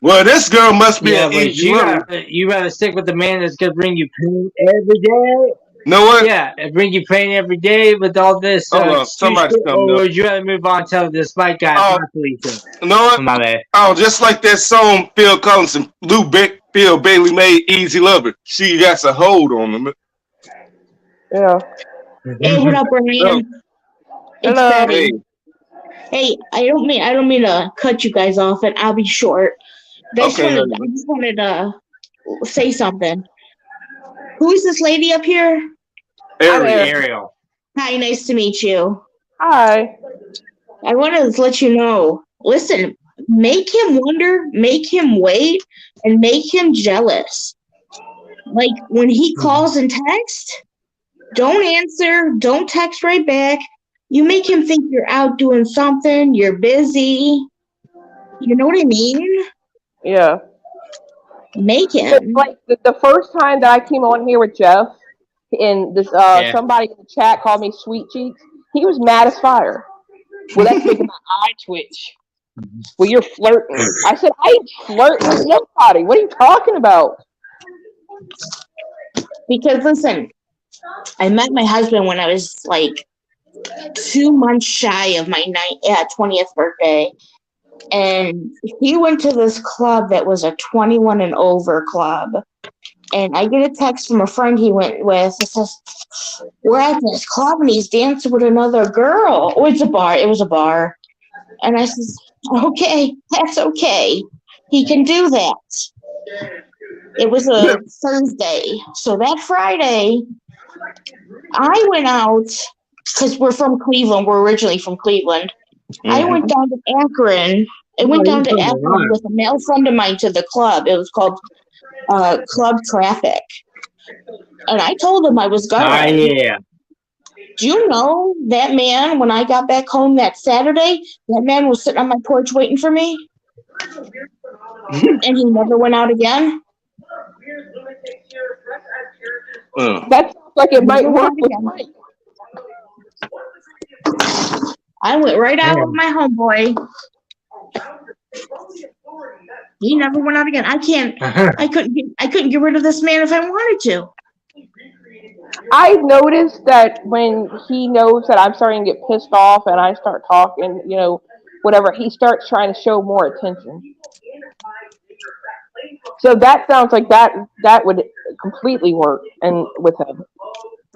Well, this girl must be Yeah, an but easy lover. you gotta stick with the man that's gonna bring you pain every day. Know what? Yeah, and bring you pain every day with all this Hold on, excuse somebody's shit, coming or up. would you rather move on to this white guy Oh, properly? So, you know what? my bad. Oh, just like that song Phil Collins and Phil Bailey made, "Easy Lover." She got a hold on him. Yeah. Hey, what up, Oh, Brian? It's Hello. hey, Betty. Hey, I don't mean to cut you guys off, and I'll be short. I just okay, wanted to say something. Who is this lady up here? I'm Ariel. Ariel. Hi, nice to meet you. Hi. I wanted to let you know. Listen, make him wonder, make him wait, and make him jealous. Like when he calls and texts, don't answer, don't text right back. You make him think you're out doing something, you're busy. You know what I mean? Yeah. Make But him. like the first time that I came on here with Jeff, and this Yeah. somebody in the chat called me sweet cheeks, he was mad as fire. Well, that's making my eye twitch. Well, you're flirting. I said, I ain't flirting with nobody. What are you talking about? Because listen, I met my husband when I was like 2 months shy of my 20th birthday. And he went to this club that was a 21 and over club. And I get a text from a friend he went with. It says, we're at this club and he's dancing with another girl. Oh, it's a bar. It was a bar. And I says, okay, that's okay. He can do that. It was a Thursday. So that Friday, I went out, because we're from Cleveland. We're originally from Cleveland. I went down to Akron. I went down to Akron with a male friend of mine to the club. It was called Club Traffic. And I told him I was going. Yeah. Do you know that man, when I got back home that Saturday, that man was sitting on my porch waiting for me? And he never went out again? That sounds like it might work with Mike. I went right out with my homeboy. He never went out again. I couldn't get rid of this man if I wanted to. I've noticed that when he knows that I'm starting to get pissed off and I start talking, whatever, he starts trying to show more attention. So that sounds like that would completely work and with him.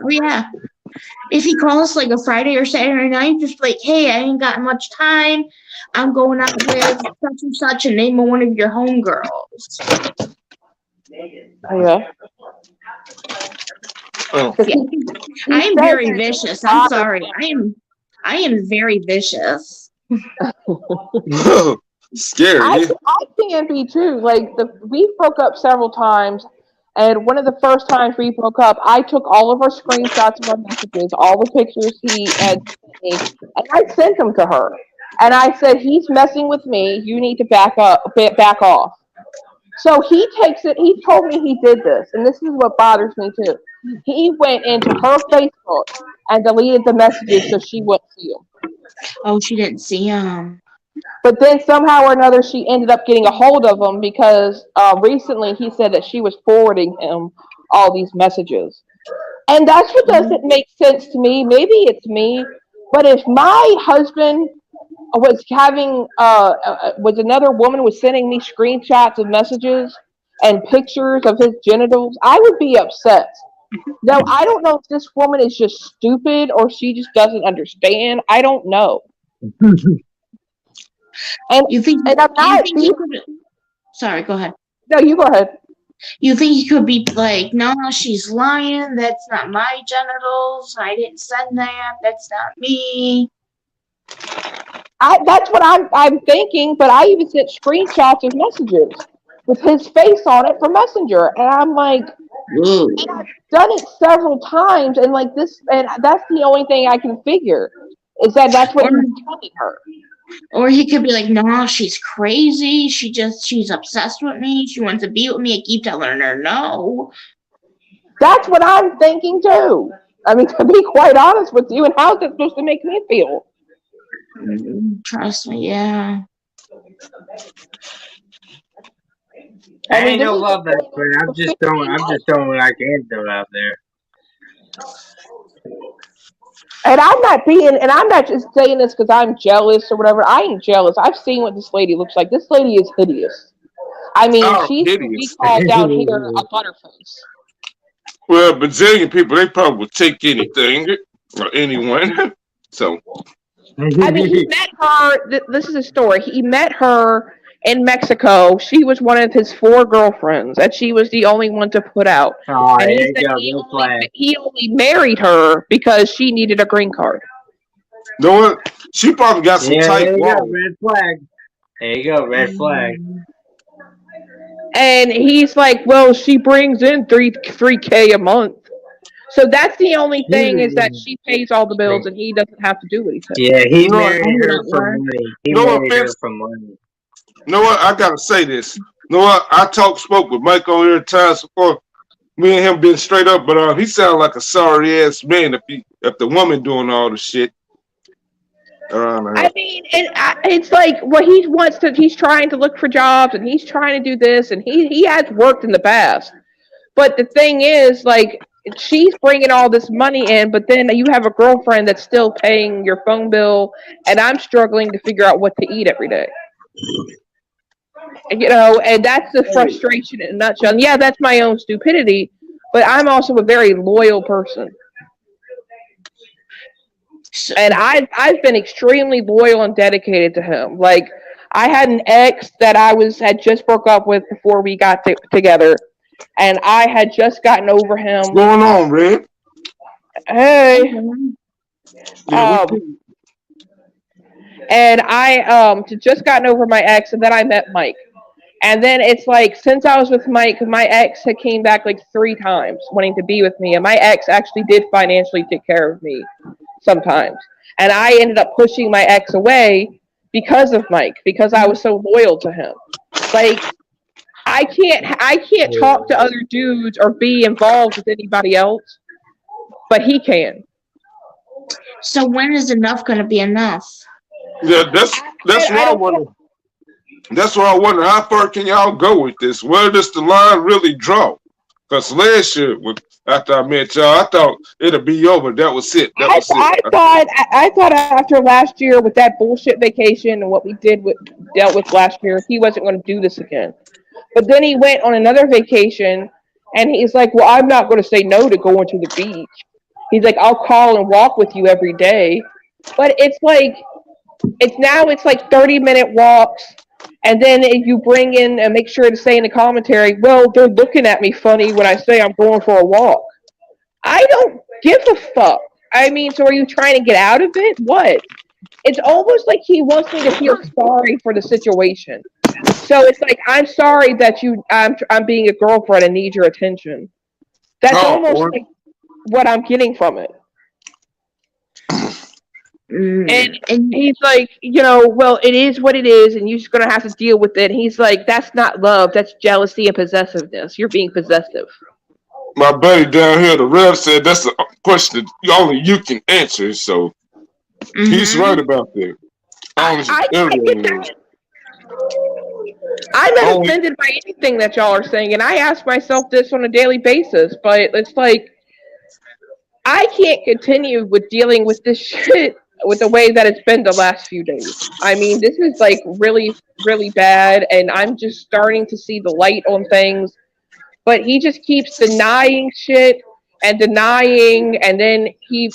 Oh yeah. If he calls like a Friday or Saturday night, just like, hey, I ain't got much time. I'm going out with such and such and name one of your homegirls. Yeah. I am very vicious. I'm sorry. I am very vicious. Scary. I can be too. Like we broke up several times, and one of the first times we broke up, I took all of our screenshots of our messages, all the pictures he had sent me, and I sent them to her. And I said, "He's messing with me. You need to back off." So he takes it. He told me he did this, and this is what bothers me too. He went into her Facebook and deleted the messages so she wouldn't see them. Oh, she didn't see him. But then somehow or another, she ended up getting a hold of him because recently he said that she was forwarding him all these messages. And that's what doesn't make sense to me. Maybe it's me, but if my husband was having, was another woman was sending me screenshots of messages and pictures of his genitals, I would be upset. Now, I don't know if this woman is just stupid or she just doesn't understand. I don't know. And you think I'm not. Sorry, go ahead. No, you go ahead. You think he could be like, no, she's lying. That's not my genitals. I didn't send that. That's not me. That's what I'm thinking. But I even sent screenshots of messages with his face on it for Messenger, and I'm like, Ooh. And I've done it several times, and like this, and that's the only thing I can figure is that that's what Or he's telling her. or he could be like, no, she's crazy. She's obsessed with me. She wants to be with me. I keep telling her no. That's what I'm thinking too. I mean, to be quite honest with you, and how's it supposed to make me feel? Trust me, yeah. I I mean, ain't this no is love that friend. I'm for just 15 throwing. I'm months. just throwing what I can throw out there. And I'm not just saying this because I'm jealous or whatever. I ain't jealous. I've seen what this lady looks like. This lady is hideous. I mean, Oh, she's what we hideous. call down here a butterface. Well, Brazilian people, they probably would take anything or anyone. So, I mean, he met her. This is a story. He met her in Mexico. She was one of his 4 girlfriends, and she was the only one to put out. Oh, And there he you said go. Red flag. he only married her because she needed a green card. you know what? She probably got some Yeah, tight there you go. walls. Red flag. There you go. Red flag. And he's like, well, she brings in three K a month. So that's the only thing is that she pays all the bills and he doesn't have to do anything. Yeah, he You know what? married her for money. He No married her offense. for money. You know what? I gotta say this. You know what? I spoke with Mike on here times before. Me and him been straight up, but he sounds like a sorry ass man if the woman doing all the shit around her. I mean, it's like, well, he's trying to look for jobs and he's trying to do this and he has worked in the past. But the thing is, like, she's bringing all this money in, but then you have a girlfriend that's still paying your phone bill, and I'm struggling to figure out what to eat every day. And that's the frustration in a nutshell. And yeah, that's my own stupidity, but I'm also a very loyal person. And I've been extremely loyal and dedicated to him. Like, I had an ex that had just broke up with before we got together, and I had just gotten over him. What's going on, Red? Hey, Yeah, and I just gotten over my ex, and then I met Mike. And then it's like, since I was with Mike, my ex had came back like 3 times wanting to be with me, and my ex actually did financially take care of me sometimes. And I ended up pushing my ex away because of Mike, because I was so loyal to him. Like, I can't talk to other dudes or be involved with anybody else, but he can. So when is enough going to be enough? yeah, that's what I don't wonder. know. That's what I wonder. How far can y'all go with this? Where does the line really draw? Because last year, after I met y'all, I thought it'd be over. That was it. That was it. I thought after last year with that bullshit vacation and what we dealt with last year, he wasn't going to do this again. But then he went on another vacation, and he's like, "Well, I'm not going to say no to going to the beach." He's like, "I'll call and walk with you every day," but it's like it's like 30-minute walks, and then if you bring in and make sure to say in the commentary, "Well, they're looking at me funny when I say I'm going for a walk." I don't give a fuck. I mean, so are you trying to get out of it? What? It's almost like he wants me to feel sorry for the situation. So it's like, I'm sorry that I'm being a girlfriend and need your attention. That's almost like what I'm getting from it. And he's like, well, it is what it is, and you're just gonna have to deal with it. And he's like, that's not love, that's jealousy and possessiveness. You're being possessive. My buddy down here, the Rev, said that's a question that only you can answer. So he's right about that. I get that. I'm not offended by anything that y'all are saying, and I ask myself this on a daily basis, but it's like, I can't continue with dealing with this shit with the way that it's been the last few days. I mean, this is like really, really bad, and I'm just starting to see the light on things, but he just keeps denying shit and denying, and then he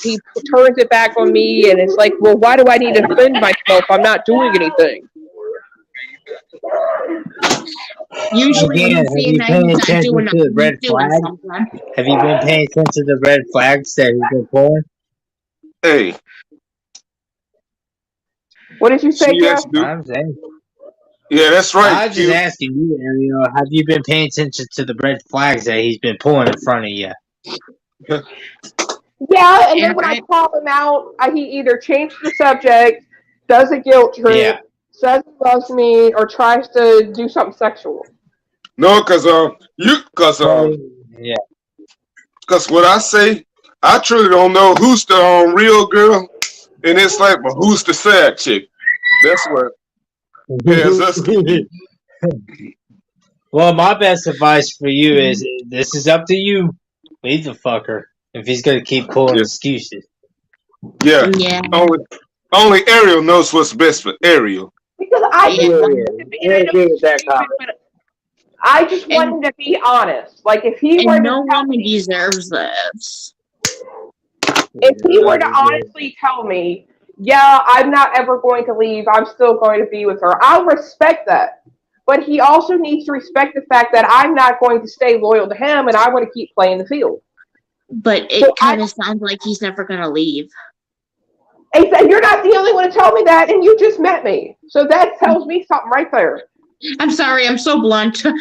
turns it back on me, and it's like, well, why do I need to defend myself? I'm not doing anything. Usually, Again, have you paid attention to the red flag? Have you been paying attention to the red flags that he's been pulling? Hey. What did you say, Jeff? I'm saying. Yeah, that's right, I was just Q. asking you, Ariel, have you been paying attention to the red flags that he's been pulling in front of you? Yeah, and then And when I I call him out, he either changes the subject, does a guilt Yeah. trip, says he loves me, or tries to do something sexual. No, Well, yeah. cause what I say, I truly don't know who's the real girl, and it's like, but who's the sad chick? That's what has us confused. Well, my best advice for you is this is up to you. Leave the fucker if he's gonna keep pulling Yeah, excuses. yeah. yeah, Only, only Ariel knows what's best for Ariel. Because I yeah. just Yeah, want yeah. him to be, and I I know agree with it's that stupid, comment. but I just want And him to be honest. Like if he were and to no tell woman me, deserves this. if he I were to agree. honestly tell me, yeah, I'm not ever going to leave, I'm still going to be with her, I'll respect that. But he also needs to respect the fact that I'm not going to stay loyal to him and I want to keep playing the field. But So it kind of sounds like he's never gonna leave. you're not the only one to tell me that, and you just met me. So that tells me something right there. I'm sorry, I'm so blunt. No,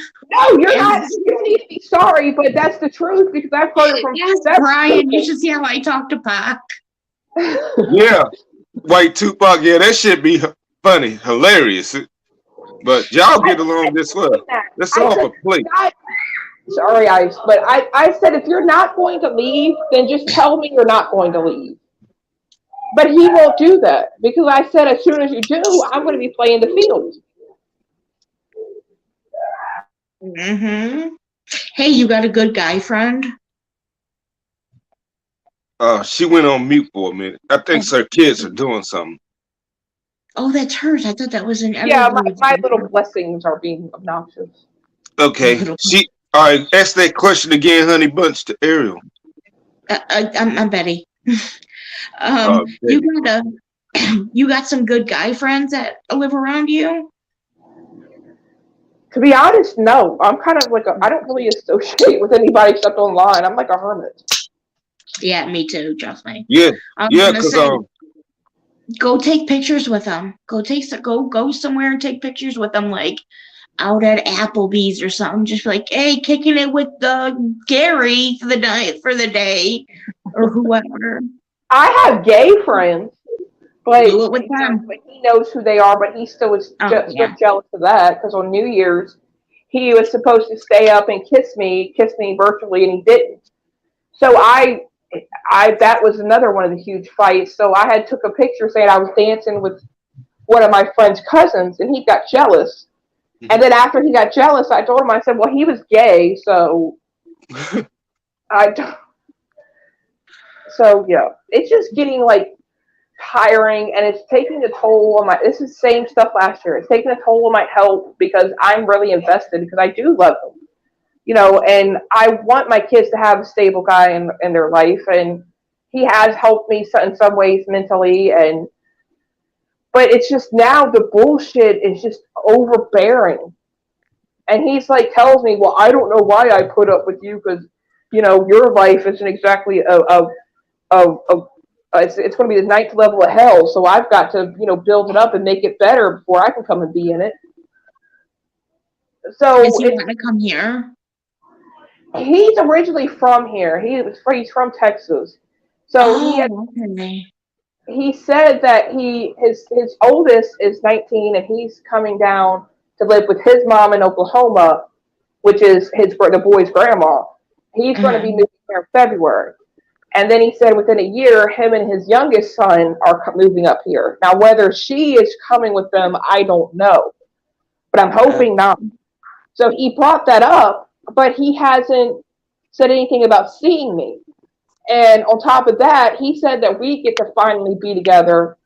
you're Yes, not. You don't need to be sorry, but that's the truth because I've heard it from yes, several Brian, you people. should see how I talk to Pac. Yeah, White Tupac. Yeah, that should be funny, hilarious. But y'all I get along this said well. that. That's I off said, a plate. not, sorry, Ice, but I said if you're not going to leave, then just tell me you're not going to leave. But he won't do that because I said as soon as you do, I'm going to be playing the field. Mm-hmm. Hey, you got a good guy friend? She went on mute for a minute. I think Oh, her kids are doing something. oh, that's hers. I thought that was an Yeah, Everglow. my little blessings are being obnoxious. Okay, she. All right, ask that question again, honey bunch, to Ariel. I'm Betty. You Baby. got you got some good guy friends that live around you? To be honest, no. I'm kind of like I don't really associate with anybody except online. I'm like a hermit. Yeah, me too. Trust me. Yeah, I was yeah, gonna cause say, go take pictures with them. Go somewhere and take pictures with them, like out at Applebee's or something. Just be like, hey, kicking it with Gary for the night for the day, or whoever. I have gay friends, but Do it with them. but he knows who they are. But he still is Oh still yeah. jealous of that because on New Year's he was supposed to stay up and kiss me virtually, and he didn't. So I that was another one of the huge fights. So I had took a picture saying I was dancing with one of my friend's cousins, and he got jealous. And then after he got jealous, I told him, I said, well, he was gay, so I. So yeah, it's just getting like tiring, and it's taking a toll on my. This is the same stuff last year. It's taking a toll on my health because I'm really invested because I do love them, and I want my kids to have a stable guy in their life, and he has helped me in some ways mentally, and but it's just now the bullshit is just overbearing. And he's like tells me, well, I don't know why I put up with you because your life isn't exactly a it's going to be the ninth level of hell. So I've got to build it up and make it better before I can come and be in it. Does So he want to come here? he's originally from here. He's from Texas. So Oh, okay. he said that his oldest is 19 and he's coming down to live with his mom in Oklahoma, which is the boy's grandma. He's going to be Uh-huh. moving here in February. And then he said within a year, him and his youngest son are moving up here. Now, whether she is coming with them, I don't know, but I'm hoping not. So he brought that up, but he hasn't said anything about seeing me. And on top of that, he said that we get to finally be together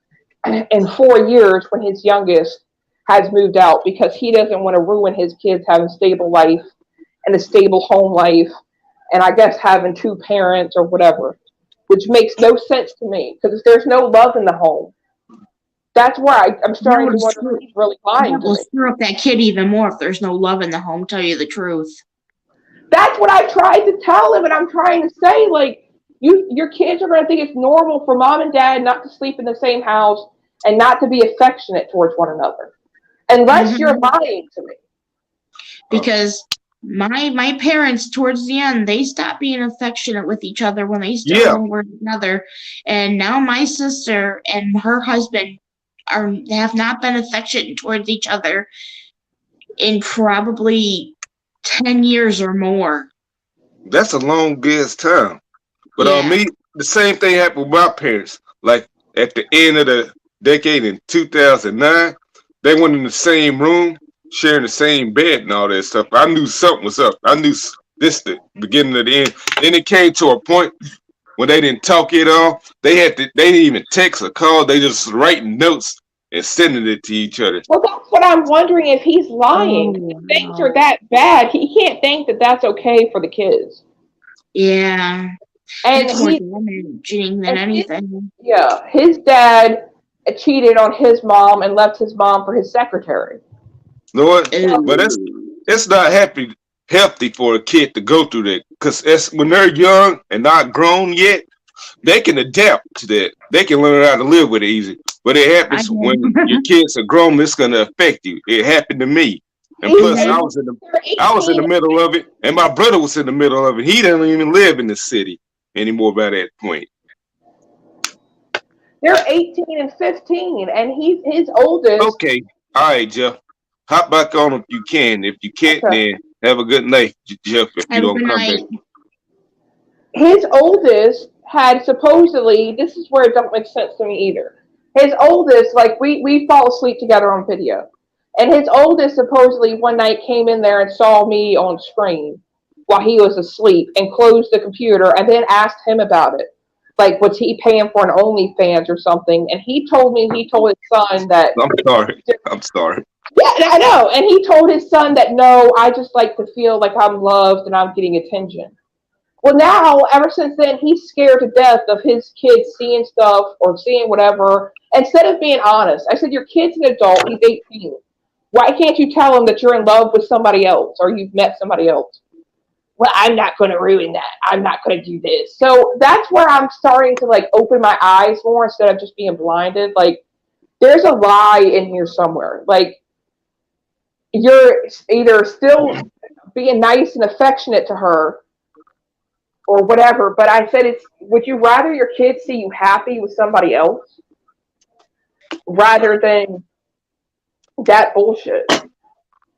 in 4 years when his youngest has moved out because he doesn't want to ruin his kids having a stable life and a stable home life and I guess having two parents or whatever, which makes no sense to me because there's no love in the home. That's where I'm That starting to will wonder screw if he's really lying that to will me. screw up that kid even more if there's no love in the home. Tell you the truth. That's what I tried to tell him, and I'm trying to say, like, your kids are going to think it's normal for mom and dad not to sleep in the same house and not to be affectionate towards one another. unless you're lying to me. Because my parents, towards the end, they stopped being affectionate with each other when they still Yeah, were together, and now my sister and her husband have not been affectionate towards each other in probably 10 years or more. that's a long ass time. But Yeah. me, the same thing happened with my parents. Like at the end of the decade in 2009, they went in the same room, sharing the same bed and all that stuff. I knew something was up. I knew this the beginning of the end. Then it came to a point when they didn't talk at all. They didn't even text or call. They just writing notes and sending it to each other. Well, that's what I'm wondering if he's lying. Oh, If things are wow. that bad, he can't think that that's okay for the kids. Yeah. And That's more damaging than and anything. his dad cheated on his mom and left his mom for his secretary. You know what? Well, But Ooh. it's not healthy for a kid to go through that because when they're young and not grown yet, they can adapt to that. They can learn how to live with it easy. But it I happens know. when your kids are grown. It's gonna affect you. It happened to me, and he's plus, Mhm. they're I was in 18. the middle of it, and my brother was in the middle of it. He didn't even live in the city anymore by that point. They're 18 and 15, and he's his oldest. Okay, all right, Jeff. Hop back on if you can. If you can't, Okay, then have a good night, Jeff. If you Have a don't good come back. night. his oldest had supposedly. This is where it don't make sense to me either. His oldest, like we fall asleep together on video, and his oldest supposedly one night came in there and saw me on screen while he was asleep and closed the computer and then asked him about it. Like, was he paying for an OnlyFans or something? And he told his son that, I'm sorry. I'm sorry. yeah, I know. And he told his son that, no, I just like to feel like I'm loved and I'm getting attention. Well, now, ever since then, he's scared to death of his kids seeing stuff or seeing whatever. Instead of being honest, I said, your kid's an adult. He's 18. Why can't you tell him that you're in love with somebody else or you've met somebody else? Well, I'm not going to ruin that. I'm not going to do this. So that's where I'm starting to like open my eyes more instead of just being blinded. Like, there's a lie in here somewhere. Like, you're either still being nice and affectionate to her or whatever. But I said, would you rather your kids see you happy with somebody else rather than that bullshit?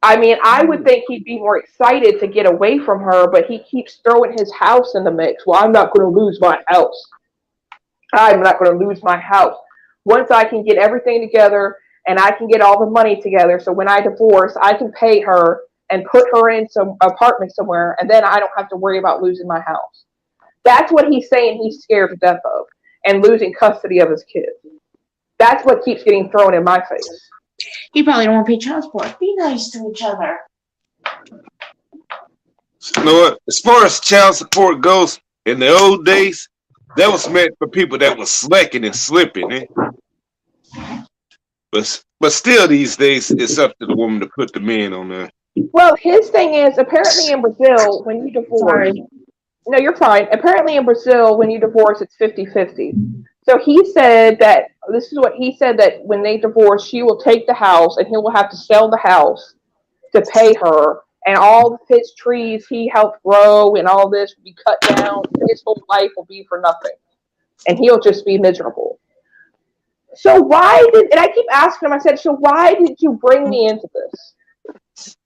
I mean, I would think he'd be more excited to get away from her, but he keeps throwing his house in the mix. Well, I'm not going to lose my house. I'm not going to lose my house. Once I can get everything together and I can get all the money together, so when I divorce, I can pay her and put her in some apartment somewhere, and then I don't have to worry about losing my house. That's what he's saying he's scared to death of, and losing custody of his kids. That's what keeps getting thrown in my face. You probably don't want to pay child support. Be nice to each other. You know what? As far as child support goes, in the old days, that was meant for people that was slacking and slipping. But still, these days, it's up to the woman to put the man on there. Well, his thing is apparently in Brazil, when you divorce, Sorry. no, you're fine. Apparently in Brazil, when you divorce, it's 50-50. So he said that this is what he said that when they divorce, she will take the house and he will have to sell the house to pay her. And all of his trees he helped grow and all this will be cut down. His whole life will be for nothing. And he'll just be miserable. So and I keep asking him, I said, so why did you bring me into this?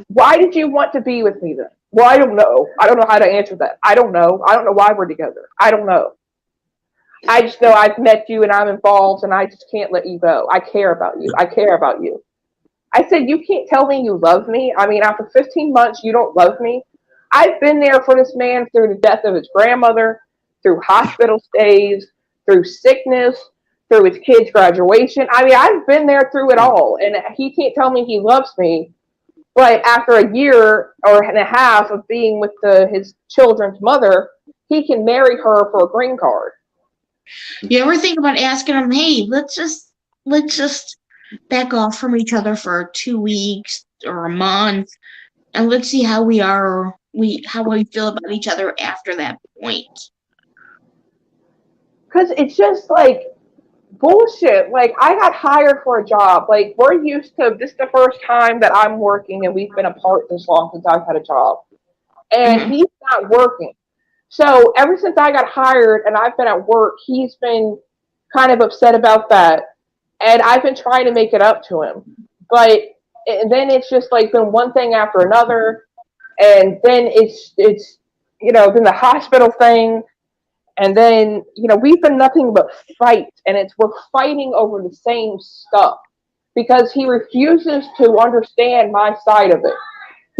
Why did you want to be with me then? Well, I don't know. I don't know how to answer that. I don't know. I don't know why we're together. I don't know. I just know I've met you and I'm involved and I just can't let you go. I care about you. I care about you. I said, you can't tell me you love me. I mean, after 15 months, you don't love me. I've been there for this man through the death of his grandmother, through hospital stays, through sickness, through his kid's graduation. I mean, I've been there through it all. And he can't tell me he loves me. But after a year or and a half of being with his children's mother, he can marry her for a green card. You ever think about asking them, hey, let's just back off from each other for 2 weeks or a month and let's see how how we feel about each other after that point. Because it's just like bullshit. Like, I got hired for a job. Like, we're used to this is the first time that I'm working and we've been apart this long since I've had a job. And Mhm. he's not working. So ever since I got hired and I've been at work, he's been kind of upset about that. And I've been trying to make it up to him. But and then it's just like been one thing after another. And then it's then the hospital thing. And then, we've been nothing but fight. And we're fighting over the same stuff because he refuses to understand my side of it.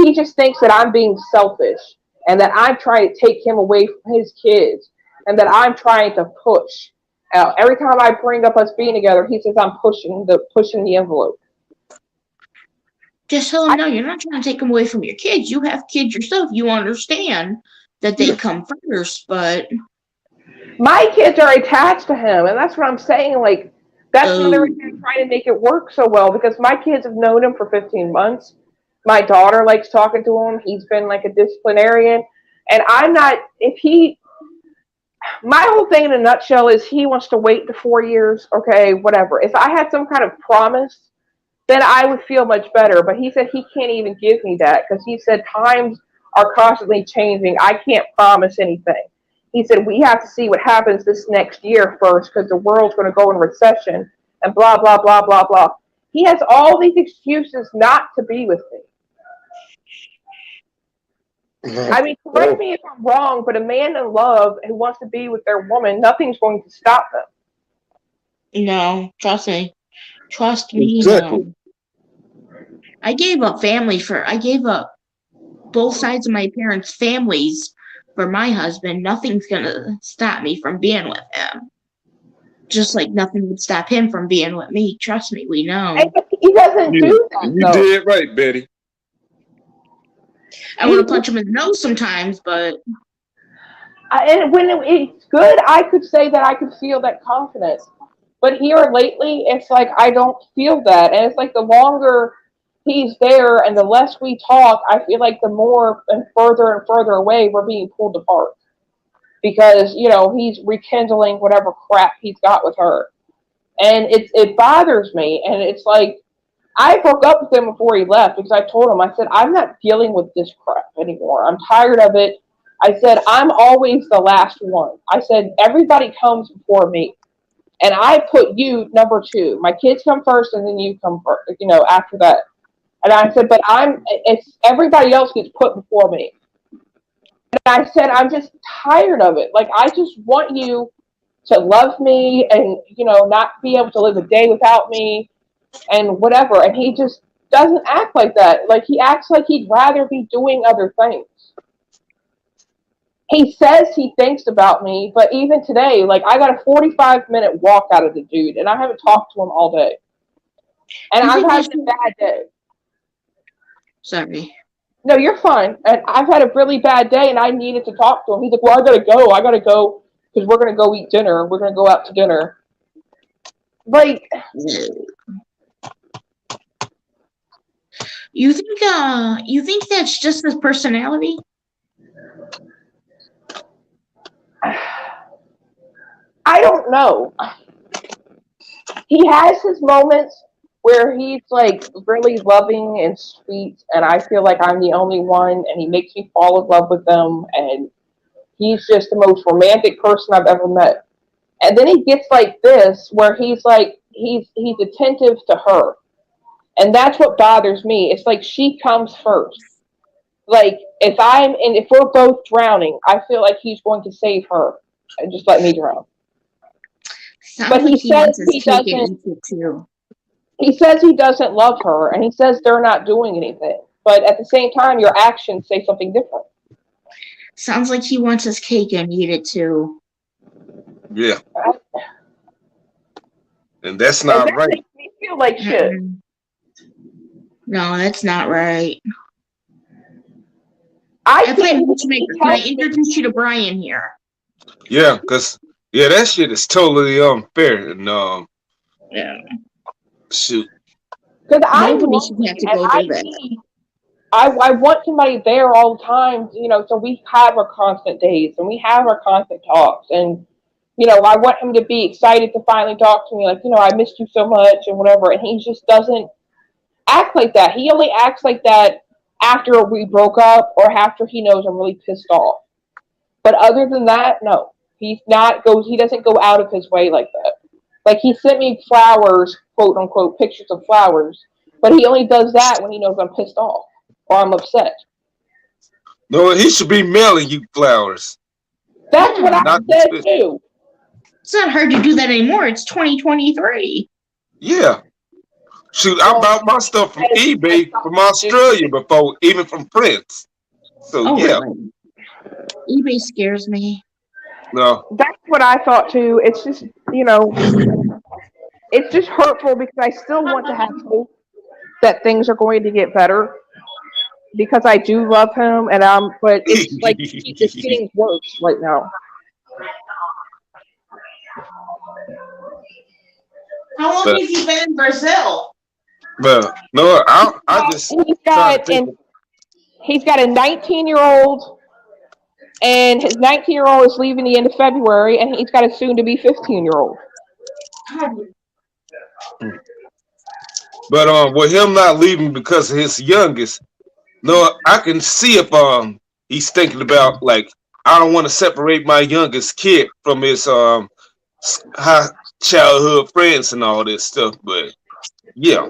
He just thinks that I'm being selfish and that I'm trying to take him away from his kids and that I'm trying to push. Every time I bring up us being together, he says I'm pushing the envelope. Just tell him, no, you're not trying to take them away from your kids. You have kids yourself. You understand that they come first, but My kids are attached to him, and that's what I'm saying. Like, that's another reason I'm trying to make it work so well because my kids have known him for 15 months. My daughter likes talking to him. He's been like a disciplinarian. And I'm not, my whole thing in a nutshell is he wants to wait the 4 years. Okay, whatever. If I had some kind of promise, then I would feel much better. But he said he can't even give me that because he said times are constantly changing. I can't promise anything. He said we have to see what happens this next year first because the world's going to go in recession and blah, blah, blah, blah, blah. He has all these excuses not to be with me. I mean, correct me if I'm wrong, but a man in love who wants to be with their woman, nothing's going to stop them. no, trust me. Trust me, Exactly. no. I gave up both sides of my parents' families for my husband. Nothing's gonna stop me from being with him. Just like nothing would stop him from being with me. Trust me, we know. And he doesn't do that, You though. did right, Betty. I want to punch him in the nose sometimes, but And when it's good, I could say that I could feel that confidence. But here lately, it's like I don't feel that. And it's like the longer he's there and the less we talk, I feel like the more and further away we're being pulled apart. Because, he's rekindling whatever crap he's got with her. And it bothers me. And it's like, I broke up with him before he left because I told him, I said, I'm not dealing with this crap anymore. I'm tired of it. I said, I'm always the last one. I said, everybody comes before me. And I put you number two. My kids come first and then you come first, after that. And I said, but it's everybody else gets put before me. And I said, I'm just tired of it. Like, I just want you to love me and, not be able to live a day without me and whatever. And he just doesn't act like that. Like, he acts like he'd rather be doing other things. He says he thinks about me, but even today, like, I got a 45-minute walk out of the dude, and I haven't talked to him all day. And I've had a bad day. sorry. No, you're fine. And I've had a really bad day, and I needed to talk to him. He's like, well, I gotta go, because we're gonna go eat dinner. We're gonna go out to dinner. Like, you think that's just his personality? I don't know. He has his moments where he's like really loving and sweet, and I feel like I'm the only one, and he makes me fall in love with them, and he's just the most romantic person I've ever met. And then he gets like this, where he's like he's attentive to her, and that's what bothers me. It's like she comes first. Like if we're both drowning, I feel like he's going to save her and just let me drown. Sounds But like he says he cake and doesn't. eat it too. He says he doesn't love her, and he says they're not doing anything. But at the same time, your actions say something different. Sounds like he wants his cake and eat it too. Yeah. And that's not that right. makes me feel like shit. No, that's not right. I Play can't. matchmaker. Can I introduce you to Brian here? Yeah, because that shit is totally unfair. And Yeah. shoot. Because Nobody should have to go through that. I want somebody there all the time, so we have our constant dates and we have our constant talks. And, I want him to be excited to finally talk to me, like, I missed you so much and whatever. And he just doesn't act like that. He only acts like that after we broke up or after he knows I'm really pissed off. But other than that, no. He doesn't go out of his way like that. Like he sent me flowers, quote unquote, pictures of flowers, but he only does that when he knows I'm pissed off or I'm upset. No, he should be mailing you flowers. That's what I Not said this. too. It's not hard to do that anymore. It's 2023. Yeah. Shoot, I bought my stuff from eBay from Australia before, even from Prince. So Oh, yeah. really? eBay scares me. No. That's what I thought too. It's just, it's just hurtful because I still want to have hope that things are going to get better because I do love him, but it's like it's getting worse right now. How long But- have you been in Brazil? But no, I just try to think. He's got a 19-year-old, and his 19-year-old is leaving the end of February, and he's got a soon-to-be 15-year-old. But with him not leaving because of his youngest, no, I can see if he's thinking about, like, I don't want to separate my youngest kid from his high childhood friends and all this stuff. But yeah.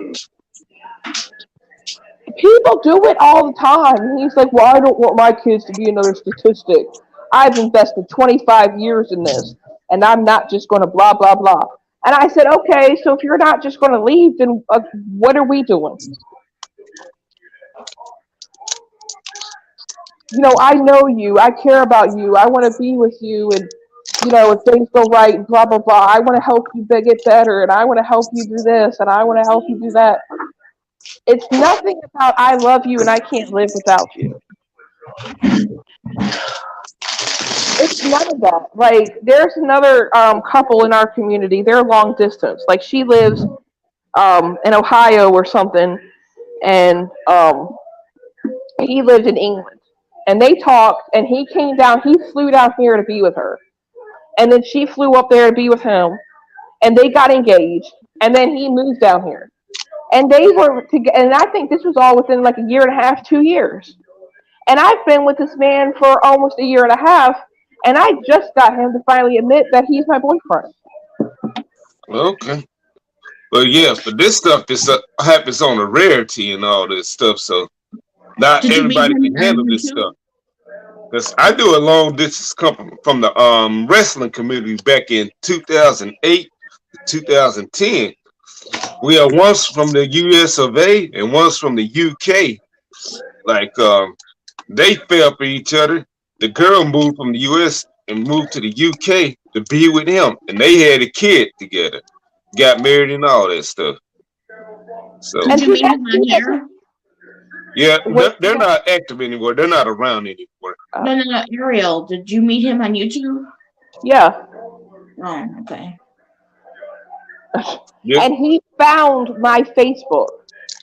People do it all the time. He's like, well, I don't want my kids to be another statistic. I've invested 25 years in this, and I'm not just going to blah, blah, blah. And I said, okay, so if you're not just going to leave, then what are we doing? I know you. I care about you. I want to be with you. And, if things go right, blah, blah, blah. I want to help you get better, and I want to help you do this, and I want to help you do that. It's nothing about I love you and I can't live without you. It's none of that. Like, there's another couple in our community. They're long distance. Like, she lives in Ohio or something, and he lived in England. And they talked, and he came down. He flew down here to be with her. And then she flew up there to be with him. And they got engaged. And then he moved down here. And they were together, and I think this was all within like a year and a half, 2 years. And I've been with this man for almost a year and a half, and I just got him to finally admit that he's my boyfriend. Okay. But yeah, but this stuff happens on a rarity and all this stuff, so not everybody can handle this stuff. Because I do a long distance come from the wrestling community back in 2008 to 2010. We are once from the US of A and once from the UK. Like they fell for each other. The girl moved from the US and moved to the UK to be with him, and they had a kid together, got married and all that stuff. So Did you meet him on here? yeah, they're not active anymore. They're not around anymore. No, Ariel. Did you meet him on YouTube? Yeah. Oh, okay. Yeah. And he found my Facebook.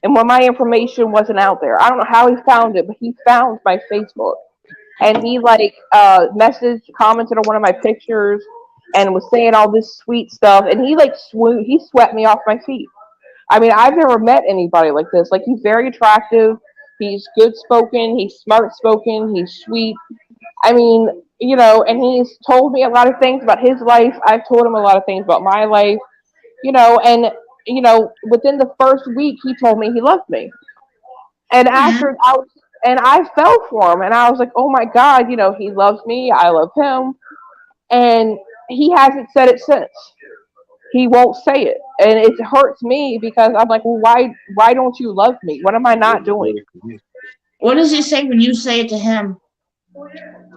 And when my information wasn't out there, I don't know how he found it, but he found my Facebook. And he commented on one of my pictures and was saying all this sweet stuff. And he he swept me off my feet. I mean, I've never met anybody like this. Like, he's very attractive. He's good spoken. He's smart spoken. He's sweet. I mean, and he's told me a lot of things about his life. I've told him a lot of things about my life. And within the first week, he told me he loved me. And after I fell for him, and I was like, oh my God, he loves me. I love him. And he hasn't said it since. He won't say it. And it hurts me because I'm like, well, why don't you love me? What am I not doing? What does he say when you say it to him?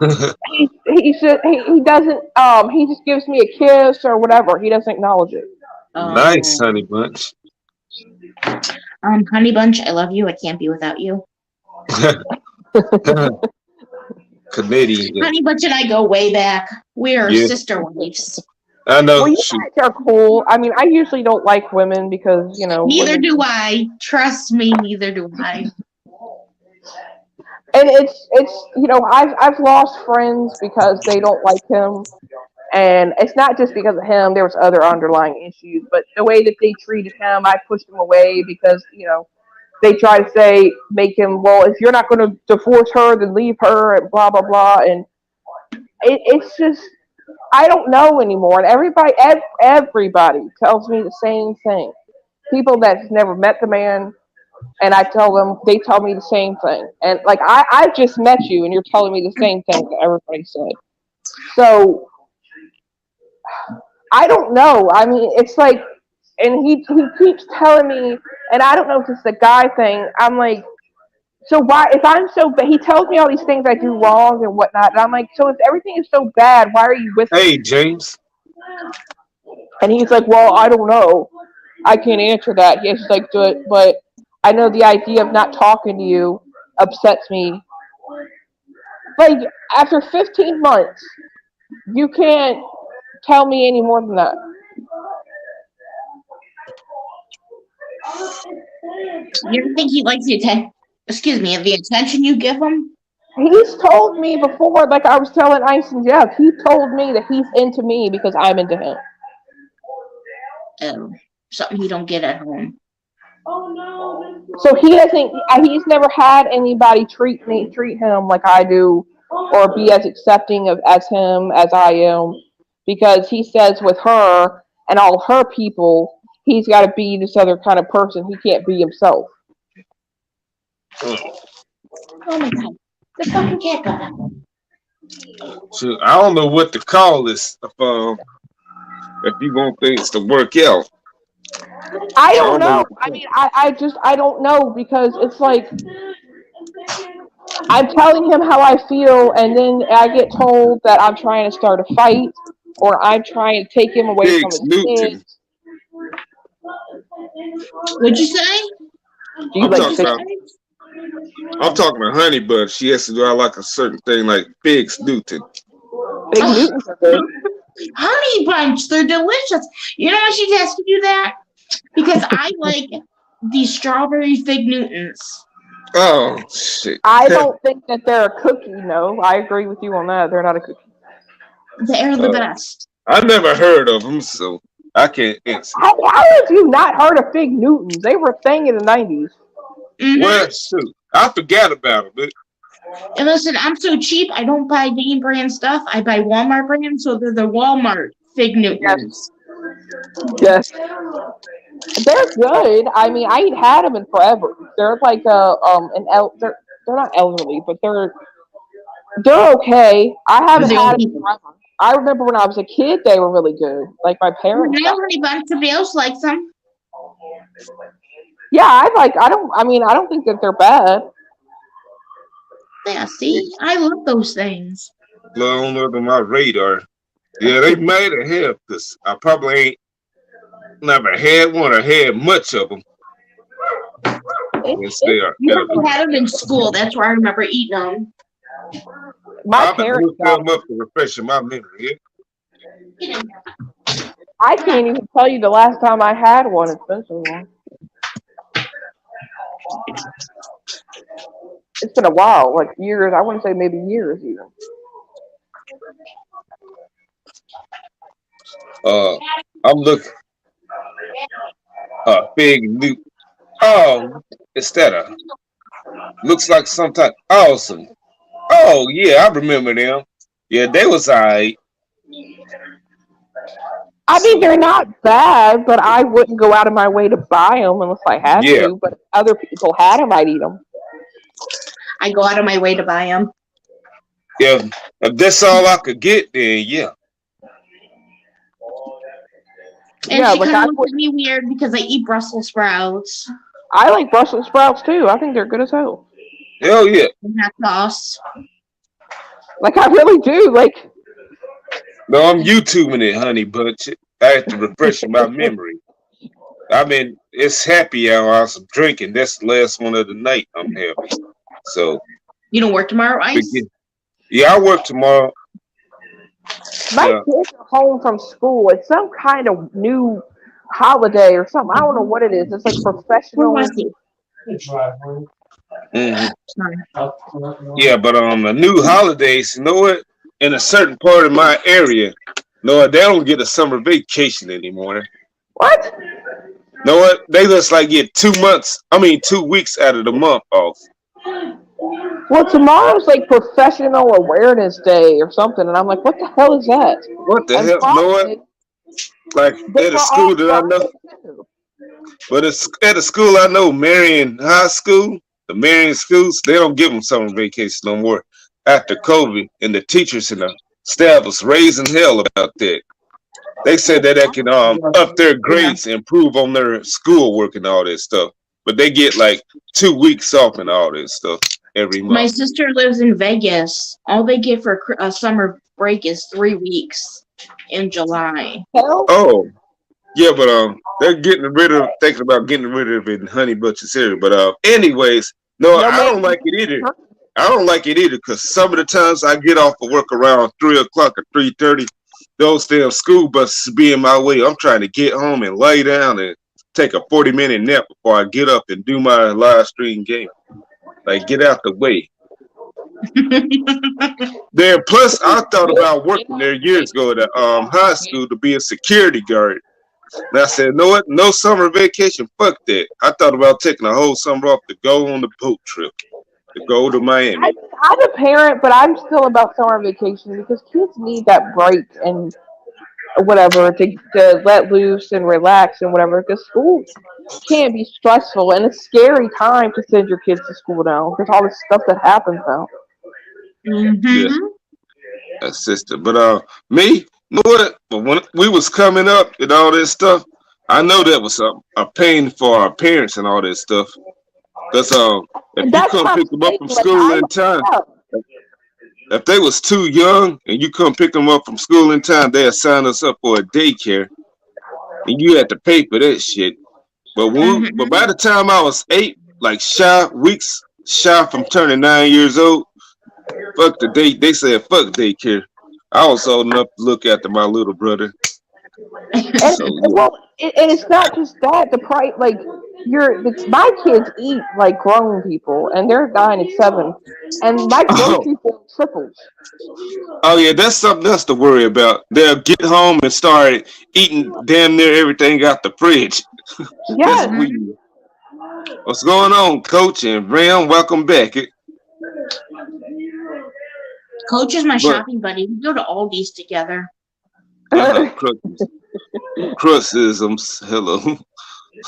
He doesn't, he just gives me a kiss or whatever. He doesn't acknowledge it. Nice, honey bunch. Honey bunch, I love you. I can't be without you. Canadian. Honey bunch and I go way back. We are sister wives. I know. Well, you guys are cool. I mean, I usually don't like women because, Neither do I. Trust me, neither do I. And it's I've lost friends because they don't like him. And it's not just because of him. There was other underlying issues, but the way that they treated him, I pushed him away because they try to say make him, well, if you're not going to divorce her, then leave her, and blah blah blah. And it's just I don't know anymore. And everybody tells me the same thing. People that's never met the man, and they tell me the same thing. And like I just met you, and you're telling me the same thing that everybody said. So I don't know. I mean, it's like, and he keeps telling me, and I don't know if it's the guy thing. I'm like, so why, if I'm so bad, he tells me all these things I do wrong and whatnot, and I'm like, so if everything is so bad, why are you with me? Hey, James. And he's like, well, I don't know. I can't answer that. He's like, but I know the idea of not talking to you upsets me. Like, after 15 months, you can't tell me any more than that. You don't think he likes the attention you give him? He's told me before, like I was telling Ice and Jeff, he told me that he's into me because I'm into him. Oh, something you don't get at home. So he's never had anybody treat him like I do, or be as accepting as him as I am, because he says with her and all her people, he's got to be this other kind of person. He can't be himself. Oh my God, the fucking cat got up. So I don't know what to call this if you want things to work out. I don't know. I mean, I don't know, because it's like I'm telling him how I feel, and then I get told that I'm trying to start a fight, or I'm trying to take him away from his kids. What'd you say? I'm talking to Honey, but she has to do like a certain thing, like Figs Newton. Fig Newtons are good. Honey Bunch, they're delicious. You know why she's asking you that? Because I like these strawberry Fig Newtons. Oh shit! I don't think that they're a cookie. No, I agree with you on that. They're not a cookie. They're the best. I never heard of them, so I can't answer. How have you not heard of Fig Newtons? They were a thing in the 90s. Mm-hmm. Well, shoot, I forgot about them. And listen, I'm so cheap, I don't buy name brand stuff. I buy Walmart brand, so they're the Walmart Fig Newtons. Yes. They're good. I mean, I ain't had them in forever. They're like they're not elderly, but they're okay. I haven't had them forever. I remember when I was a kid, they were really good. Like my parents. I know Honey Bunch, somebody else likes them. Yeah, I don't think that they're bad. Yeah, see, I love those things. Blown under my radar. Yeah, they might have, because I probably ain't never had one or had much of them. Yes, they are. We had them in school. That's where I remember eating them. My parents got them up to refresh my memory. Yeah? I can't even tell you the last time I had one. It's been so long. It's been a while, like years. I want to say maybe years even. I'm looking. Big new. Oh, instead of looks like some type. Awesome. Oh yeah, I remember them. Yeah, they was alright. I mean, they're not bad, but I wouldn't go out of my way to buy them unless I had to. But if other people had them, I'd eat them. I go out of my way to buy them. Yeah, if that's all I could get, then yeah. And she kind of looks at me weird because I eat Brussels sprouts. I like Brussels sprouts too. I think they're good as hell. Hell yeah. And hot sauce. Like I really do. Like. No, I'm YouTubing it, Honey Bunch. I have to refresh my memory. I mean, it's happy hour. I was drinking. That's the last one of the night I'm having. So. You don't work tomorrow, Ice? Yeah, I work tomorrow. My kids are home from school. It's some kind of new holiday or something. I don't know what it is. It's like professional. Yeah, but on the new holidays, you know what? In a certain part of my area, No, they don't get a summer vacation anymore. What? Know what? They just like get 2 months. I mean, 2 weeks out of the month off. Well, tomorrow's like Professional Awareness Day or something, and I'm like, what the hell is that? What the And hell? Know what? Friday, Like they at a were school off that I know, Friday too. but it's at a school I know, Marion High School, the Marion schools, they don't give them summer vacation no more after COVID, and the teachers and the staff was raising hell about that. They said that they can up their Yeah. grades, improve on their schoolwork and all that stuff, but they get like 2 weeks off and all that stuff every My month. sister lives in Vegas. All they get for a summer break is 3 weeks in July. Hell, Oh, yeah, but they're getting rid of thinking about getting rid of it in Honey Bunches area. But anyways, no, no I man. don't like it either. I don't like it either because some of the times I get off of work around 3 o'clock or 3:30, those damn school buses be in my way. I'm trying to get home and lay down and take a 40-minute nap before I get up and do my live stream game. Like get out the way. Then plus I thought about working there years ago at high school to be a security guard. And I said, no what? No summer vacation. Fuck that. I thought about taking a whole summer off to go on the boat trip, to go to I, Miami. I'm a parent, but I'm still about summer vacation because kids need that break and whatever to let loose and relax and whatever. Because school can be stressful and a scary time to send your kids to school now because all this stuff that happens now. Yeah, Mm-hmm. sister. But me, you know what? But when we was coming up and all this stuff, I know that was a pain for our parents and all this stuff. Cause if And you that's couldn't what I'm pick them up saying. from Like school I'm in time, yeah. if they was too young and you couldn't pick them up from school in time, they'd sign us up for a daycare, and you had to pay for that shit. But by Mm-hmm. the time I was 8, like weeks shy from turning 9 years old, fuck the day. They said fuck daycare. I was old enough to look after my little brother. And So yeah. well, and it's not just that. The price, like my kids eat like grown people, and they're 9 and 7, and my Oh, grocery bill triples. oh yeah, that's something else to worry about. They'll get home and start eating damn near everything out the fridge. That's Yes, Mm-hmm. weird. What's going on, Coach and Ram? Welcome back. Coach is my But shopping buddy. We go to Aldi's together. uh-huh, crusisms. Hello.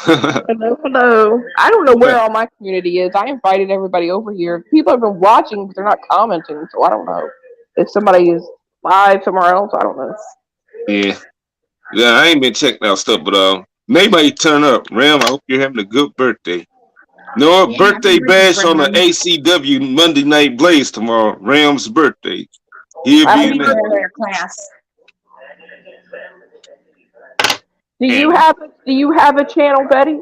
hello, hello. I don't know Yeah, where all my community is. I invited everybody over here. People have been watching, but they're not commenting, so I don't know if somebody is live somewhere else. I don't know. yeah. I ain't been checking out stuff, but maybe turn up. Ram, I hope you're having a good birthday. No Yeah, happy birthday birthday, bash on the Graham. ACW Monday Night Blaze tomorrow. Ram's birthday. He'll I'll be Happy in be the there birthday. in class. and Do you have a channel, Betty?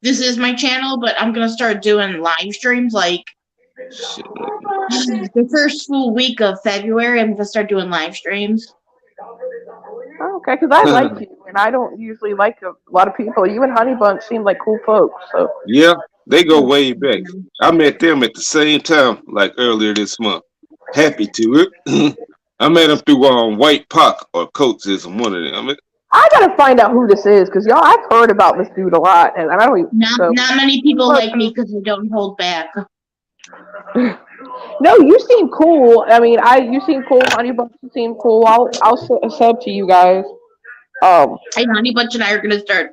This is my channel, but I'm gonna start doing live streams like shit. the first full week of February. I'm gonna start doing live streams. Oh, okay, because I like you, and I don't usually like a lot of people. You and Honey Bunch seem like cool folks, so. Yeah, they go Oh, way back. I met them at the same time, like earlier this month. Happy to it. I met them through White Pock or Coates is one of them. I gotta find out who this is, because y'all, I've heard about this dude a lot, and I don't even, so. not many people like me because I don't hold back. No, you seem cool. I mean, you seem cool. Honey Bunch, you seem cool. I'll sub to you guys. Hey, Honey Bunch and I are gonna start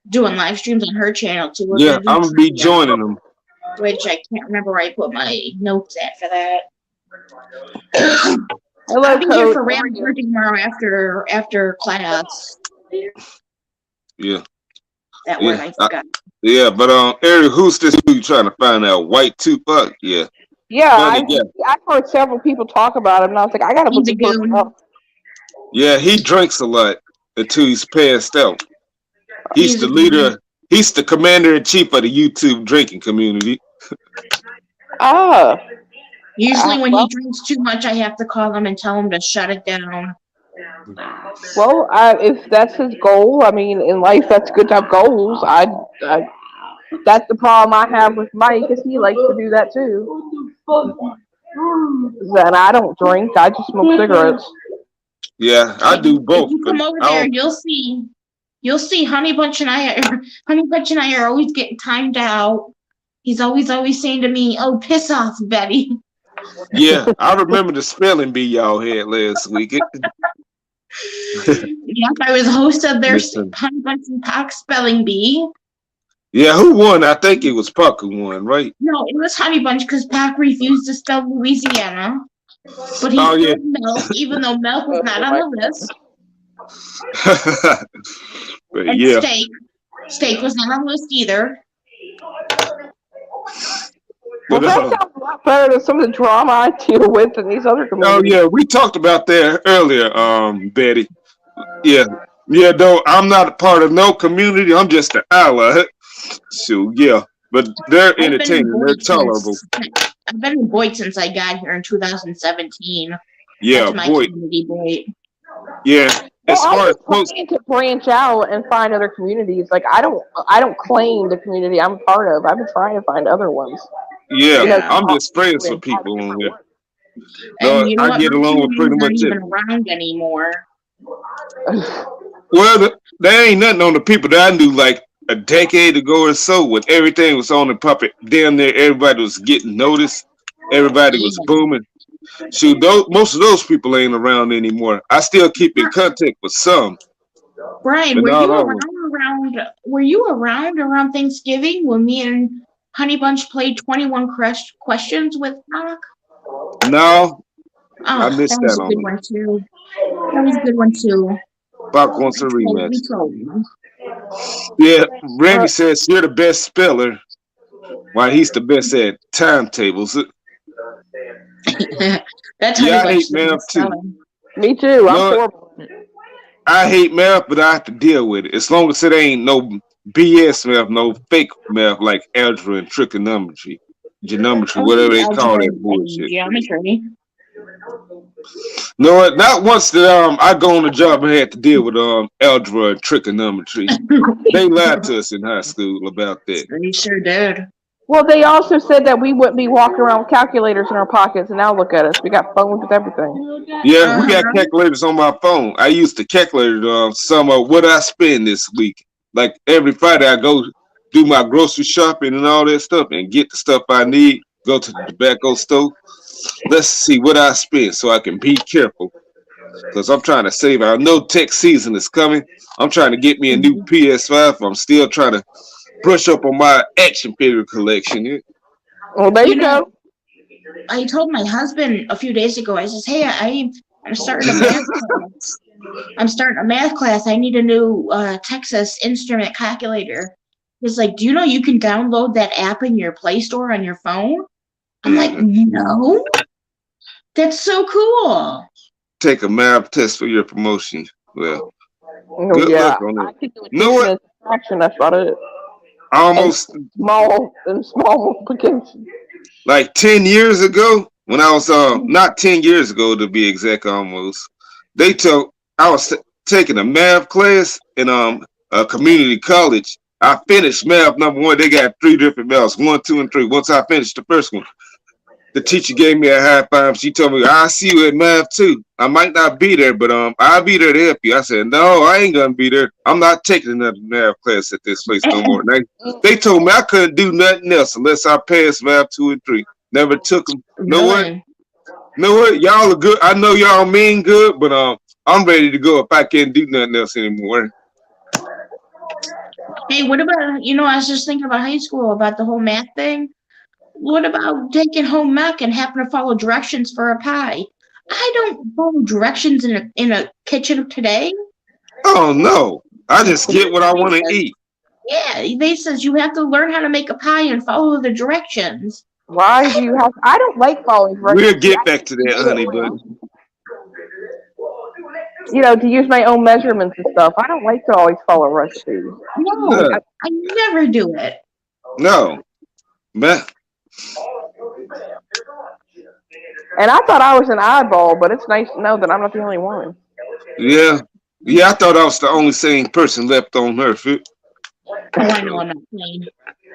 doing live streams on her channel too. We're Yeah, gonna do I'm gonna be trivia, joining them. which I can't remember where I put my notes at for that. hello, I'll be here Coach. for How are Ram's you? birthday tomorrow after class. Yeah, That one yeah, I forgot. yeah. But Eric, who's this? Who you trying to find out? White Tupac? Yeah, Yeah, funny guy. I've heard several people talk about him, and I was like, I gotta look He's a this person goon. up. Yeah, he drinks a lot until he's passed out. He's He's the a goon. leader. He's the commander in chief of the YouTube drinking community. Ah, Usually when he well, drinks too much, I have to call him and tell him to shut it down. well, if that's his goal, I mean, in life, that's good to have goals. I that's the problem I have with Mike, is he likes to do that too. And I don't drink; I just smoke cigarettes. Yeah, I If do both, you but come over I there, don't. you'll see Honey Bunch and Honey Bunch and I are always getting timed out. He's always saying to me, "Oh, piss off, Betty." Yeah, I remember the spelling bee y'all had last week. Yep, I was host of their Listen. Honey Bunch and Pack spelling bee. Yeah, who won? I think it was Puck who won, right? No, it was Honey Bunch because Pack refused to spell Louisiana, but he Oh yeah. spelled milk, even though milk was not on the list. But And yeah. steak was not on the list either. Well, But that sounds a lot better than some of the drama I deal with in these other oh communities. yeah, we talked about that earlier, Betty. Yeah. Yeah, though I'm not a part of no community, I'm just an ally. So yeah. But they're I've been in entertaining, they're tolerable. Boyd since I got here in 2017. Yeah, That's my boy. community, Boyd. Yeah. Well, As I'm far as just post planning to branch out and find other communities. Like I don't claim the community I'm a part of. I've been trying to find other ones. yeah, You know, Yeah. I'm just friends in with people on different here. ways. No, And you know I what? get My along with community's pretty not much even it. around anymore. Well, there ain't nothing on the people that I knew like a decade ago or so when everything was on the puppet. Damn near everybody was getting noticed. Everybody was Yeah. booming. Shoot, most of those people ain't around anymore. I still keep in contact with some, Brian, but were not you all of them. around Thanksgiving when me and Honey Bunch played 21 questions with Doc? No, I Oh, that missed was that a on good them. one too. That was a good one too. Buck wants a rematch. We told you. Yeah, Randy says you're the best speller, while he's the best at timetables. That's Honey Yeah, I Bunch hate the math best too. spelling. Me too. I'm No, horrible. I hate math, but I have to deal with it. As long as it ain't no BS math, no fake math like algebra and trigonometry, geometry, Oh, whatever they call algebra that and bullshit. geometry. No, not once that I go on the job and had to deal with algebra and trigonometry. They lied to us in high school about that. They sure did. Well, they also said that we wouldn't be walking around with calculators in our pockets, and now look at us. We got phones with everything. Yeah, we got Uh-huh. calculators on my phone. I used to calculate some of what I spend this week. Like every Friday, I go do my grocery shopping and all that stuff and get the stuff I need. Go to the tobacco store. Let's see what I spend so I can be careful. Because I'm trying to save. I know tech season is coming. I'm trying to get me a new PS5. I'm still trying to brush up on my action figure collection. Well, there You you know, go. I told my husband a few days ago, I says, hey, I'm starting a math class. I need a new Texas Instrument calculator. He's like, do you know you can download that app in your Play Store on your phone? I'm like, no. That's so cool. Take a math test for your promotion. Well, Oh good yeah, luck on I it. can do You know addition what? and subtraction. That's about it. And Almost small multiplication. like 10 years ago, when I was not 10 years ago to be exact, almost they told I was taking a math class in a community college. I finished math number one. They got three different maths, 1, 2, and 3. Once I finished the first one, the teacher gave me a high five. She told me, "I'll see you at math too. I might not be there, but I'll be there to help you." I said, "No, I ain't gonna be there. I'm not taking another math class at this place no more." And they told me I couldn't do nothing else unless I passed math 2 and 3. Never took them. Know what? Really? Know what? Y'all are good. I know y'all mean good, but I'm ready to go if I can't do nothing else anymore. Hey, what about, I was just thinking about high school, about the whole math thing. What about taking home mac and having to follow directions for a pie? I don't follow directions in a kitchen today. Oh no! I just get what I They want to says, eat. yeah, they says you have to learn how to make a pie and follow the directions. Why do you have? I don't like following We'll directions. See, get I back like to to that, do it honey, but to use my own measurements and stuff. I don't like to always follow recipes. No, uh, I never do it. no, man. And I thought I was an eyeball, but it's nice to know that I'm not the only one. Yeah. Yeah, I thought I was the only sane person left on earth. Oh, I know I'm not playing.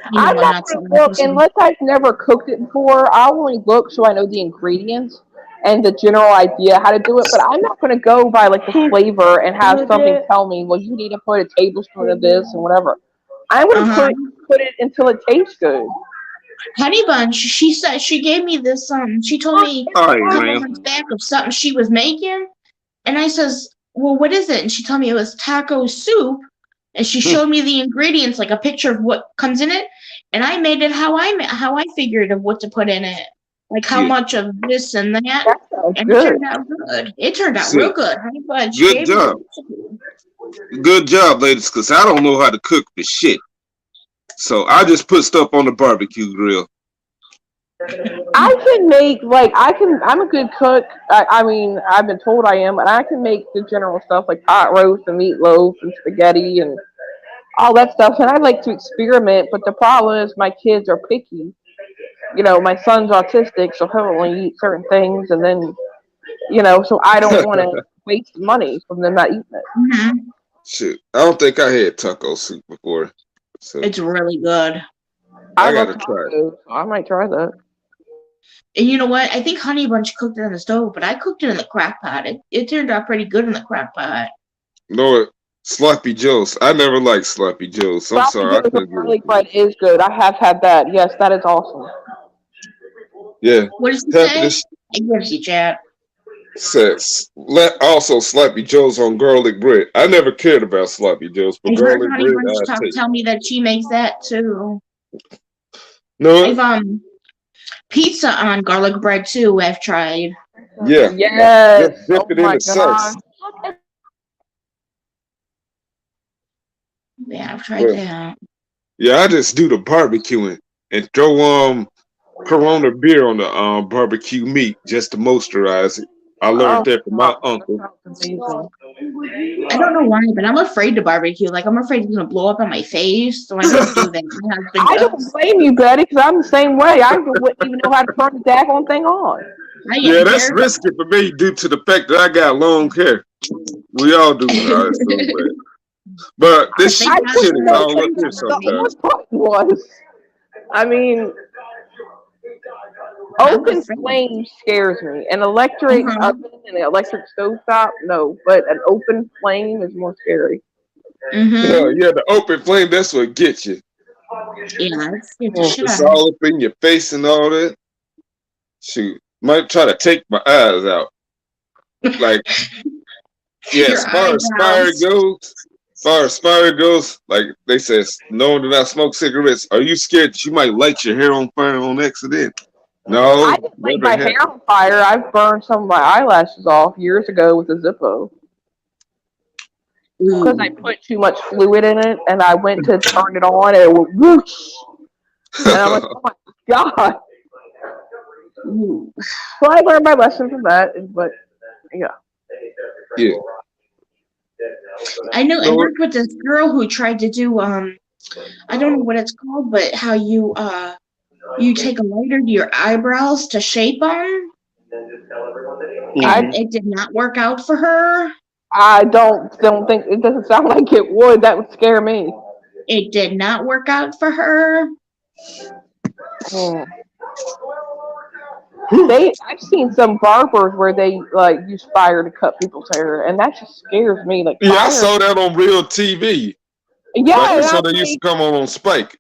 I'm I'm not not going to saying look person. unless I've never cooked it before. I'll only look so I know the ingredients. and the general idea how to do it, but I'm not going to go by like the flavor and have something tell me, well, you need to put a tablespoon of this and whatever. I'm going to Uh-huh. put it until it tastes good. Honey Bunch, she said she gave me this she told me All right, a couple man. months back of something she was making, and I says, well, what is it? And she told me it was taco soup, and she showed me the ingredients, like a picture of what comes in it, and I made it how I figured of what to put in it, like how Yeah. much of this and that, That sounds and it good. turned out good. It turned out real See, good. Honey Bunch good gave me the job. recipe. Good job, ladies, because I don't know how to cook for shit. So I just put stuff on the barbecue grill. I can make I'm a good cook. I mean, I've been told I am, and I can make the general stuff like pot roast and meatloaf and spaghetti and all that stuff. And I like to experiment, but the problem is my kids are picky. My son's autistic, so he'll only eat certain things, and then so I don't want to waste money from them not eating it. Mm-hmm. Shit, I don't think I had taco soup before, so It's really good. I I love gotta try it. tacos, so I might try that. And you know what? I think Honey Bunch cooked it on the stove, but I cooked it in the crock pot. It turned out pretty good in the crock pot. No, sloppy joes. I never liked sloppy joes. I'm Sloppy sorry, I joes couldn't with get garlic into it. bread is good. I have had that. Yes, that is awesome. Yeah, What did you having say? this I gives you chat. says also sloppy joes on garlic bread. I never cared about sloppy joes, but I heard garlic Honey bread Bunch I take. tell me that she makes that too. No, I've pizza on garlic bread too. I've tried. yeah, Yes. just dip Oh it in my the sauce. gosh. Yeah, I've tried Well, that. yeah, I just do the barbecuing and throw Corona beer on the barbecue meat just to moisturize it. I learned Oh that from my my gosh. That uncle. sounds amazing. I don't know why, but I'm afraid to barbecue. Like I'm afraid it's gonna blow up on my face, so I don't do that. My husband I don't does. blame you, Betty, because I'm the same way. I wouldn't even know how to turn the daggone thing on. I Yeah, am that's terrified. risky for me due to the fact that I got long hair. We all do, I assume, but But this thank I God shit wouldn't is know somebody all up cleans here up for me. sometimes. what button was. I mean, I'm open afraid. flame scares me. An electric Uh-huh. oven and an electric stovetop, no. But an open flame is more scary. Mm-hmm. Yeah, the open flame, that's what gets you. Yeah, it scared the Mm. shit It's out of me. all up in your face and all that. Shoot, might try to take my eyes out. Like, yeah, Your eyebrows. as far as fire goes, like they says, knowing that I smoke cigarettes, are you scared that you might light your hair on fire on accident? I No, didn't light never my happened. hair on fire. I've burned some of my eyelashes off years ago with a Zippo because I Ooh. put too much fluid in it, and I went to turn it on, and it went whoosh, and I'm like, oh my god. Ooh. So I learned my lesson from that, but yeah. Yeah. I know I No, worked with this girl who tried to do I don't know what it's called, but how you take a lighter to your eyebrows to shape them, and I Mhm. it did not work out for her. I don't think it doesn't sound like it would. That would scare me. It did not work out for her. Mm. I've seen some barbers where they like use fire to cut people's hair, and that just scares me. Like yeah, I fire. saw that on real TV. Like Yeah, the and show I'm that used to come on Spike.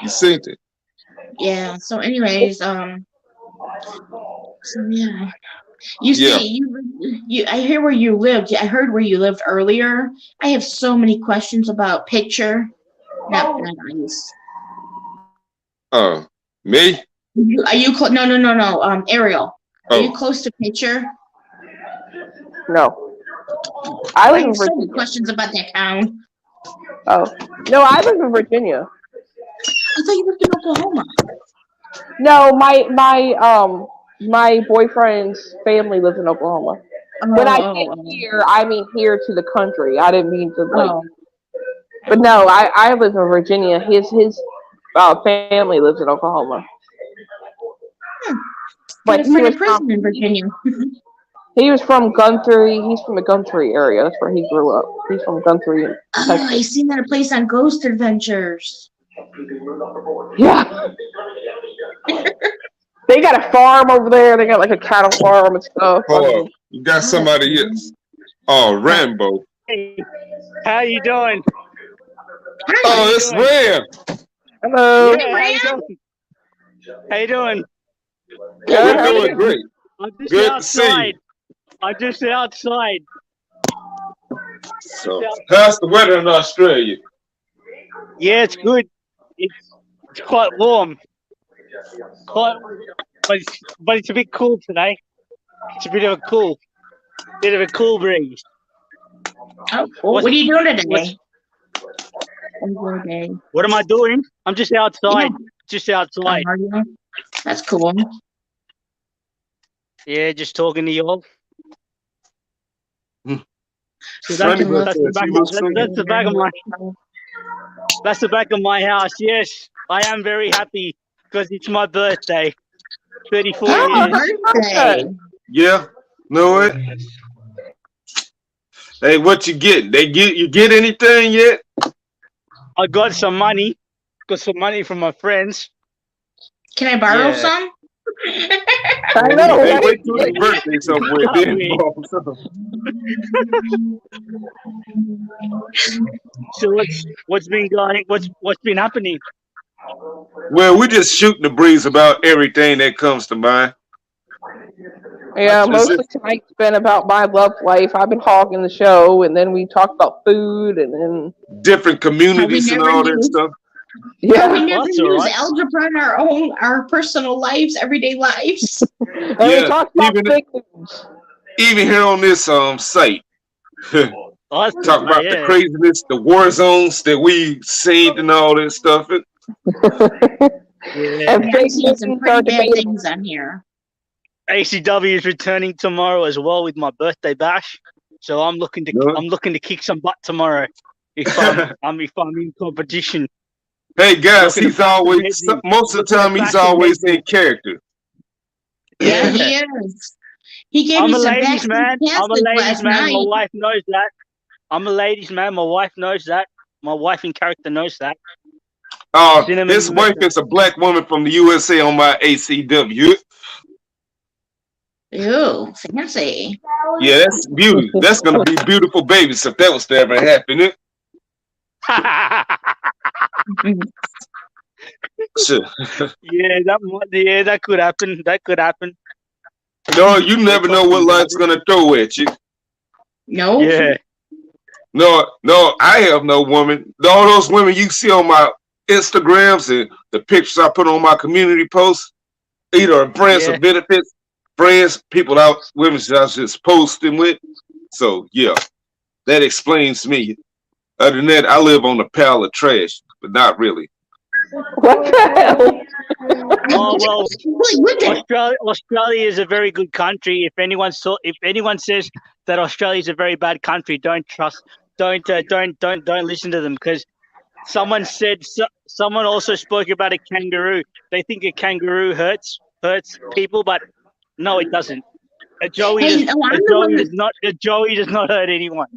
You seen it? Yeah. So, anyways, so yeah. You Yeah. see, you. I hear where you lived. I heard where you lived earlier. I have so many questions about picture. Not ice. Me? Are you no, no, no, no. Ariel, are you Oh, close to picture? no. I I live in have so many Virginia. questions about that town. Oh no, I live in Virginia. I thought you lived in Oklahoma. No, my boyfriend's family lives in Oklahoma. When I Oh, get oh, here, I mean here to the country. I didn't mean to like. oh. But no, I live in Virginia. His family lives in Oklahoma. Hmm. Got But a friend in prison in Virginia. he was from Guthrie. He's from the Guthrie area. That's where he grew up. He's from Guthrie, in Oh, I Texas. seen that place on Ghost Adventures. Yeah, they got a farm over there. They got like a cattle farm and stuff. I Oh, mean, you got somebody else. Oh, Rambo. Hey, how you doing? Oh, you it's doing? Ram. hello. Yeah, how you doing? How you doing? Good. We're How are doing you? great. I'm just Good to see outside. you. I'm just outside. So, how's the weather in Australia? Yeah, it's good. It's quite warm. Quite, but it's a bit cool today. It's a bit of a cool breeze. Oh, what are you doing today? What am I doing? I'm just outside. Yeah. Just outside. Are you? That's cool. Yeah, just talking to y'all. So Funny, but that's the back. That's the back of my. That's the back of my house. Yes, I am very happy because it's my birthday. 34 Oh, years. happy birthday. Yeah. Know what? Hey, what you get? You get anything yet? I got some money. Got some money from my friends. Can I borrow Yeah. some? I know, Hey, right? wait till the birthday somewhere. Then borrow some. So what's been going? What's been happening? Well, we just shooting the breeze about everything that comes to mind. Yeah, That's mostly it. tonight's been about my love life. I've been hogging the show, and then we talked about food, and then Different How we communities and never all that use stuff. how we yeah, never That's all use right. algebra in our personal lives, everyday lives. and we Yeah, talked about even fake news. even here on this site, Oh, that's talk about the yeah. craziness, the war zones that we seen and all that stuff. Yeah. And Yeah, fake I've seen some news pretty are bad debatable. things on here. ACW is returning tomorrow as well with my birthday bash. So I'm looking to kick some butt tomorrow if I'm in competition. Hey guys, Looking to he's bash some always heads in. most of the Looking to time he's bash some always heads in. in character. Yeah, Yeah. he is. He gave I'm me a some ladies' man. backstage I'm a passes ladies' last man. My night. wife knows that. I'm a ladies' man. My wife knows that. My wife in character knows that. Cinnamon His knows wife that. is a black woman from the USA on my ACW. Ooh, fancy. Yeah, that's beauty. That's gonna be beautiful babies if that was to ever happen. Sure. Yeah, that could happen. That could happen. No, you never know what life's gonna throw at you. No. Yeah. No, I have no woman. All those women you see on my Instagrams and the pictures I put on my community posts, either friends Yeah. or benefits, friends, people out, women that I was just posting with. So yeah, that explains me. Other than that, I live on a pile of trash, but not really. What the hell? Oh well, What the- Australia is a very good country. If anyone says that Australia is a very bad country, don't listen to them because someone also spoke about a kangaroo. They think a kangaroo hurts people, but no, it doesn't. A Joey Hey, no, a Joey does not hurt anyone.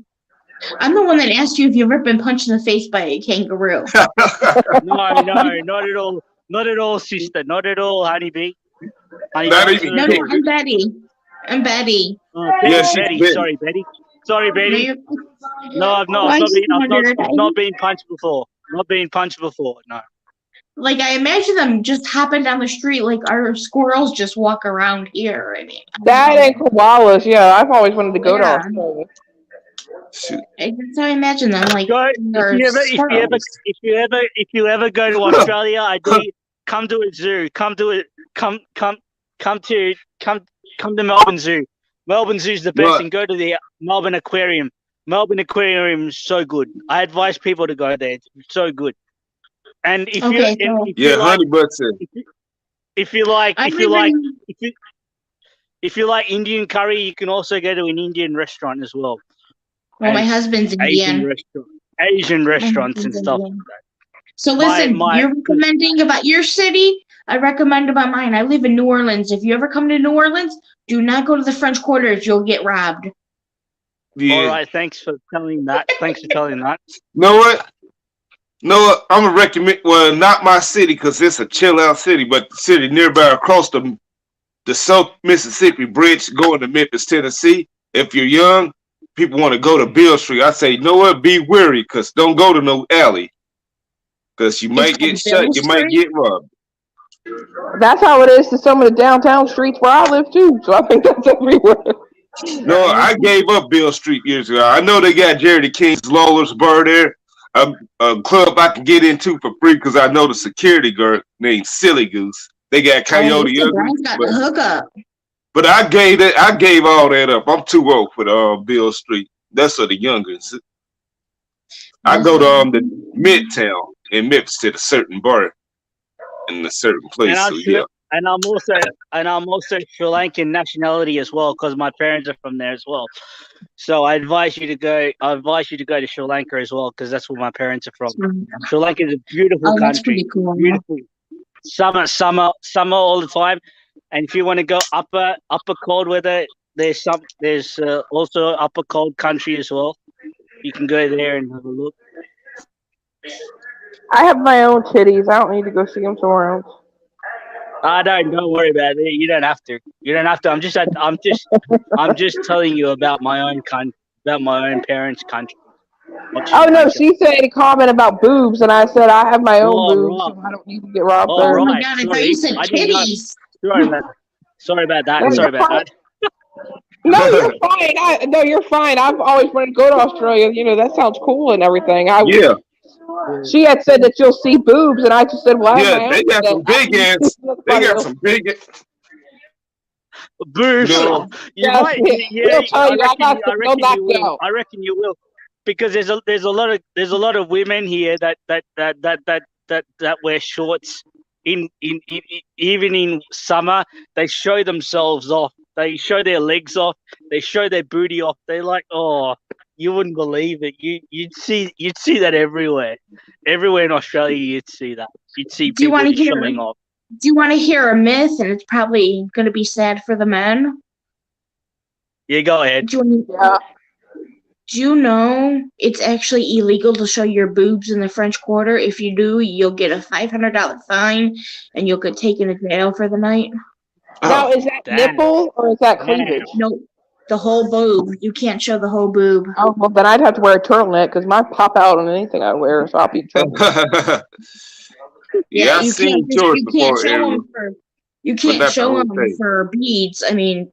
I'm the one that asked you if you've ever been punched in the face by a kangaroo. No, not at all. Not at all, sister. Not at all, honeybee. Not even No, kidding. I'm Betty. I'm Betty. Oh, Yeah, she's Betty. Betty. Sorry, Betty. Sorry, Betty. No, I've Why not you wondered? been punched before. Not been punched before. No. Like, I imagine them just hopping down the street like our squirrels just walk around here. I mean, That and koalas. Yeah, I've always wanted to go to Yeah. Australia. Shoot. that's how I imagine them. Like, Go they're squirrels. if you ever go to Australia, come to a zoo. Come to Melbourne Zoo. Melbourne Zoo's the best, What? and go to the Melbourne Aquarium. Melbourne Aquarium is so good. I advise people to go there. It's so good. And if Okay, you so- if Yeah, you like honey butt said. if you like I if you live like in- if you like Indian curry, you can also go to an Indian restaurant as well. Well, my And husband's Indian. Asian My restaurants and husband's stuff. Indian. So listen, you're recommending about your city. I recommend about mine. I live in New Orleans. If you ever come to New Orleans, do not go to the French Quarters. You'll get robbed. Yeah. All right, thanks for telling that. Know what? I'm gonna recommend. Well, not my city because it's a chill out city, but the city nearby across the the South Mississippi Bridge going to Memphis, Tennessee. If you're young, people want to go to Bill Street. I say, you know what? Be wary, cause don't go to no alley, cause you It's might get called shot. Bill You might Street. get robbed. That's how it is to some of the downtown streets where I live too. So I think that's everywhere. No, Right. I gave up Bill Street years ago. I know they got Jerry the King's Lawler's Bar there, a club I can get into for free because I know the security guard named Silly Goose. They got Oh, Coyote Mr. Ugly, Brown's got the hookup. but I gave that. I gave all that up. I'm too old for the Bill Street. That's for the youngins. I go to the Midtown in Memphis to a certain bar in a certain And place. I'm So sure, yeah, and I'm also Sri Lankan nationality as well because my parents are from there as well. So I advise you to go. I advise you to go to Sri Lanka as well because that's where my parents are from. Sri Lanka is a beautiful Oh, that's country, pretty cool. beautiful summer all the time. And if you want to go upper cold weather, there's also upper cold country as well. You can go there and have a look. I have my own titties. I don't need to go see them somewhere else. Don't worry about it. You don't have to. You don't have to. I'm just telling you about my own about my own parents' country. Oh no, she said a comment about boobs, and I said I have my own Oh boobs, right, so I don't need to get robbed oh Oh there. my right. god, I thought Sorry, you said I didn't know. titties. Sorry about No, that. Sorry you're about fine. that. No, you're fine. No, you're fine. I've always wanted to go to Australia. You know, that sounds cool and everything. yeah, She had said that you'll see boobs, and I just said, well, I have yeah. my They own. got So some I don't big need to ass. see They somebody got else. some big. Boobs. No, You Yes, might. Yeah. he'll tell you I got some. I They'll reckon knock you you will. out. I reckon you will, because there's a lot of women here that wear shorts even in summer. They show themselves off. They show their legs off. They show their booty off. They're like, oh, you wouldn't believe it. You'd see that everywhere. Everywhere in Australia, you'd see that. You'd see Do you people want to just hear? showing off. Do you want to hear a myth? And it's probably going to be sad for the men. Yeah, go ahead. Do you, Yeah. do you know it's actually illegal to show your boobs in the French Quarter? If you do, you'll get a $500 fine, and you'll get taken to jail for the night. Now, oh, is that Damn. nipple or is that Damn. cleavage? No, the whole boob. You can't show the whole boob. Oh, well, then I'd have to wear a turtleneck because mine pop out on anything I wear, so I'll be in trouble. yeah. I you seen can't. yours You can't before, show Ariel, them for. You but can't not the show whole them thing. for beads. I mean,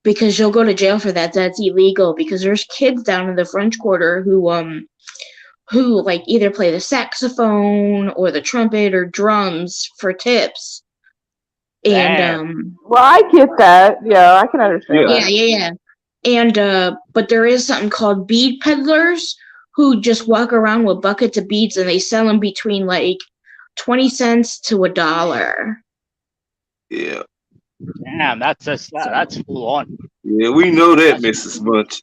because you'll go to jail for that. That's illegal. Because there's kids down in the French Quarter who like either play the saxophone or the trumpet or drums for tips. And Damn. Well, I get that. Yeah, I can understand Yeah. that. yeah. And but there is something called bead peddlers who just walk around with buckets of beads and they sell them between like 20 cents to $1. Yeah, Damn, that's full on. yeah. We know that, Mrs. Bunch.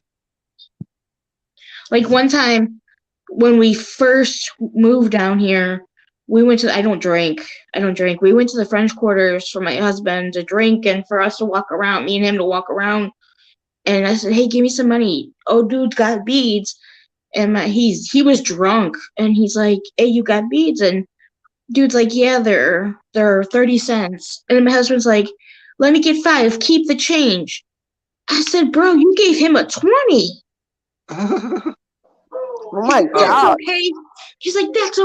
Like one time when we first moved down here, we went to I don't drink. We went to the French Quarters for my husband to drink and for us to walk around, me and him to walk around. And I said, "Hey, give me some money." Oh, dude's got beads. And he was drunk and he's like, "Hey, you got beads?" And dude's like, "Yeah, they're 30 cents." And then my husband's like, "Let me get 5, keep the change." I said, "Bro, you gave him a 20. Oh my That's god. okay." He's like, that's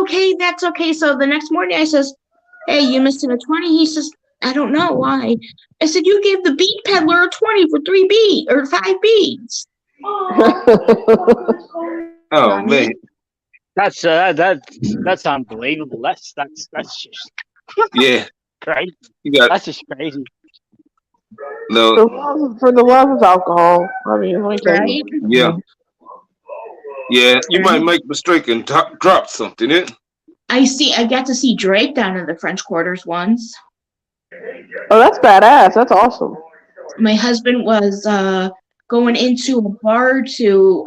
okay. So the next morning I says, "Hey, you missed a 20. He says, "I don't know why." I said, "You gave the bead peddler a 20 for 3 beads or 5 beads." Oh man, That's unbelievable. That's just yeah. crazy. You got That's just crazy. no. For the love of alcohol. I mean, let me tell Right? you. Yeah, yeah. You might Right. make a mistake and drop something. I got to see Drake down in the French Quarters once. Oh, that's badass. That's awesome. My husband was going into a bar to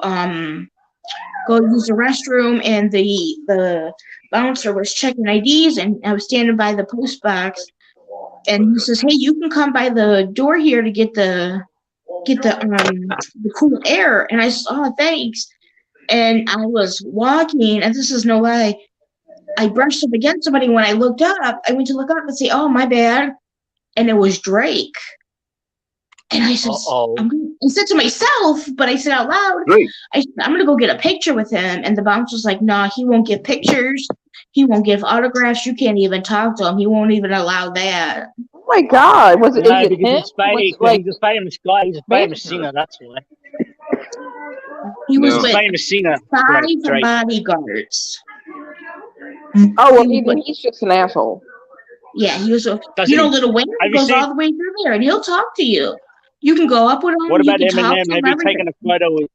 go use the restroom, and the bouncer was checking IDs, and I was standing by the post box, and he says, "Hey, you can come by the door here to get the cool air." And I said, "Oh, thanks." And I was walking, and this is no lie, I brushed up against somebody. When I looked up, I went to look up and say, "Oh, my bad." and it was Drake. And I said, Uh-oh. I said to myself, but I said out loud, Great. I said, I'm going to go get a picture with him. And the bouncer was like, nah, he won't give pictures. He won't give autographs. You can't even talk to him. He won't even allow that. Oh my God! Is No, it because him? he's famous. Was it, Because like, he's a famous guy. He's a famous manager? singer. That's why. He was No. He's a with famous singer. 5 Drake. bodyguards. Oh well, He was then with, he's just an asshole. yeah, he was with, Does you know, he? Lil Wayne Have you goes seen? all the way through there, and he'll talk to you. You can go up with him. What You about can talk Eminem? to him. Have you Everything. taken a photo with?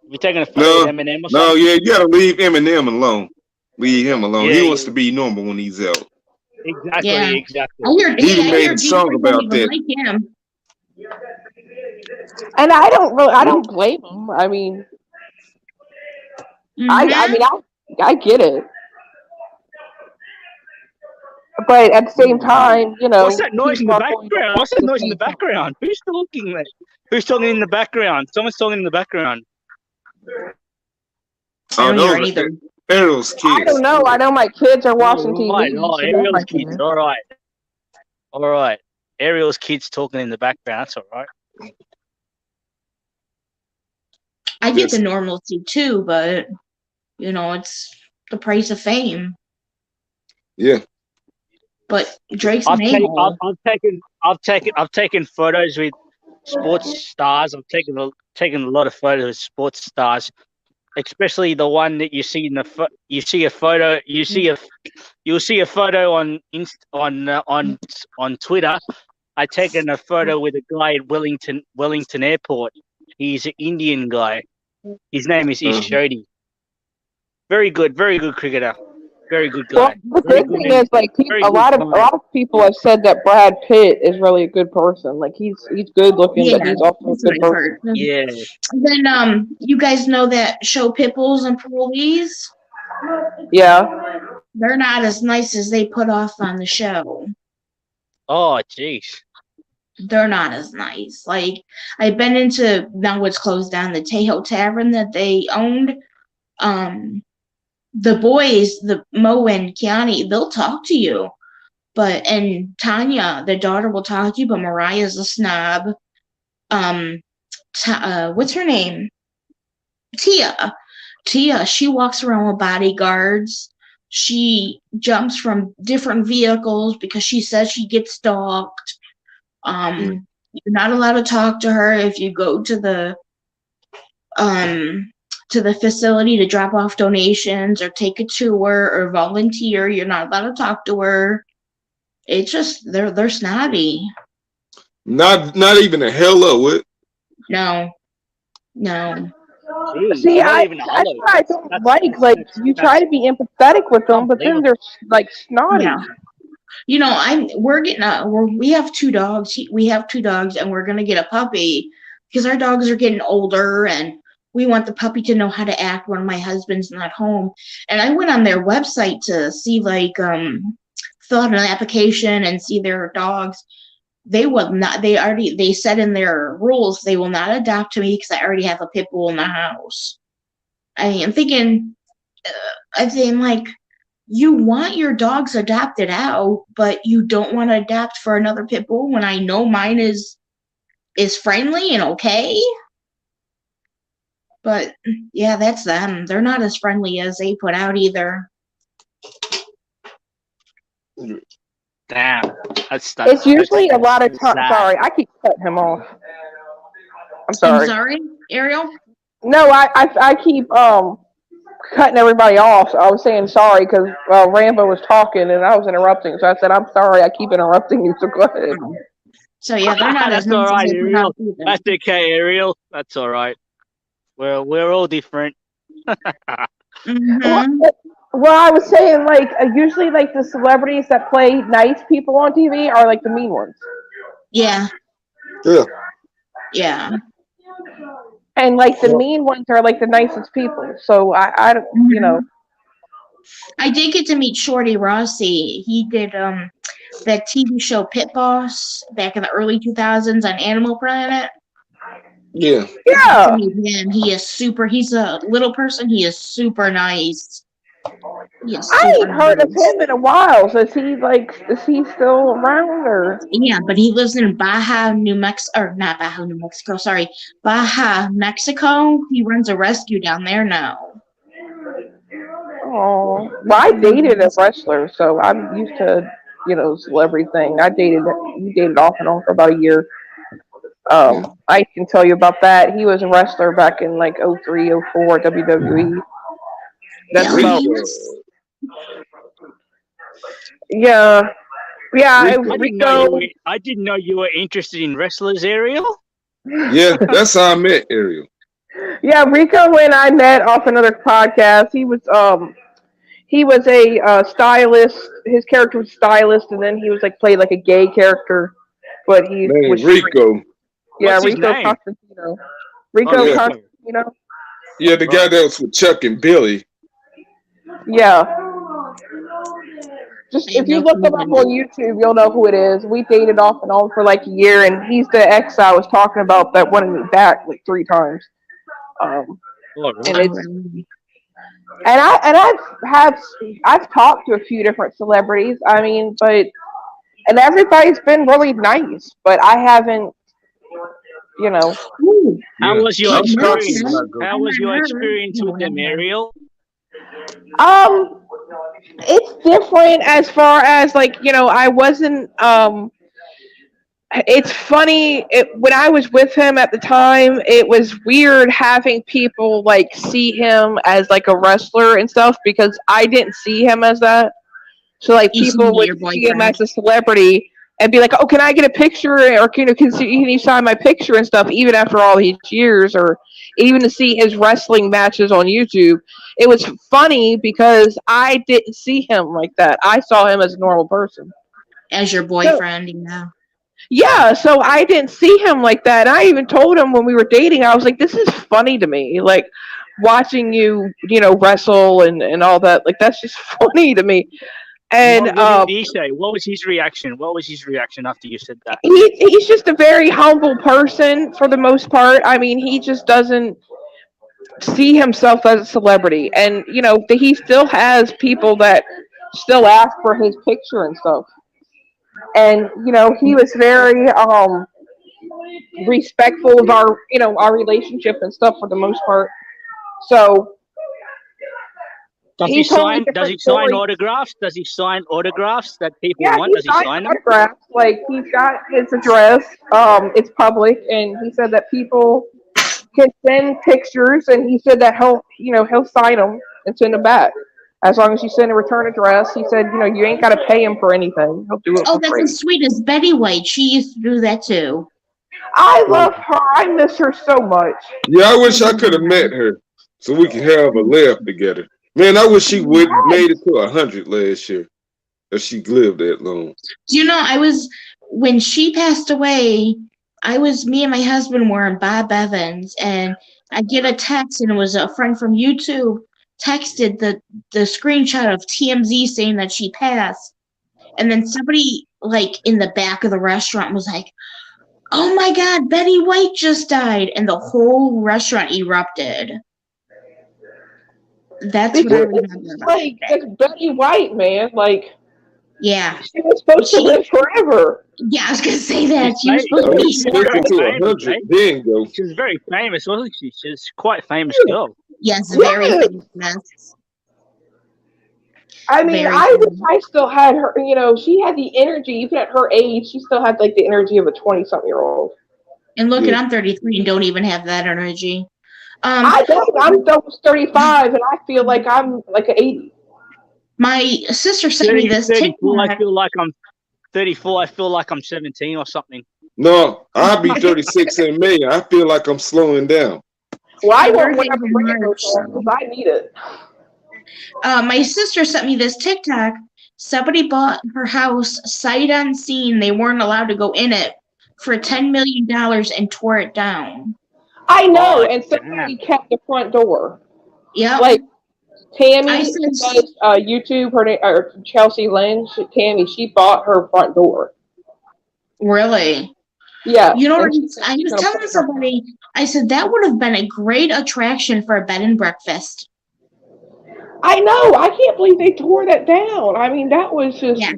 Have you taken a photo No, with Eminem or no, something? yeah, you gotta leave Eminem alone. Leave him alone. Yeah, He wants yeah. to be normal when he's out. Exactly. Yeah, Exactly. He even I made hear a song Detroit don't about even that. like him. And I don't blame him. I mean, I mean, I get it, but at the same time, you What's know, that noise in people the are going to background? want What's that the noise in the same thing. background? Who's talking there? Who's talking in the background? Someone's talking in the background. I Oh, don't hear those anything. are Errol's I kids. don't know. I know my kids are watching Oh, right. TV, Oh, so that Ariel's might be kids. it. All right. All right. Ariel's kids talking in the background. That's all right. I get the Yes. normalcy too, but you know, it's the price of fame. Yeah. But Drake's an I've taken, I've, a-hole. I've taken photos with sports stars. Taken a lot of photos with sports stars, especially the one that you see in the you see a photo. You'll see a photo on on Twitter. I taken a photo with a guy at Wellington Airport. He's an Indian guy. His name is Ish Shodhi. Very good cricketer. Very good Well, guy. the Very good good thing is, like, very a good lot client. of people have said that Brad Pitt is really a good person. Like, he's good looking, Yeah, but he's also a that's what good I've person. heard. Yeah. Then you guys know that show Pitbulls and Parolees? Yeah. They're not as nice as they put off on the show. Oh, jeez. They're not as nice. Like, I've been into, now it's closed down, the Tejo Tavern that they owned. The boys, the Mo and Kiani, they'll talk to you. And Tanya, the daughter, will talk to you, but Mariah's a snob. What's her name? Tia, she walks around with bodyguards. She jumps from different vehicles because she says she gets stalked. You're not allowed to talk to her if you go to the facility to drop off donations or take a tour or volunteer. You're not allowed to talk to her. It's just they're snobby. Not even a hello. What? No. Jeez, See, not even a that's hello. what I don't like. Like, you try to be empathetic with them, but then they're like snotty. Yeah. You know, we have 2 dogs. We have 2 dogs, and we're gonna get a puppy because our dogs are getting older, and we want the puppy to know how to act when my husband's not home. And I went on their website to see, like, fill out an application and see their dogs. They will not. They said in their rules they will not adopt me because I already have a pit bull in the house. I mean, I'm thinking, like, you want your dogs adopted out, but you don't want to adopt for another pit bull when I know mine is friendly and okay. But yeah, that's them. They're not as friendly as they put out either. Damn. It's usually a lot of time. Sorry, I keep cutting him off. I'm sorry. I'm sorry, Ariel? No, I keep cutting everybody off. So I was saying sorry because Rambo was talking and I was interrupting. So I said, I'm sorry, I keep interrupting you. So go ahead. So yeah, they're not as That's nice all right, as they put Ariel. out either. That's okay, Ariel. That's all right. We're all different. Mm-hmm. Well, I was saying, like, usually, like, the celebrities that play nice people on TV are, like, the mean ones. Yeah. Yeah. Yeah. And, like, the mean ones are, like, the nicest people. So, I don't, you know. I did get to meet Shorty Rossi. He did that TV show Pit Boss back in the early 2000s on Animal Planet. Yeah. Yeah. To meet him. He's a little person. He is super nice. He's I super ain't heard of nice. him in a while. So is he still around or? Yeah, but he lives in Baja, New Mexico, or not Baja, New Mexico, sorry, Baja, Mexico. He runs a rescue down there now. Oh, well, I dated a wrestler, so I'm used to, celebrity thing. We dated off and on for about a year. I can tell you about that. He was a wrestler back in like '03, '04 WWE. That's Really? about, Rico. yeah, yeah, Rico. Rico. I didn't know you were interested in wrestlers, Ariel. Yeah, that's how I met Ariel. Yeah, Rico and I met off another podcast. He was a stylist. His character was stylist, and then he was like played like a gay character, but he Man, was straight. Rico. Yeah, What's his Rico name? Constantino. Oh, Rico Yeah, Rico. Constantino. yeah, the guy Right. that was with Chuck and Billy. Yeah. I Just have if you no look him up clue. on YouTube, you'll know who it is. We dated off and on for like a year, and he's the ex I was talking about that wanted me back like 3 times. Um, Oh, and right. Oh, it's really? I've talked to a few different celebrities. I mean, and everybody's been really nice, but I haven't, you know. Ooh, How Yeah, was your I've Kate talked to experience? a Middleton. lot of I How was met your her. experience No, with not them, her. Ariel? Um, it's different as far as like I wasn't. It's funny. When I was with him at the time, it was weird having people like see him as like a wrestler and stuff because I didn't see him as that. So like You seem people to be would your see him boyfriend. as a celebrity and be like, "Oh, can I get a picture?" Or can you sign my picture and stuff? Even after all these years, or even to see his wrestling matches on YouTube, it was funny because I didn't see him like that. I saw him as a normal person. As your So boyfriend, yeah. yeah, so I didn't see him like that. And I even told him when we were dating, I was like, "This is funny to me. Like watching you, wrestle and all that. Like that's just funny to me." And What did he say? What was his reaction? What was his reaction after you said that? he's just a very humble person for the most part. I mean, he just doesn't see himself as a celebrity, and he still has people that still ask for his picture and stuff. And he was very respectful of our relationship and stuff for the most part. So he told me Does different he sign stories. autographs? Does he sign autographs that people Yeah, want? he Does he signed sign them? autographs. Like he's got his address. It's public, and he said that people can send pictures, and he said that he'll sign them and send them back as long as you send a return address. He said you ain't got to pay him for anything. He'll do it Oh, for that's free. as sweet as Betty White. She used to do that too. I love her. I miss her so much. Yeah, I wish I could have Yeah. met her so we could have a laugh together. Man, I wish she would made it to 100 last year. If she lived that long. Do you know, when she passed away, me and my husband were in Bob Evans, and I get a text, and it was a friend from YouTube texted the screenshot of TMZ saying that she passed. And then somebody, like, in the back of the restaurant was like, "Oh my God, Betty White just died." And the whole restaurant erupted. That's what I Because remember it's about like that. it's Betty White, man. Like Yeah. she was supposed to live forever. Yeah, I was going to say that. She was She's supposed I to was be she's very expecting to immortal. famous, 100. eh? Then go. She was very famous, wasn't she? She's quite a famous girl. Yes, very Yes. famous. I mean, Very I wish famous. I still had her. She had the energy. Even at her age, she still had like the energy of a 20-something-year-old. And look, Yeah. I'm 33 and don't even have that energy. Um, I don't. I'm almost 35, and I feel like I'm like an 80. my sister sent me this 34, I TikTok. feel like I'm 34, I feel like I'm 17 or something. No, I'll be 36 in May. I feel like I'm slowing down. Well, I My want birthday's whatever in brand March, goes on because so. I need it. My sister sent me this TikTok. Somebody bought her house sight unseen. They weren't allowed to go in it for $10 million and tore it down. I know, Oh, and somebody damn. kept the front door. Yep. Like I Tammy, who said, does YouTube, her name or Chelsea Lynn. Tammy, she bought her front door. really? Yeah, You know what? and she said I she's was gonna put telling it up. somebody, I said that would have been a great attraction for a bed and breakfast. I know. I can't believe they tore that down. I mean, that was just. Yeah,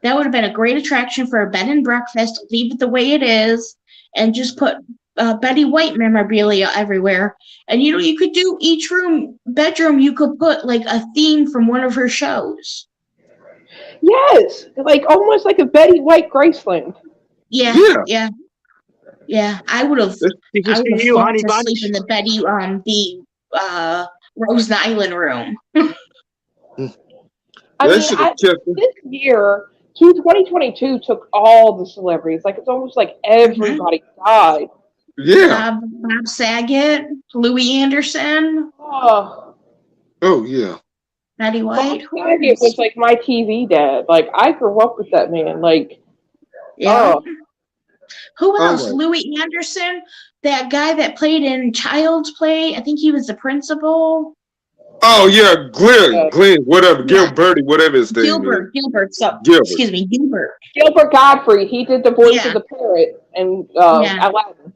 that would have been a great attraction for a bed and breakfast. Leave it the way it is, and just put Betty White memorabilia everywhere. And you could do each bedroom. You could put like a theme from one of her shows. Yes, like almost like a Betty White Graceland. Yeah, Yeah. yeah, yeah. I would have This is for you, thought honey to bunch. sleep in the Rose Island room. I They mean, should have kept it. this year, 2022 took all the celebrities. Like it's almost like everybody died. Yeah. Bob Saget, Louis Anderson, Oh, Oh yeah. Betty Bob White. Saget was like my TV dad. Like I grew up with that man. Like, Yeah. oh, Who else? right. Louis Anderson, that guy that played in Child's Play. I think he was the principal. Oh yeah, Glenn, whatever, Yeah. Gilberti, whatever his name Gilbert. So, Gilbert. excuse me, Gilbert. Gilbert Godfrey. He did the voice Yeah. of the parrot and Yeah. Aladdin.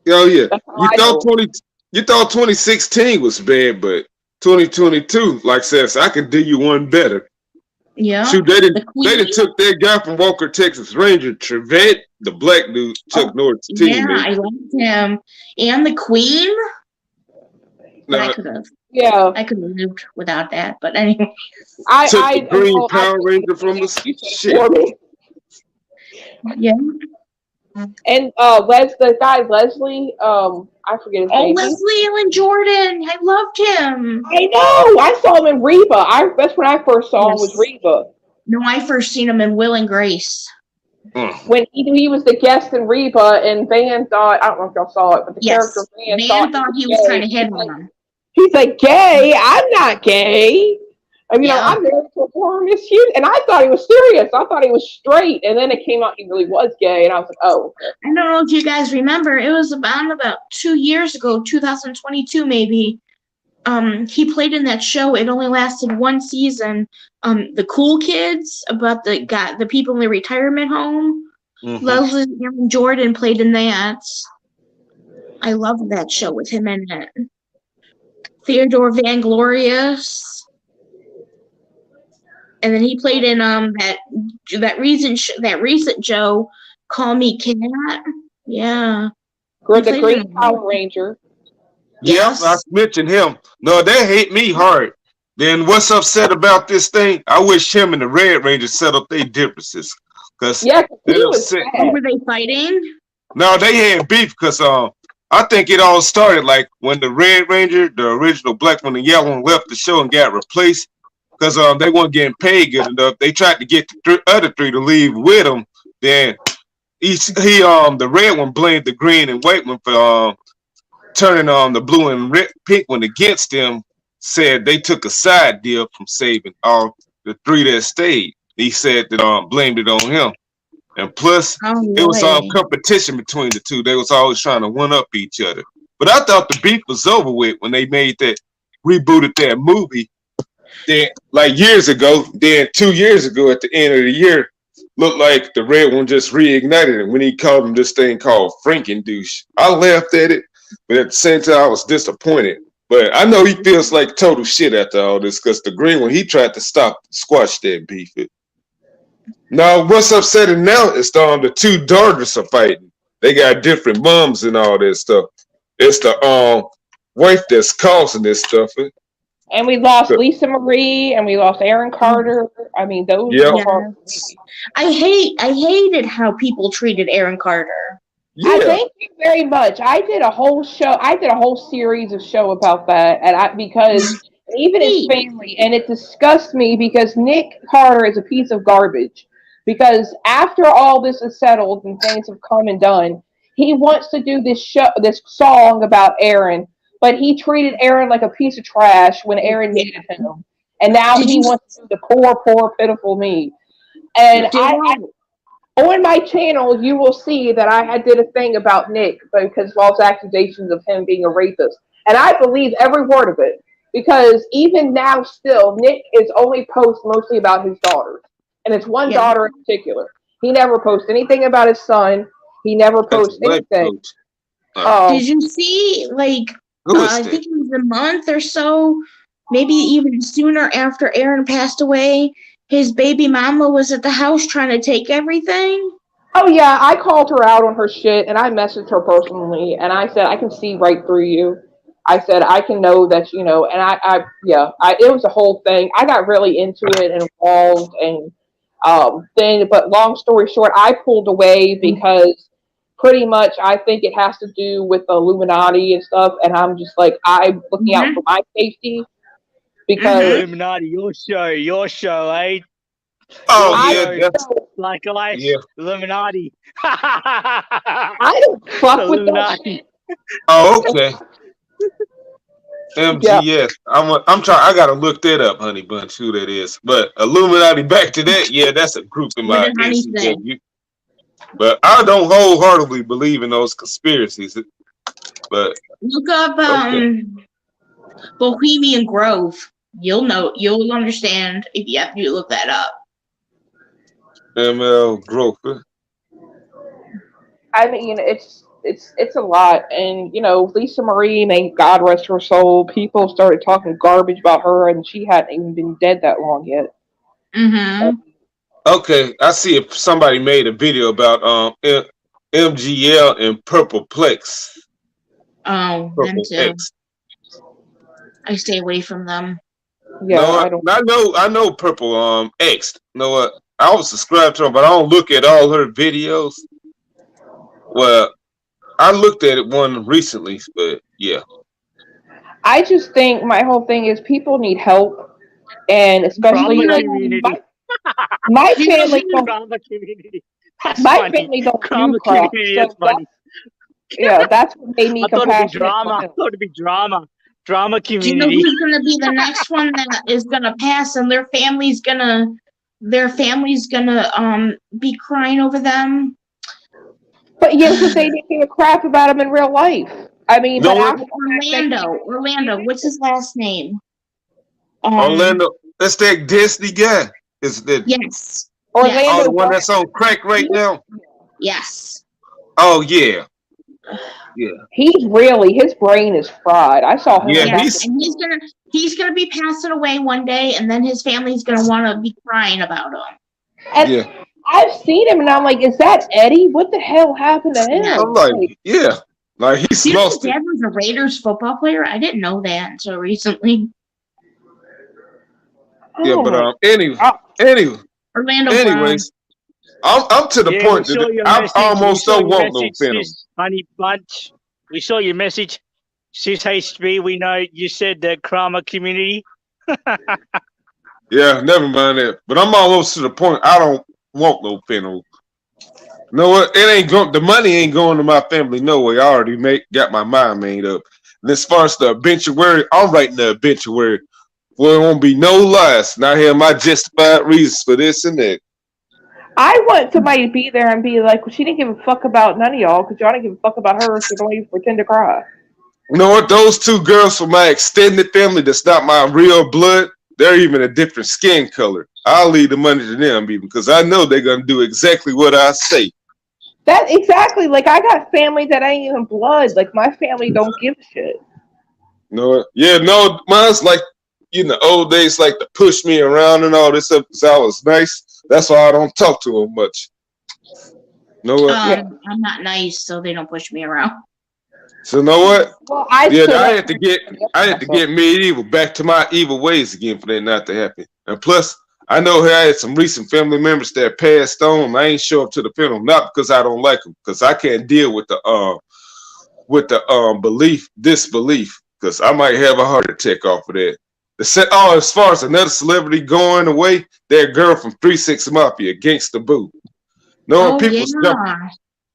is. Oh yeah. That's how You I thought know. you thought 2016 was bad, but 2022, like says, I could do you one better. Yeah. Shoot, they The didn't Queen. took that guy from Walker, Texas Ranger, Trevette, the black dude, Chuck Norris Yeah, teammate. I liked him. And the Queen. But Now, I could have lived without that. But anyway. took the green Power Ranger from us. Shit. For me. Yeah. And the guy Leslie, I forget his name. Leslie Allen Jordan. I loved him. I know. I saw him in Reba. That's when I first saw him was Reba. No, I first seen him in Will and Grace. When he was the guest in Reba, and Van thought, I don't know if y'all saw it, but the character Van thought he was trying to hit on him. He's like, gay? I'm not gay. I mean, Yeah. I'm married to a former Miss Hughes. And I thought he was serious. I thought he was straight. And then it came out he really was gay. And I was like, oh. I don't know if you guys remember. It was about 2 years ago, 2022 maybe. He played in that show. It only lasted one season. The Cool Kids, about the people in the retirement home. Mhm. Leslie Allen Jordan played in that. I loved that show with him in it. Theodore Van Glorious. And then he played in that recent Joe, Call Me Cat. Yeah. The Green Power Ranger. Yeah, I mentioned him. No, they hate me hard. Then what's upset about this thing? I wish him and the Red Ranger set up their differences. Cause were they fighting? No, they had beef because I think it all started like when the Red Ranger, the original black one and yellow one, left the show and got replaced because they weren't getting paid good enough. They tried to get the other three to leave with them. Then the red one blamed the green and white one for turning the blue and pink one against them. Said they took a side deal from saving all the three that stayed. He said that blamed it on him. And plus, it was all competition between the two. They was always trying to one up each other. But I thought the beef was over with when they rebooted that movie. Then, like years ago, then 2 years ago at the end of the year, looked like the red one just reignited it when he called him this thing called Frankendouche. I laughed at it, but at the same time, I was disappointed. But I know he feels like total shit after all this because the green one, he tried to squash that beef. Now, what's upsetting now is the two daughters are fighting. They got different moms and all that stuff. It's the wife that's causing this stuff. And we lost Lisa Marie, and we lost Aaron Carter. I mean, those were hard. I hated how people treated Aaron Carter. Yeah. Thank you very much. I did a whole series of show about that, and because even his family, and it disgusts me because Nick Carter is a piece of garbage. Because after all this is settled and things have come and done, he wants to do this song about Aaron, but he treated Aaron like a piece of trash when Aaron needed him, and now he wants to do the poor, pitiful me. And on my channel, you will see that I did a thing about Nick because false accusations of him being a rapist, and I believe every word of it because even now, still, Nick is only posts mostly about his daughters. And it's one daughter in particular. He never posts anything about his son. He never posts anything. Did you see, I think it was a month or so maybe even sooner after Aaron passed away, his baby mama was at the house trying to take everything. Oh yeah, I called her out on her shit, and I messaged her personally, and I said I can see right through you. I said I can know that you know, and it was a whole thing. I got really into it and involved, and then, but long story short, I pulled away because pretty much I think it has to do with the Illuminati and stuff, and I'm just like I'm looking out for my safety because Illuminati, your show, eh? Oh I yeah, that's Like Ice, yeah. Illuminati. I don't fuck with that Illuminati. shit. Oh, okay. Yeah. MGS. I'm trying. I gotta look that up, Honey Bunch, who that is. But Illuminati. Back to that. Yeah, that's a group in What my did Honey say? NCW. But I don't wholeheartedly believe in those conspiracies. But Look up okay. Bohemian Grove. You'll understand if you look that up. ML Growth. I mean, it's a lot, and you know, Lisa Marie, may God rest her soul. People started talking garbage about her, and she hadn't even been dead that long yet. Mm-hmm. Okay, I see if somebody made a video about MGL and Purple Plex. Oh, them Purple too. X. I stay away from them. Yeah, No, I don't. I know Purple X. You know what? I was subscribed to her, but I don't look at all her videos. Well, I looked at it one recently, but yeah. I just think my whole thing is people need help, and especially Drama like community. my You know family don't. Drama community. That's My funny. family don't do Drama crap. community. So That's funny. that's what made me I thought it'd be compassionate drama. for I him. thought it'd be drama. Drama Do you know community. who's gonna be the next one that is gonna pass, and their family's gonna be crying over them? But yeah, because they didn't give a crap about him in real life. I mean, You know but what? after Orlando. What's his last name? Orlando, that's that Disney guy. Is that Yes. Orlando, the one that's on crack right now? Yes. Oh yeah, yeah, his brain is fried. I saw him. yeah. Yes. And he's gonna be passing away one day, and then his family's gonna want to be crying about him. And Yeah. I've seen him, and I'm like, is that Eddie? What the hell happened to him? I'm like, yeah, like he's Do you know his lost it. dad was a Raiders football player? I didn't know that until recently. Yeah, Oh but my- anyway, Orlando Brown. anyways, I'm to the point we saw that your I message. almost We saw don't your want no message, Venom. Sis Honey Bunch. We saw your message. Sis HB, we know you said the Krama community. Yeah, never mind that. But I'm almost to the point I don't want no Venom. You know what? It ain't going. The money ain't going to my family. No way. I already got my mind made up. And as far as the obituary, I'm writing the obituary. Well, it won't be no lies. Now here are my justified reasons for this and that. I want somebody to be there and be like, well, she didn't give a fuck about none of y'all because y'all didn't give a fuck about her, so don't even pretend to cry. You know what? Those two girls from my extended family that's not my real blood, they're even a different skin color. I'll leave the money to them even because I know they're going to do exactly what I say. That exactly. Like I got family that ain't even blood. Like my family don't give a shit. You know what? Yeah, no, mine's like, in the old days, like to push me around and all this stuff because I was nice. That's why I don't talk to them much. You know what? I'm not nice, so they don't push me around. So you know what? Well, I had to get medieval back to my evil ways again for that not to happen. And plus, I know I had some recent family members that passed on. I ain't show up to the funeral not because I don't like them, because I can't deal with the disbelief, because I might have a heart attack off of that. As far as another celebrity going away, that girl from 3-6 Mafia, Gangsta Boo. No,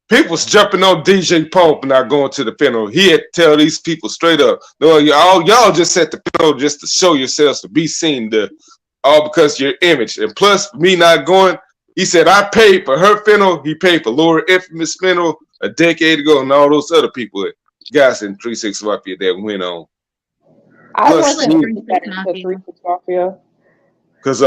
people's jumping on DJ Pump and not going to the funeral. He had to tell these people straight up, no, y'all just at the funeral just to show yourselves to be seen, all because your image. And plus, me not going, he said, I paid for her funeral. He paid for Laura Infamous funeral a decade ago and all those other people, guys in 3-6 Mafia that went on. I Plus, want to 3-6 Mafia. Because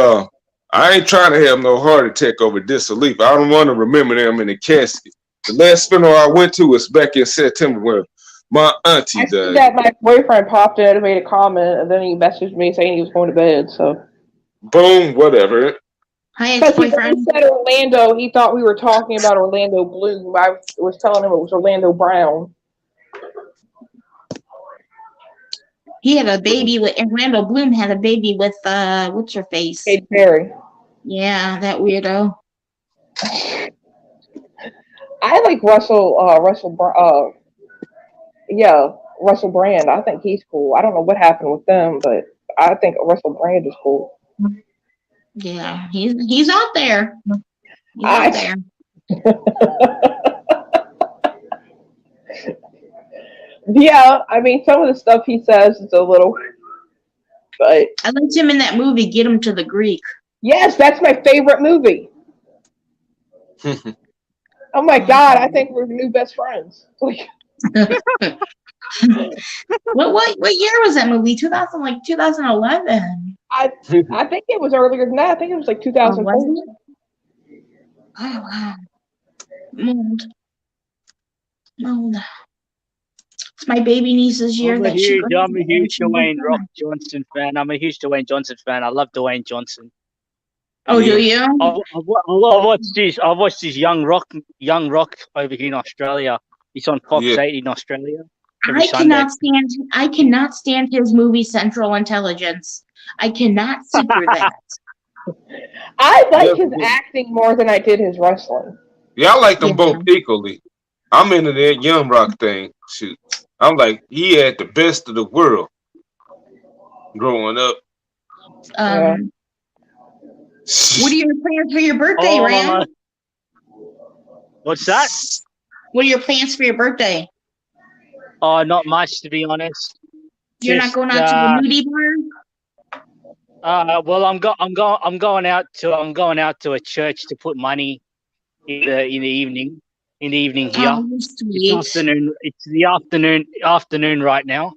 I ain't trying to have no heart attack over disbelief. I don't want to remember them in the casket. The last funeral I went to was back in September where My auntie I see died. that my boyfriend popped in and made a comment, and then he messaged me saying he was going to bed. So, Boom, whatever. Hi, because when he ex-boyfriend. said Orlando, he thought we were talking about Orlando Bloom. I was telling him it was Orlando Brown. He had a baby with, and Randall Bloom had a baby with, what's her face? Katy Perry. Yeah, that weirdo. I like Russell Brand. I think he's cool. I don't know what happened with them, but I think Russell Brand is cool. Yeah, he's out there. He's out there. Yeah, I mean, some of the stuff he says is a little, but I liked him in that movie, Get Him to the Greek. yes, that's my favorite movie. Oh my God, I think we're new best friends. Like, what year was that movie? 2011. I think it was earlier than that. I think it was like Oh, 2004. was it? Oh, wow. Mold. It's my baby niece's year I'm a that she huge graduated. Dwayne Rock Johnson fan. I'm a huge Dwayne Johnson fan. I love Dwayne Johnson. Oh, do you? I've watched this Young Rock over here in Australia. It's on Fox 8 in Australia. Every Sunday. I cannot stand his movie Central Intelligence. I cannot sit through that. I like his acting more than I did his wrestling. Yeah, I like them both equally. I'm into that Young Rock thing. Shoot. I'm like, he had the best of the world growing up. What are your plans for your birthday, Ram? What's that? What are your plans for your birthday? Oh, not much, to be honest. You're not going out to the nudie bar? Well, I'm going out to a church to put money in the evening. In the evening here. Oh, sweet. It's the afternoon right now.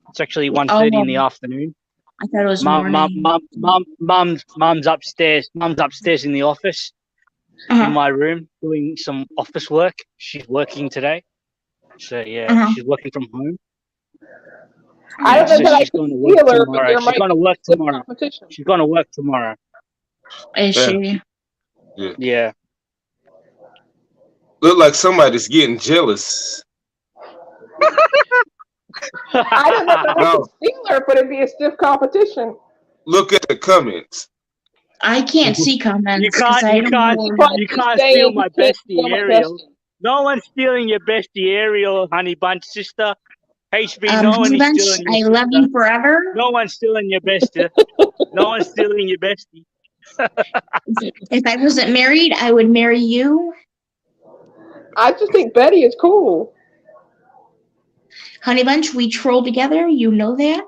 It's actually 1:30 in the afternoon. I thought it was morning. Mum's upstairs. Mum's upstairs in the office, in my room, doing some office work. She's working today, so yeah, she's working from home. I don't know that she's going to work tomorrow. She's going to work tomorrow. She's going to work tomorrow. Is she? Yeah. Look like somebody's getting jealous. I don't know if I can steal her, but it'd be a stiff competition. Look at the comments. I can't see comments. You can't steal my bestie, Ariel. No one's stealing your bestie, Ariel, honey bunch sister. HB, no one is stealing your I love you forever. No one's stealing your bestie. No one's stealing your bestie. If I wasn't married, I would marry you. I just think Betty is cool. Honey Bunch, we troll together. You know that.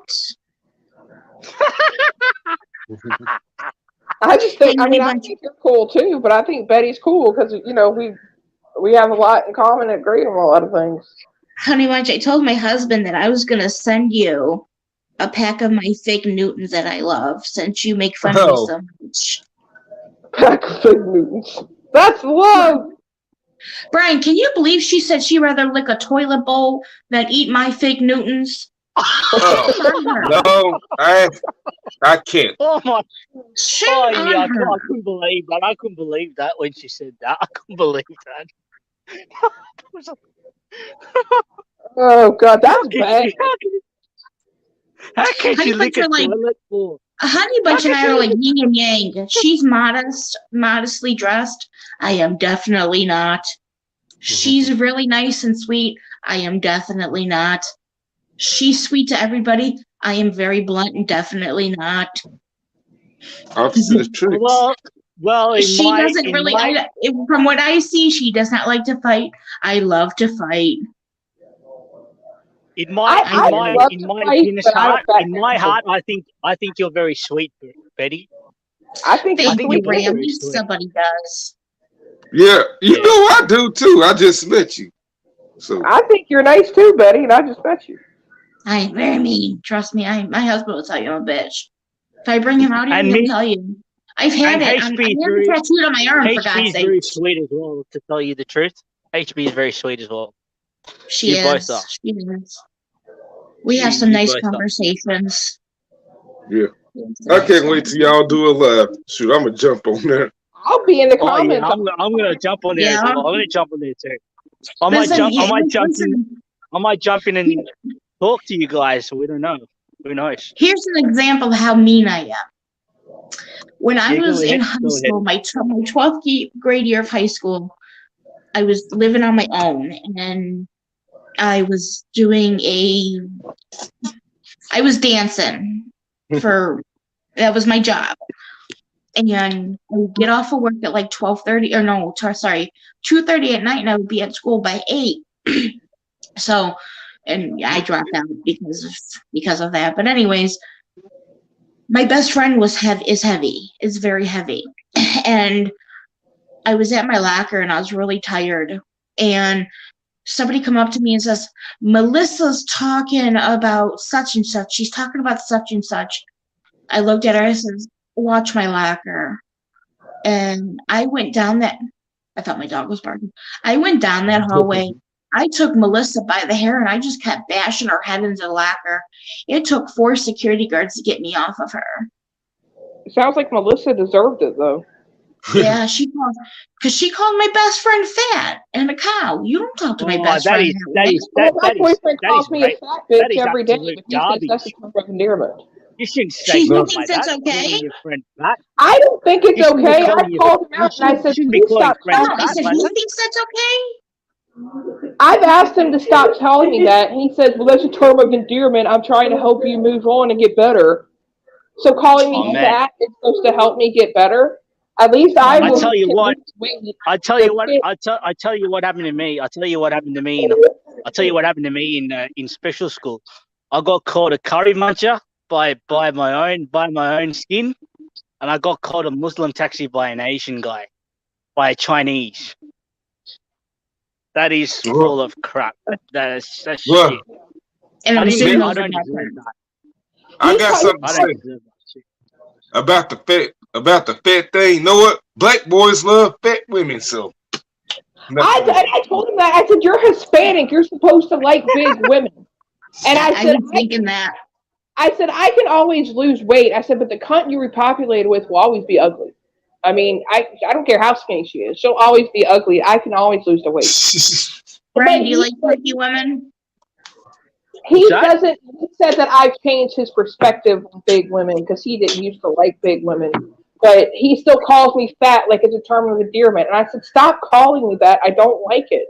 I just think, I think you're cool too, but I think Betty's cool because, we have a lot in common and agree on a lot of things. Honey Bunch, I told my husband that I was going to send you a pack of my fake Newtons that I love, since you make fun of me so much. Pack of fake Newtons. That's love. Brian, can you believe she said she'd rather lick a toilet bowl than eat my fake Newtons? No, I can't. Oh my! I couldn't believe that. I couldn't believe that when she said that. I couldn't believe that. Oh God, that's bad. How can she lick a toilet bowl? Honey Bunch and I are like yin and yang. She's modestly dressed. I am definitely not. She's really nice and sweet. I am definitely not. She's sweet to everybody. I am very blunt and definitely not. Well, she doesn't really. From what I see, she does not like to fight. I love to fight. In my heart, I think you're very sweet, Betty. I think somebody does. Yeah, you know I do too. I just met you. So I think you're nice too, Betty, and I just met you. I am very mean. Trust me, my husband will tell you I'm a bitch. If I bring him out here, he'll tell you. I've had it. I have it tattooed on my arm, for God's sake. HB is very sweet as well, to tell you the truth. HB is very sweet as well. She You both is. are. She is. We have some You nice both are. conversations. Yeah. We have some I nice can't wait till y'all do a live. Shoot, I'm gonna jump on there. I'll be in the Oh yeah, comments. I'm gonna jump on there as Yeah. well. I'm gonna jump on there too. I might Listen, jump. I yeah, might jump in. listen. I might jump in and talk to you guys. We don't know. Who knows? Here's an example of how mean I am. When I Yeah, go was in ahead. high Go ahead. school, my 12th grade year of high school, I was living on my own, and I was dancing that was my job. And I would get off of work at like 12:30, or no, sorry, 2:30 at night, and I would be at school by 8. So, and I dropped out because of that. But anyways, my best friend is very heavy. And I was at my locker and I was really tired. And somebody come up to me and says, Melissa's talking about such and such. She's talking about such and such. I looked at her and said, watch my locker. And I went down I thought my dog was barking. I went down that hallway. I took Melissa by the hair and I just kept bashing her head into the locker. It took 4 security guards to get me off of her. It sounds like Melissa deserved it, though. Yeah, she called my best friend fat and a cow. You don't talk to my best that friend is that that way. is Well, my that is boyfriend that calls is me a right. fat That bitch is every day, absolute but he thinks that's a garbage. term of endearment. You shouldn't say She stuff thinks like it's that. okay. Calling your friend fat. I don't think it's You shouldn't be okay. I calling your. called him You out and I said, shouldn't be please calling stop friends telling I fat said, me. like he that. thinks that's okay? I've asked him to stop telling me that, and he says, well, that's a term of endearment. I'm trying to help you move on and get better. So calling Oh me man, fat is supposed to help me get better? At least I I will tell you what. lose weight. I tell The you what. kid- I tell you what happened to me. I tell you what happened to me. I tell you what happened to me in special school. I got called a curry muncher by my own skin, and I got called a Muslim taxi by an Asian guy, by a Chinese. That is full of crap. That's Well, shit. And I'm I assuming don't those are deserve different. that. I got something to I say don't deserve that shit. about the fat thing. You know what? Black boys love fat women, so. I told him that. I said, you're Hispanic. You're supposed to like big women. And I I said, was thinking that. I said, I can always lose weight. I said, but the cunt you repopulated with will always be ugly. I mean, I don't care how skinny she is. She'll always be ugly. I can always lose the weight. Brian, do you like freaky women? He What's that? doesn't. He said that I've changed his perspective on big women because he didn't used to like big women. But he still calls me fat like it's a term of endearment. And I said, stop calling me that. I don't like it.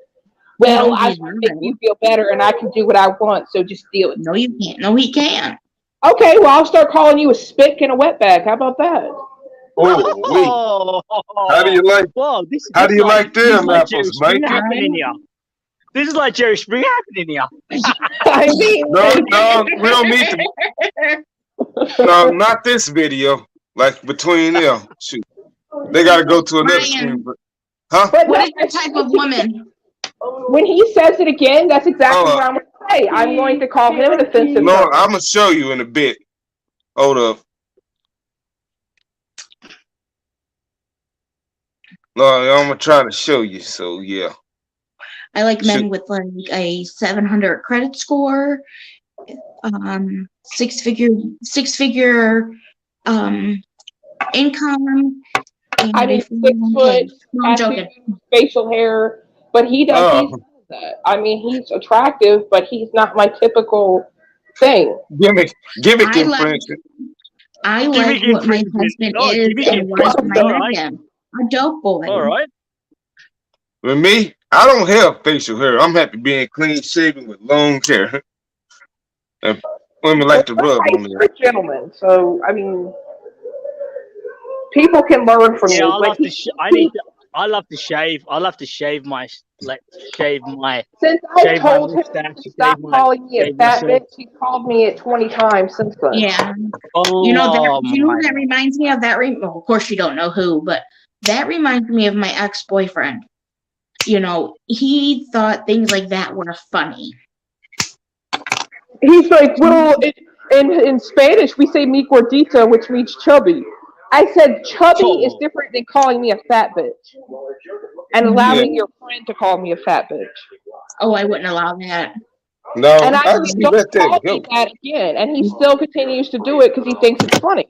Well, No, I he's want to make not. you feel better and I can do what I want. So just deal with it. No, you can't. No, he can't. Okay, well, I'll start calling you a spick and a wetbag. How about that? Oh, wait. How do you like? Whoa, How do you like this is them like Jerry apples, Springer Mike? happening here. This is like Jerry Springer happening here. I mean, No, we don't need to. No, not this video. Like between them, shoot, they got to go to another screen. Huh? but What no, is your type of woman? when he says it again, that's exactly what I'm going to say. I'm going to call him an offensive No, person. I'm gonna show you in a bit. Hold up. No, I'm gonna try to show you. So yeah. I like men with like a 700 credit score, six figure income. And I mean, 6 foot, no, I'm joking. facial hair, but he does. He's that. I mean, he's attractive, but he's not my typical thing. Gimmick I like infringement. what my husband is and was when I met him. A dope boy. All right. With me, I don't have facial hair. I'm happy being clean shaven with long hair. And women like to rub on me. You're a gentleman, so I mean, people can learn from you. Yeah, I love to shave. I love to shave my Since I told him to stop calling me a fat bitch, he called me it 20 times since then. Yeah. Oh, you know what that reminds me of? Well, of course you don't know who, but that reminds me of my ex-boyfriend. You know, he thought things like that were funny. He's like, well, in Spanish we say mi gordita, which means chubby. I said chubby is different than calling me a fat bitch. And allowing your friend to call me a fat bitch. Oh, I wouldn't allow that. No, And I actually, just don't let that call go. me that again. And he still continues to do it because he thinks it's funny.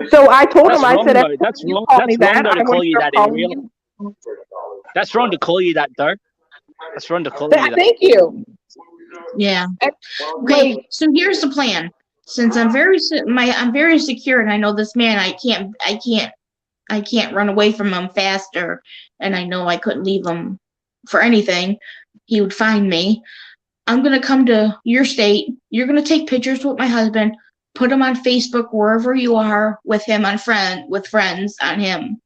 So I told him, That's I wrong said, though. every That's time you wrong. call me That's wrong that, though to I'm going call to you start that, calling Ariel. you. That's wrong to call you that though. That's wrong to call you that. Thank you. Yeah. And, Okay, like, so here's the plan. Since I'm very secure, and I know this man, I can't run away from him faster, and I know I couldn't leave him for anything. He would find me. I'm gonna come to your state. You're gonna take pictures with my husband, put him on Facebook wherever you are with him with friends on him.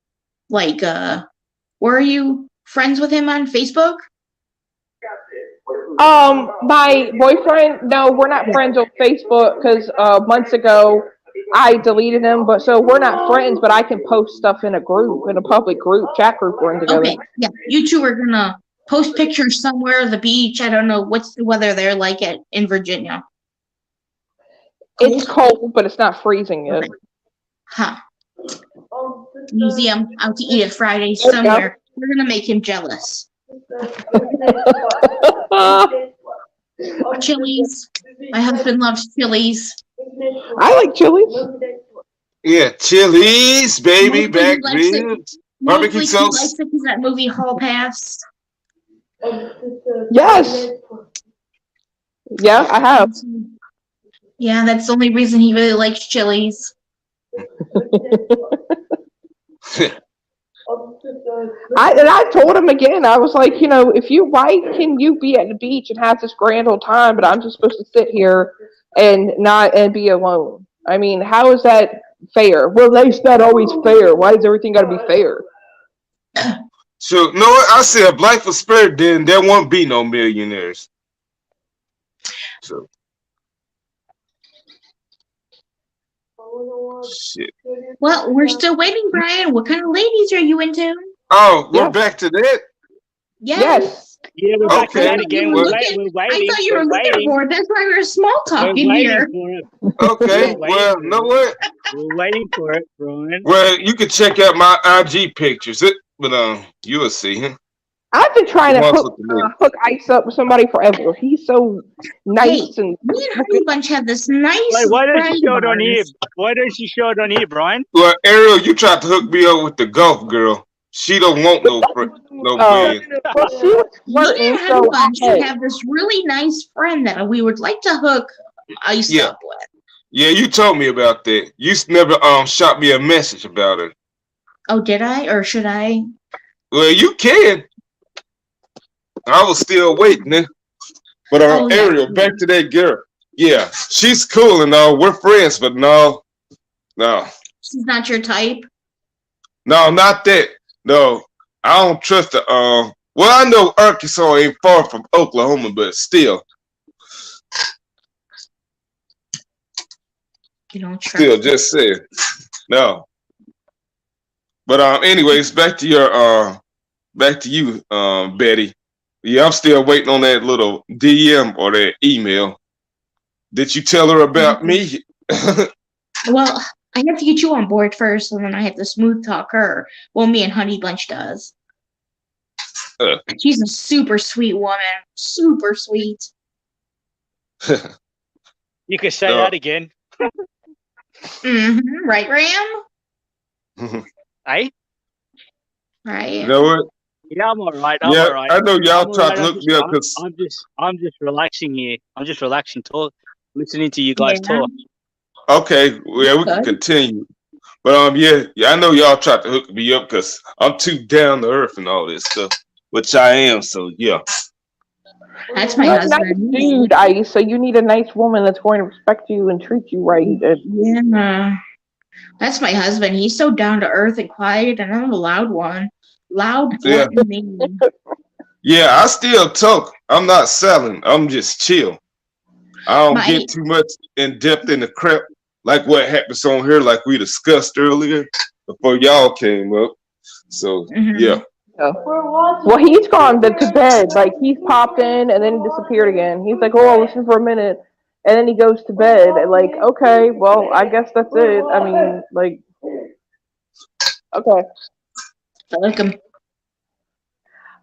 Like, where are you friends with him on Facebook? my boyfriend, no, we're not Yeah. friends on Facebook because months ago I deleted him. But so we're not friends, but I can post stuff in a group, in a public group, chat group we're in together. Okay, yeah. You two are gonna post pictures somewhere, the beach. I don't know what's the weather there like in Virginia. It's Cold? cold, but it's not freezing yet. Okay. Huh. Museum out to eat at Friday There you go. somewhere. We're gonna make him jealous. Chili's. My husband loves Chili's. I like chilies. Yeah, Chili's, baby, Mostly he back likes it. ribs, barbecue Mostly he likes sauce. it because that movie Hall Pass. Yes. Yeah, I have. Yeah, that's the only reason he really likes Chili's. I told him again. I was like, why can you be at the beach and have this grand old time, but I'm just supposed to sit here and be alone? I mean, how is that fair? Well, life's not always fair. Why does everything got to be fair? So, no, I said if life was fair, then there won't be no millionaires. So, shit. Well, we're still waiting, Brian. What kind of ladies are you into? Oh, we're Yeah. back to that. Yes. Yeah, we're back to Okay. that again. Well, We're waiting. I thought you were looking for it. That's why we were small We're talking waiting here. for it. okay. We're Well, waiting you know for what? We're waiting for it, Brian. Well, you can check out my IG pictures, but you'll see him. I've been trying to Once hook with the hook Ice up with somebody forever. He's so nice and Me and Honey Bunch have this nice Wait, why don't friend you show of it on here? ours. Why don't you show it on here, Brian? Well, Ariel, you tried to hook me up with the golf girl. She don't want no man. well, she was Me flirting, and so Honey Bunch I have this really nice friend that we would like to hook Ice Yeah. up with. Yeah, you told me about that. You never shot me a message about her. Oh, did I? Or should I? Well, you can. I was still waiting. But Oh, yeah. Ariel, back to that girl. Yeah, she's cool and all. We're friends, but no, She's not your type? not that. No, I don't trust the. Well, I know Arkansas ain't far from Oklahoma, but still, You don't trust still, just saying. No. But anyways, back to you, Betty. Yeah, I'm still waiting on that little DM or that email. Did you tell her about me? Well, I have to get you on board first, and then I have to smooth talk her. Well, me and Honey Bunch does. She's a super sweet woman. Super sweet. You can say that again. Mm-hmm. Right, Ram? Hey? Right. You know what? Yeah, I'm alright. Yeah, Alright. I know y'all I'm tried alright. to hook me up because I'm just relaxing here. I'm just relaxing, listening to you guys talk. okay, well, we can Good. continue. But yeah, I know y'all tried to hook me up because I'm too down to earth and all this stuff, which I am. So yeah. That's my You're a nice husband. dude, Ice. So you need a nice woman that's going to respect you and treat you right. Yeah. That's my husband. He's so down to earth and quiet, and I'm a loud one. Loud, Yeah. blunt, and mean. Yeah, I still talk. I'm not selling. I'm just chill. I don't get too much in depth in the crap like what happens on here, like we discussed earlier before y'all came up. So yeah. Well, he's gone to bed. Like, he's popped in and then he disappeared again. He's like, oh, I'll listen for a minute. And then he goes to bed. And like, okay, well, I guess that's it. I mean, like, okay. I like him.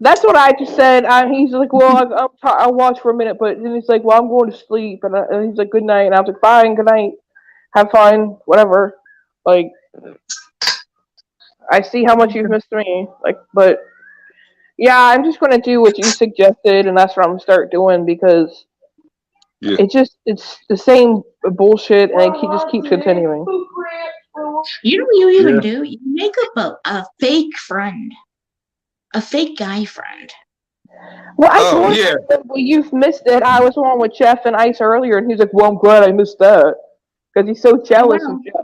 That's what I just said. He's like, well, I'll watch for a minute, but then he's like, well, I'm going to sleep, and he's like, good night, and I was like, fine, good night, have fun, whatever. Like, I see how much you've missed me, like, but yeah, I'm just gonna do what you suggested, and that's what I'm gonna start doing because Yeah. it's the same bullshit, and it just keeps continuing. You know what you even Yeah. do? You make up a fake friend, a fake guy friend. Well, I Oh told yeah. him, well, you've missed it. I was on with Jeff and Ice earlier, and he's like, well, I'm glad I missed that because he's so jealous of Jeff.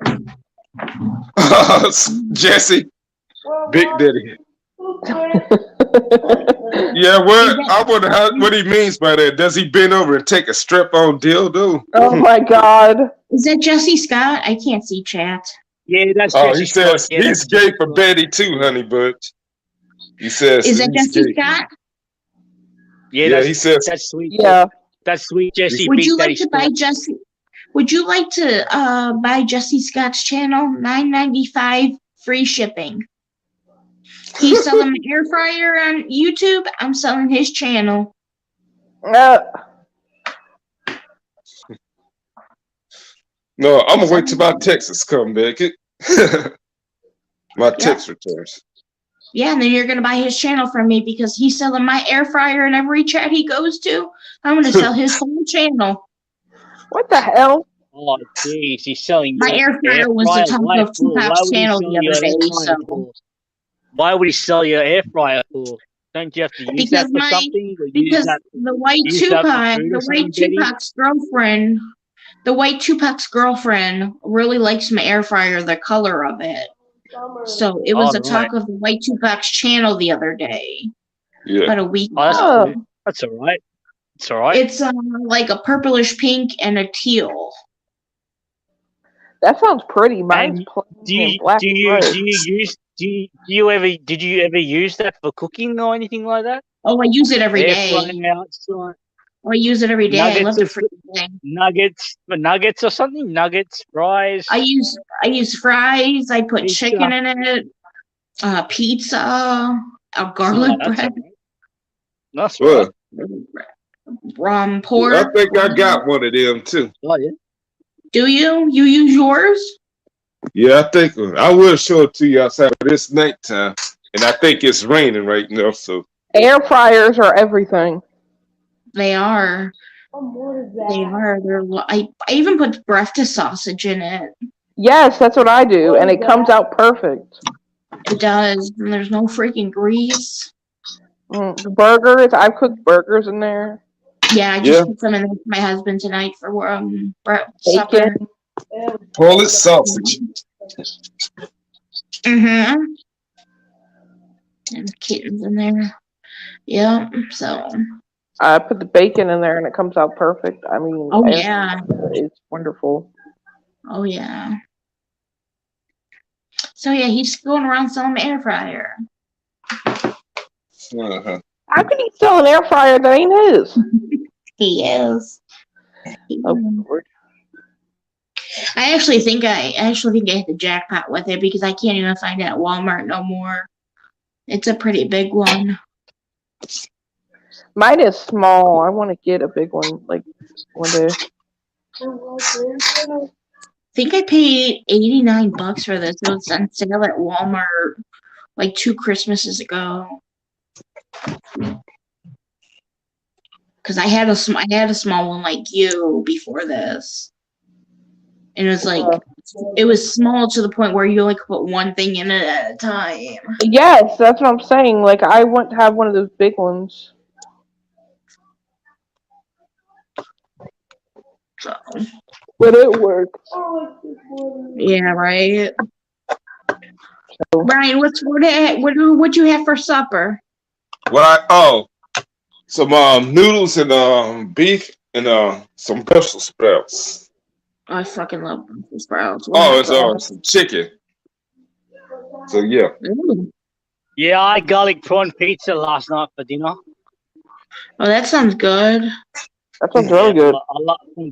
Jesse, Big Daddy. Yeah, what? I wonder what he means by that. Does he bend over and take a strap-on dildo? Oh my God! Is that Jesse Scott? I can't see chat. Yeah, that's Oh, Jesse he says Scott. Yeah, he's gay for Betty too, honey, but he says Is that he's Jesse gay. Scott? Yeah, He says that's sweet. Yeah. That's sweet, Jesse. Would Big you Daddy like to buy Scott. Jesse? Would you like to buy Jesse Scott's channel? $9.95 free shipping. He's selling my air fryer on YouTube. I'm selling his channel. no. I'm gonna wait till my Texas come back. My text returns. Yeah, and then you're gonna buy his channel from me because he's selling my air fryer in every chat he goes to. I'm gonna sell his whole channel. What the hell? Oh, jeez, he's selling My air fryer was the top Why of for? Why Tupac's would he channel sell the your other air day. fryer So for? Why would he sell your air fryer for? Don't you have to use because that for my something? Or because the white use that for Tupac, food the or something, white Betty? Tupac's girlfriend, the white Tupac's girlfriend really likes my air fryer, the color of it. So it was Oh, a talk of the white Tupac's channel the other day. Yeah. About a week Oh, that's ago. cool. That's all right. It's all right. It's like a purplish pink and a teal. That sounds pretty. Mine's And plain and black and gray. did you ever use that for cooking or anything like that? Oh, I use it every Air day. frying outside. Oh, I use it every day. I love the freaking thing. Nuggets or something. Nuggets, fries. I use fries. I put Pizza. chicken in it. Pizza. Garlic bread. That's right. Pork. I think I got one of them too. Oh yeah. Do you? You use yours? Yeah, I think I will show it to you outside of this nighttime, and I think it's raining right now. So Air fryers are everything. They are. They are. I even put breakfast sausage in it. Yes, that's what I do, and it comes out perfect. It does. And there's no freaking grease. Burgers, I've cooked burgers in there. Yeah, I just put some in there for my husband tonight for supper. Polish sausage. Mm-hmm. And kittens in there. Yeah, so. I put the bacon in there and it comes out perfect. I mean, yeah. It's wonderful. Oh, yeah. So, yeah, he's going around selling an air fryer. Uh-huh. How can he sell an air fryer that ain't his? He is. I actually think I hit the jackpot with it because I can't even find it at Walmart no more. It's a pretty big one. Mine is small. I want to get a big one, like one day. I think I paid $89 for this. It was on sale at Walmart like 2 Christmases ago. Because I had a small one like you before this, and it was like it was small to the point where you only could put one thing in it at a time. Yes, that's what I'm saying. Like I want to have one of those big ones. So, but it works. Yeah, right. So, Brian, what you have for supper? Some noodles and beef and some Brussels sprouts. I fucking love Brussels sprouts. It's some chicken. So yeah. Ooh. Yeah, I had garlic prawn pizza last night for dinner. Oh, that sounds good. That sounds really good. I love from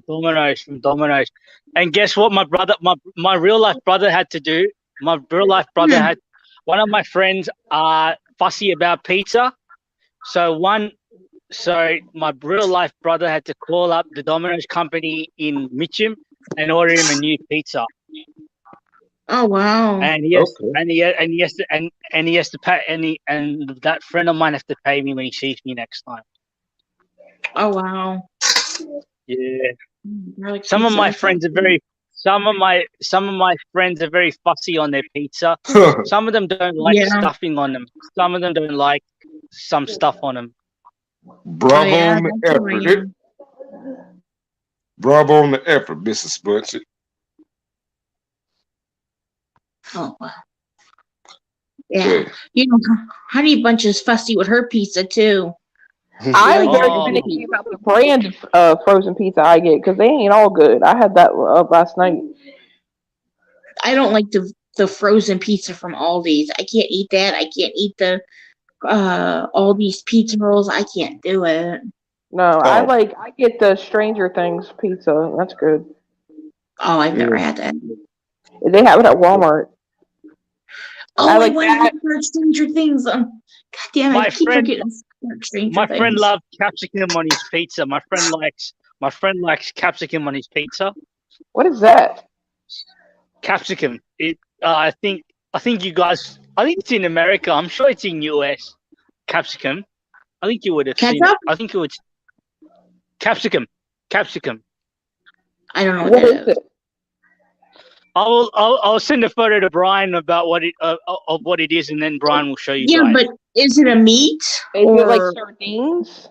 Domino's. And guess what? My real life brother had to do. My real life brother had one of my friends fussy about pizza. So my real life brother had to call up the Domino's company in Mitcham and order him a new pizza. Oh wow. And he has to pay and that friend of mine has to pay me when he sees me next time. Oh wow. Yeah. Like Some of pizza my or friends are something. some of my friends are very fussy on their pizza. Some of them don't like Yeah. stuffing on them. Some of them don't like some stuff on them. Bravo Oh, yeah, on the that's who I effort. am. Bravo on the effort, Mrs. Butcher. Oh wow. Yeah. You know, Honey Bunch is fussy with her pizza too. I'm very Oh, finicky about the brand of frozen pizza I get because they ain't all good. I had that last night. I don't like the frozen pizza from Aldi's. I can't eat that. I can't eat the Aldi's pizza rolls. I can't do it. No, Oh. I get the Stranger Things pizza. That's good. Oh, I've never had that. They have it at Walmart. Oh, I I like want to that. start Stranger Things. God damn it! My I keep friend- forgetting Stranger my Things. friend loves capsicum on his pizza. My friend likes capsicum on his pizza. What is that? Capsicum. I think you guys. I think it's in America. I'm sure it's in US. Capsicum. I think you would have seen it. Ketchup? I think you would. Capsicum. I don't know What that is it? I'll send a photo to Brian about what it of what it is, and then Brian will show you Yeah, guys. but is it a meat? Is it like or sardines?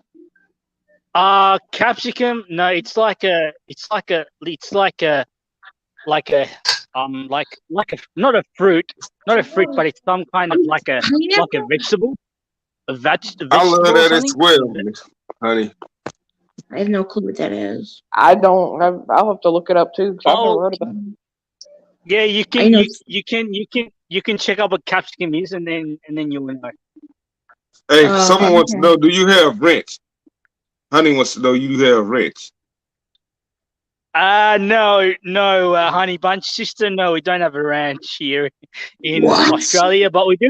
Capsicum. No, it's like a not a fruit, but it's some kind of like a vegetable. A vegetable. I love or that something. as well, honey. I have no clue what that is. I don't. I'll have to look it up too because I've never heard of it. Yeah, you I know. can you can check out what capsicum is, and then you will know. Hey, someone wants to okay. know, do you have ranch? Honey wants to know, you have ranch. No, Honey Bunch sister. No, we don't have a ranch here in What? Australia, but we do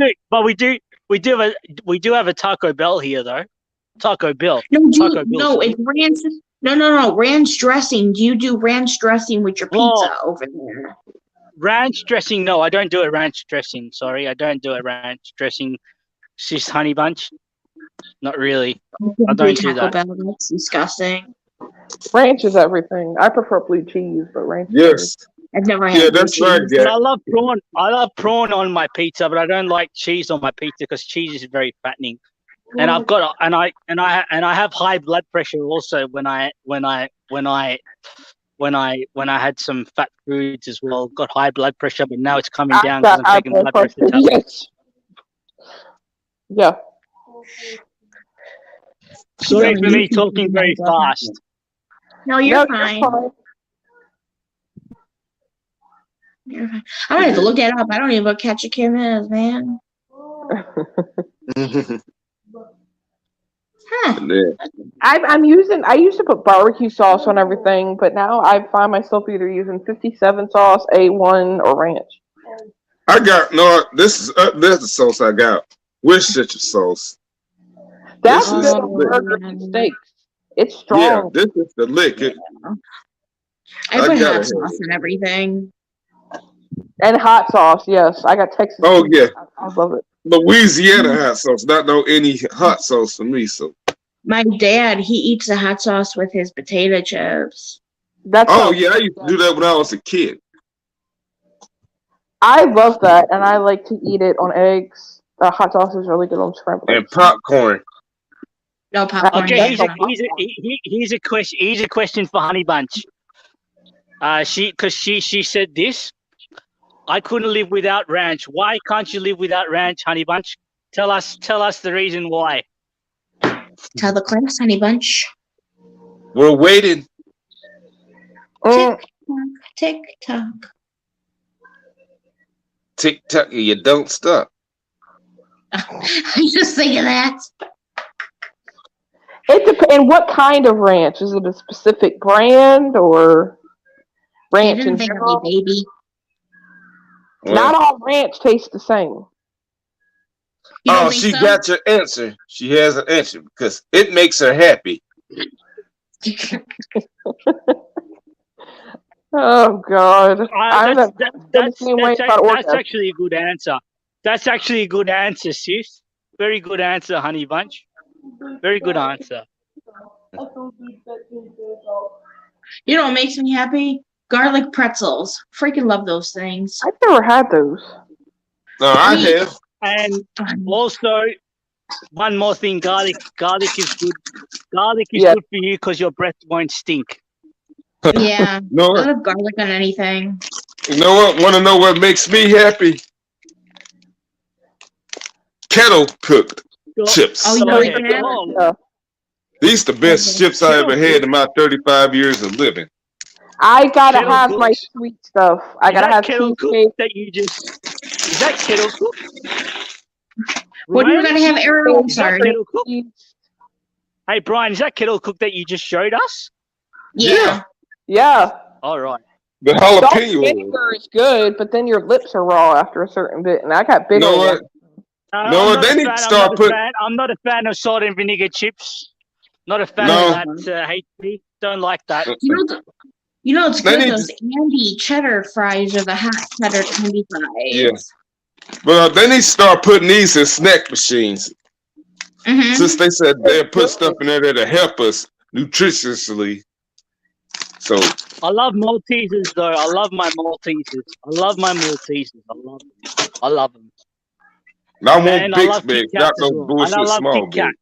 have a Taco Bell here though. Taco Bell. No, Taco Bell. no, it's ranch. No, ranch dressing. Do you do ranch dressing with your pizza over there? Ranch dressing? No, I don't do a ranch dressing. Sorry, I don't do a ranch dressing. Sis Honey Bunch. Not really. I don't do Taco that. Bell. That's disgusting. Ranch is everything. I prefer blue cheese, but ranch. Yes. I've never had Yeah, blue that's cheese. right, But Jack. I love prawn. I love prawn on my pizza, but I don't like cheese on my pizza because cheese is very fattening. And I've got I have high blood pressure also when I had some fat foods as well. Got high blood pressure, but now it's coming down because I'm taking blood pressure tablets. Yes. Yeah. Sorry for me talking very fast. No, you're fine. You're fine. I'm gonna have to look that up. I don't even know what capsicum is, man. Huh. I used to put barbecue sauce on everything, but now I find myself either using 57 sauce, A1, or ranch. I got this is the sauce I got. Worcestershire sauce. That's This good is on burgers and steaks. It's strong. Yeah, this is the lick. I put hot sauce and everything. And hot sauce, yes. I got Texas. Oh yeah, I love it. Louisiana hot sauce. Not no any hot sauce for me. So my dad, he eats the hot sauce with his potato chips. That's I used to do that when I was a kid. I love that, and I like to eat it on eggs. Hot sauce is really good on scrambled eggs. And popcorn. No popcorn. Okay, here's a question for Honey Bunch. She said this. I couldn't live without ranch. Why can't you live without ranch, Honey Bunch? Tell us the reason why. Tell the class, Honey Bunch. We're waiting. Tick tock. Tick tock, you don't stop. I'm just thinking that. It depends. And what kind of ranch? Is it a specific brand or ranch in general? Baby. Not all ranch tastes the same. You don't Oh, think she so? got your answer. She has an answer because it makes her happy. Oh God, I'm That's the same way about that's orgasm. actually a good answer. That's actually a good answer, sis. Very good answer, honey bunch. Very good answer. You know what makes me happy? Garlic pretzels. Freaking love those things. I've never had those. No, I Me. have. And also, one more thing, garlic. Garlic is good. Garlic is Yeah. good for you because your breath won't stink. Yeah. You know I what? love garlic on anything. You know what? Want to know what makes me happy? Kettle cooked chips. Oh, you Go like ahead. that? Oh, Yeah. These the best chips I ever had in my 35 years of living. I gotta kettle have my cooked. sweet stuff. I Is gotta that have kettle cooked cheesecake. that you just? Is that kettle cooked? What are you Brian, gonna have, Ariel? I'm is that sorry. kettle cooked? Hey, Brian, is that kettle cooked that you just showed us? Yeah. Yeah. All right. The Salt and jalapeno. vinegar is good, but then your lips are raw after a certain bit, and I got You big know old what? ones. No, I'm not they a need to fan. start putting. I'm not a fan of salt and vinegar chips. Not a fan No. of that. HP. Don't like that. You know it's They good. need Those Andy cheddar fries are the hot cheddar candy fries. Yeah. But they need to start putting these in snack machines. Mm-hmm. Since they said they'll put stuff in there that'll help us nutritiously. So I love Maltesers though. I love my Maltesers. I love my Maltesers. I love them. I love them. I want And I big love Kit bags, not Kats no as well. And I bullshit love small Kit Kat. bags.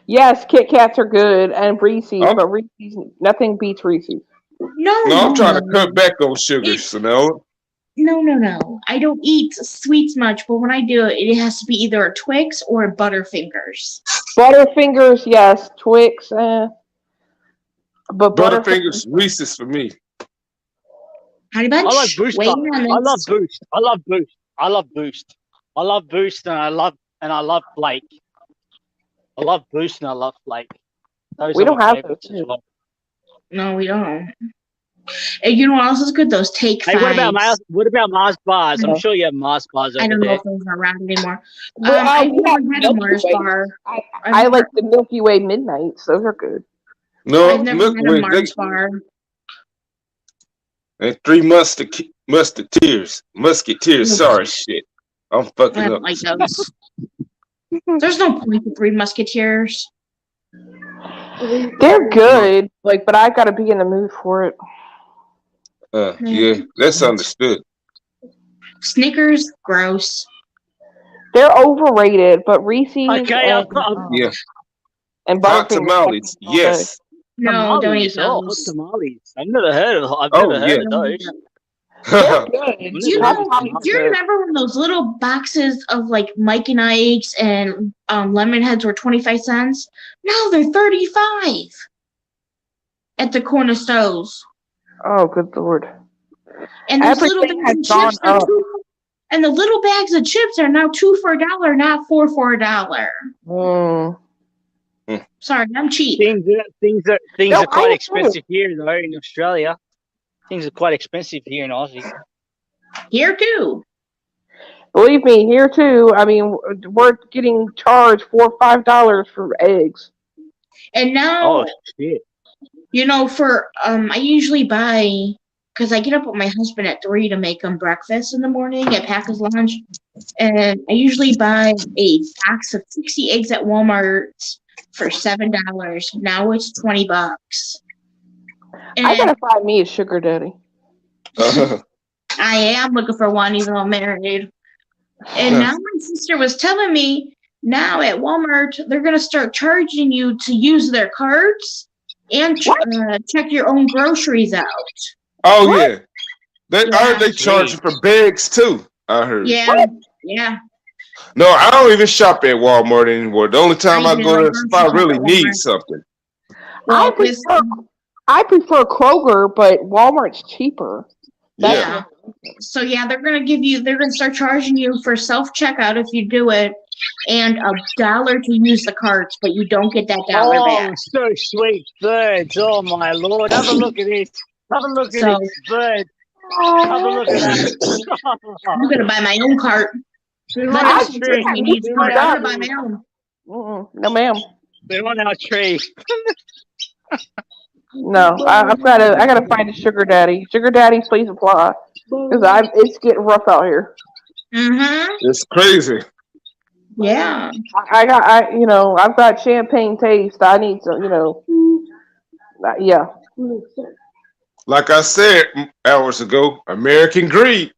Yes, Kit Kats are good, and Reese's, I'm- but Reese's, nothing beats Reese's. No, I'm trying to cut back on sugar, so no. No. I don't eat sweets much, but when I do, it has to be either a Twix or a Butterfingers. Butterfingers, yes. Twix, but Butterfingers, Reese's for me. Honey Bunch, I like Boost. weigh in on I love this. Boost. I love Boost. I love Boost. I love Boost and I love Flake. I love Boost and I love Flake. Those We are don't my have favorites those. as well. No, we don't. And you know what else is good? Those Take Hey, what about Fives. Mars bars? I'm Yeah. sure you have Mars bars I over don't know there. if those are around anymore. Well, I've we never have had a Milky Mars Way. bar. I like the Milky Way Midnights. Those are good. No, I've never Milky had a Way, Mars bar. and 3 musketeers. Sorry, shit. I'm I fucking don't up. like those. There's no point to Three Musketeers. They're good, but I gotta be in the mood for it. Yeah, that's understood. Snickers, gross. They're overrated, but Reese's Okay, and, Yeah. and Hot Butterfingers. tamales, yes. No, don't eat tamales. Oh, hot those. tamales. I've never heard of Oh, those. They're good. Do you Hot know? tamales Do you are good. remember when those little boxes of like Mike and Ike's and lemon heads were 25 cents? Now they're 35 at the corner stores. Oh, good lord. And those little Everything bags has of chips gone are up. and the little bags of chips are now 2 for $1, not 4 for $1. Mm. Sorry, I'm cheap. Things No, are quite I expensive here though in Australia. Things are quite expensive here in Aussie. Here too. Believe me, here too. I mean, we're getting charged $4 or $5 for eggs. And now, Oh shit. you know, for I usually buy because I get up with my husband at 3 to make him breakfast in the morning at Packers Lunch, and I usually buy a box of 60 eggs at Walmart for $7. Now it's $20. And I gotta find me a sugar daddy. I am looking for one, even though I'm married. And now my sister was telling me now at Walmart they're gonna start charging you to use their cards and check your own groceries out. Oh, What? yeah. I heard they charge you for bags, too. I heard. Yeah, yeah. No, I don't even shop at Walmart anymore. The only time I do. go I there is if I grocery shop really at need Walmart. something. Well, I prefer Kroger, but Walmart's cheaper. Yeah. So yeah, they're gonna start charging you for self checkout if you do it, and $1 to use the carts, but you don't get that $1 back. Oh, so sweet birds. Oh my lord. Have a look at this. Have a look at this bird. Have a look at that. I'm gonna buy my own cart. They're on But our this is tree. he needs to They're be on our ordered by tree. mail. No, ma'am. They're on our tree. No, I gotta find a sugar daddy. Sugar daddy, please apply. Because it's getting rough out here. Mm-hmm. It's crazy. Yeah. I've got champagne taste. I need some, yeah. Like I said hours ago, American greed.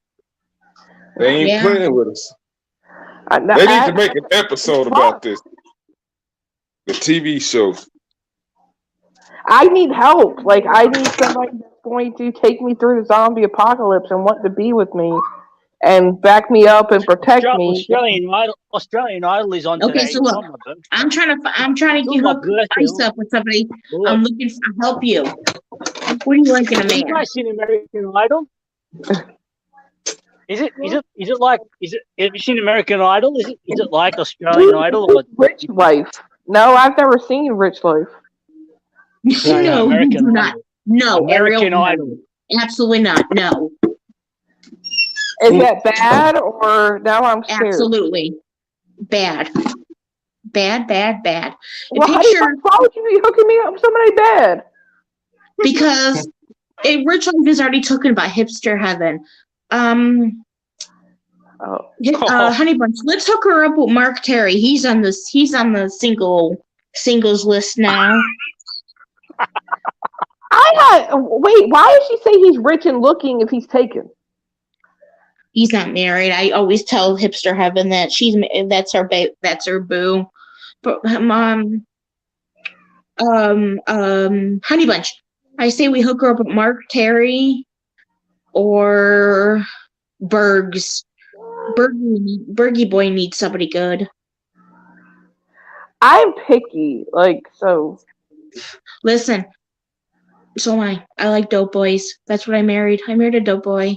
They ain't Yeah. playing with us. I, They need to I, make an episode Fuck. about this. The TV show. I need help. Like, I need somebody that's going to take me through the zombie apocalypse and want to be with me and back me up and protect me. Australian Idol is on Okay, today. so It's look, on my birthday. I'm trying to It's get on my hooked birthday. up with somebody. Look, I'm looking for help you. What do you like in a have you man? guys seen American Idol? Is it like have you seen American Idol? Is it like Australian Idol or Rich Life. No, I've never seen Rich Life. No, you do not. Idol. No, American Ariel, Idol. no. Absolutely not. No, Is that bad or now I'm scared? absolutely bad. Bad. Well, Picture why would you be hooking me up with somebody bad? because Rich Life is already talking about hipster heaven. Honey Bunch, let's hook her up with Mark Terry. He's on the singles list now. Wait, why does she say he's rich and looking if he's taken? He's not married. I always tell hipster heaven that that's her boo. But Honey Bunch, I say we hook her up with Mark Terry or Bergs. Bergie boy needs somebody good. I'm picky, so. Listen, so am I. I like dope boys. That's what I married. I married a dope boy.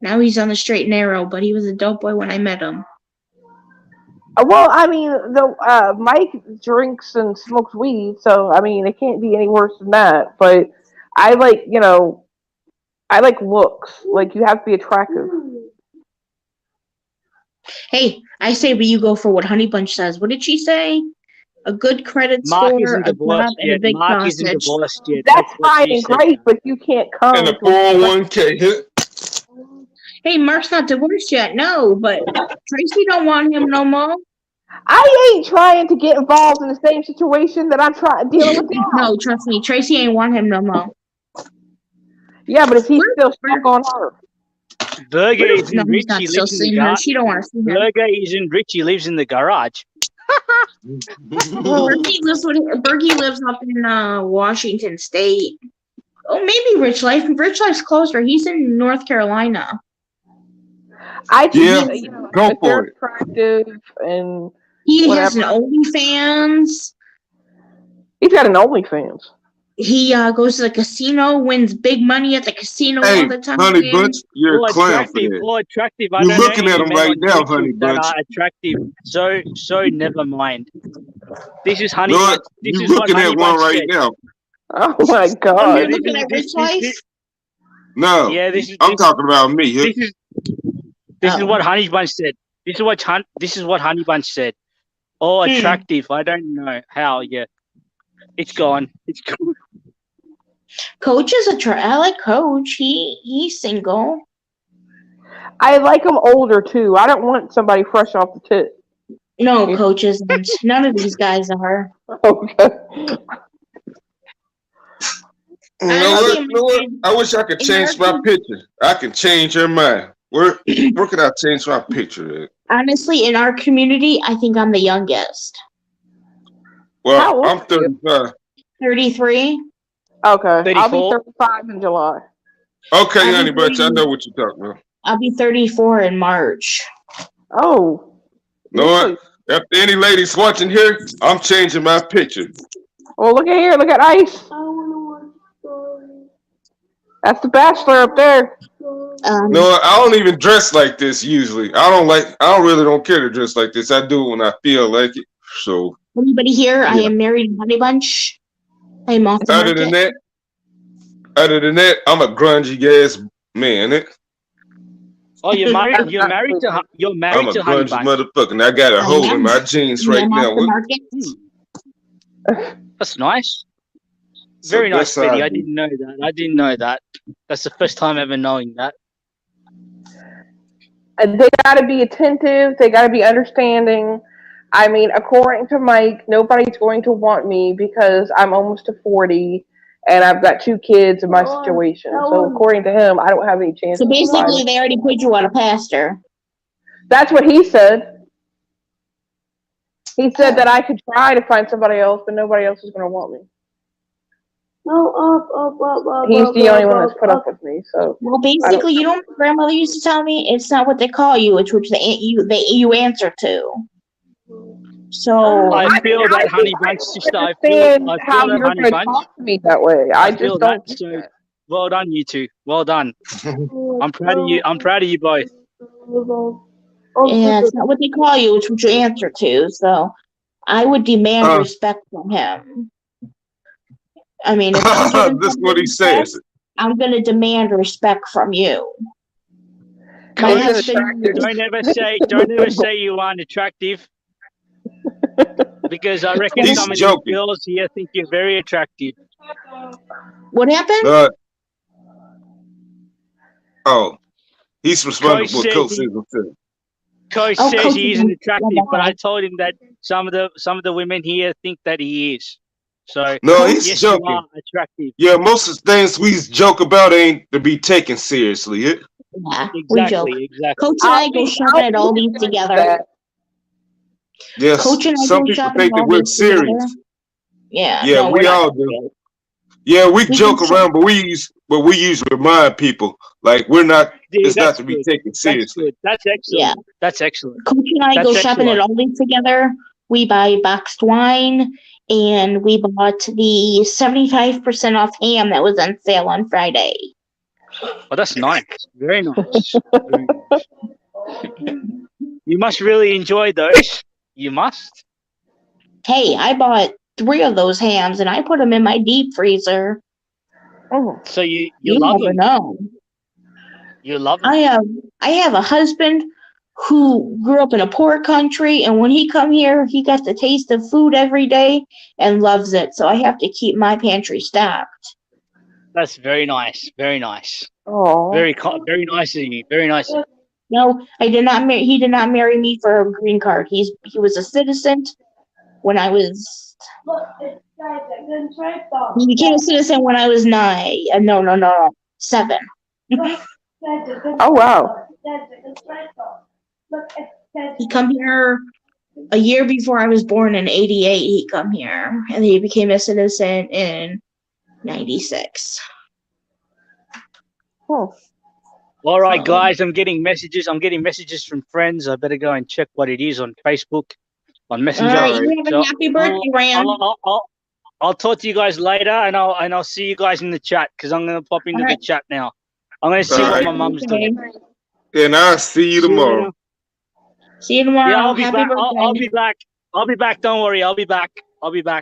Now he's on the straight and narrow, but he was a dope boy when I met him. Well, I mean, Mike drinks and smokes weed, so I mean, it can't be any worse than that. But I like looks. Like, you have to be attractive. Hey, I say, but you go for what Honey Bunch says. What did she say? A good credit Mark score, isn't a job, divorced and a yet. big Mark isn't sausage. divorced yet. That's what fine she and said. great, but you can't come. And a 401k hit. Hey, Mark's not divorced yet. No, but Tracy don't want him no more. I ain't trying to get involved in the same situation that I'm dealing with now. No, trust me, Tracy ain't want him no more. Yeah, but if he's still stuck on her. Virgo isn't No, rich. he's not He still lives in the seeing her. garage. She don't want to see him. Virgo isn't rich. He lives in the garage. Bergie lives up in Washington State. Oh, maybe Rich Life. Rich Life's closer. He's in North Carolina. I Yeah, just, go if they're for it. attractive and He whatever. has an OnlyFans. He's got an OnlyFans. He goes to the casino, wins big money at the casino Hey, all the time. Honey Bunch, you're a clown for attractive. that. Oh, attractive. I You're don't know looking at any him men right on now, YouTube Honey that Bunch. are attractive. So never mind. This is Honey Lord, Bunch. This you're is what looking Honey at one Bunch right said. now. Oh my Oh, god. you're looking at Rich Life? No, Yeah, I'm talking about me. This is what Honey Bunch said. This is what Honey Bunch said. Oh, attractive. I don't know how. Yeah, it's gone. It's gone. Coach is I like Coach. He's single. I like him older too. I don't want somebody fresh off the tip. No, Coach isn't. None of these guys are. Okay. You know what? I wish I could change my picture. I can change your mind. Where can I change my picture at? Honestly, in our community, I think I'm the youngest. Well, I'm 35. 33. Okay. 34. I'll be 35 in July. Okay, Honey Bunch, I know what you're talking about. I'll be 34 in March. Oh. You know what? If any ladies watching here, I'm changing my picture. Well, look at here. Look at Ice. That's the Bachelor up there. No, I don't even dress like this usually. I don't really care to dress like this. I do it when I feel like it. So anybody here? Yeah. I am married in Honey Bunch. I am off the Other than that, I'm a grungy ass man. Oh, you're married. That's You're not married to. sleeping. You're I'm married a to Honey grungy Bunch. motherfucker, and I got a I hole in am. my jeans And right I'm off now. the What? market. That's nice. So Very nice, that's how I Betty. I do. didn't know that. I didn't know that. That's the first time ever knowing that. And they got to be attentive. They got to be understanding. I mean, according to Mike, nobody's going to want me because I'm almost to 40 and I've got 2 kids in my situation. So according to him, I don't have any chance So of surviving. basically, they already put you on a pastor. That's what he said. He said that I could try to find somebody else, but nobody else is going to want me. He's the only one that's put up with me. So Well, basically, you know what my grandmother used to tell me? It's not what they call you, it's what you answer to. So I feel that Honey I Bunch, don't sister. I understand feel how that you're Honey going to Bunch. talk to me that way. I just feel that. don't. So, well done, you two. Well done. I'm proud of you. I'm proud of you both. yeah, it's not what they call you, it's what you answer to. So I would demand respect from him. I mean, if I'm giving That's what he respect, says. I'm going to demand respect from you. My Coach, husband. don't ever say you aren't attractive, because I reckon He's some of joking. these girls here think you're very attractive. What happened? Oh, he's responding Coach to what says Coach he- says himself. Coach Oh, says Coach he is isn't in- attractive, yeah, but I okay. told him that some of the women here think that he is. So No, he's yes, you joking. are attractive. Yeah, most of the things we joke about ain't to be taken seriously. Yeah, we joke. Exactly. Coach and I go shopping at Aldi's together. Yes, Coach and I some go people shopping think at that we're Aldi's together. serious. Yeah, Yeah, no, we we're not. all do. Yeah, we joke can around, but we usually remind people like we're not. Dude, It's not that's to be good. taken That's seriously. good. That's excellent. Yeah. That's excellent. Coach and I go shopping at Aldi's together. We buy boxed wine, and we bought the 75% off ham that was on sale on Friday. Oh, that's nice. Very nice. Very nice. You must really enjoy those. You must. Hey, I bought 3 of those hams, and I put them in my deep freezer. Oh. So you You love never them. know. You love them. I have a husband who grew up in a poor country, and when he come here, he got the taste of food every day and loves it. So I have to keep my pantry stocked. That's very nice. Very nice. Oh. Very nice of you. Very nice. No, I did not marry. He did not marry me for a green card. He was a citizen when I was. He became a citizen when I was 9. No, 7. Oh wow. He come here a year before I was born in '88. He come here, and he became a citizen in '96. Oh. All right, guys. I'm getting messages. From friends. I better go and check what it is on Facebook, on Messenger. All right, you have a happy birthday, Ryan. I'll talk to you guys later, and I'll see you guys in the chat, because I'm gonna pop into the chat now. I'm gonna see what my mom's doing. And I'll see you tomorrow. See you tomorrow. Yeah, I'll be happy back. birthday. I'll be back. I'll be back. Don't worry. I'll be back.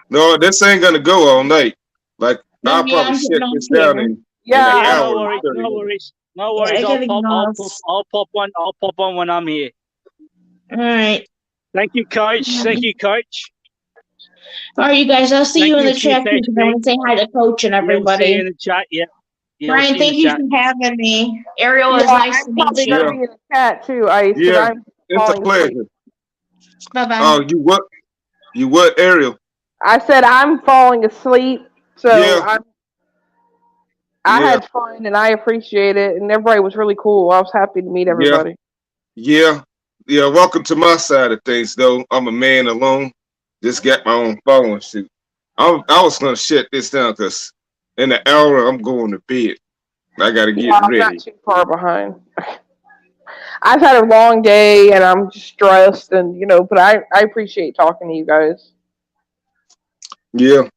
No, this ain't gonna go all night. Like No, I'll yeah, probably I'm shut getting this on down here. in Yeah. an Yeah, hour. no worries. and 30 No minutes. worries. No Yeah, worries. I gotta get off. I'll pop one when I'm here. All right. Thank you, Coach. Thank you, Coach. All right, you guys. I'll see Thank you in you, the chat. CSHP. I want to say hi to Coach and Yeah, we'll see you everybody. in the chat. Yeah. Yeah, Brian, we'll see thank you you in the for having me. Ariel, Yeah, it's nice to I'm meet probably you. gonna be in the chat too, Ice. 'Cause Yeah, I'm it's a falling pleasure. asleep. Bye bye. Oh, you what? You what, Ariel? I said I'm falling asleep, so Yeah. I Yeah. had fun and I appreciate it, and everybody was really cool. I was happy to meet everybody. Yeah. Welcome to my side of things, though. I'm a man alone. Just got my own phone shoot. I was gonna shut this down because in an hour I'm going to bed. I gotta get I'm ready. not too far behind. I've had a long day and I'm just stressed, and but I appreciate talking to you guys. Yeah.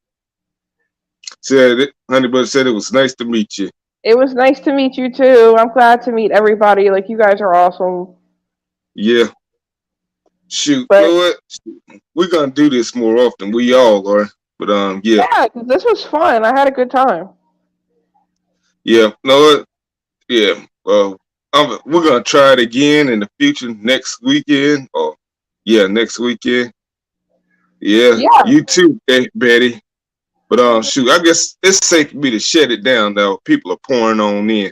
Honeybud said it was nice to meet you. It was nice to meet you too. I'm glad to meet everybody. Like, you guys are awesome. Yeah. Shoot, But you know what? We're gonna do this more often. We all are. But yeah. yeah, 'cause this was fun. I had a good time. Yeah. You know what? Yeah. we're gonna try it again in the future next weekend. Or next weekend. Yeah, Yeah. you too, Betty. But shoot, I guess it's safe for me to shut it down now. People are pouring on in.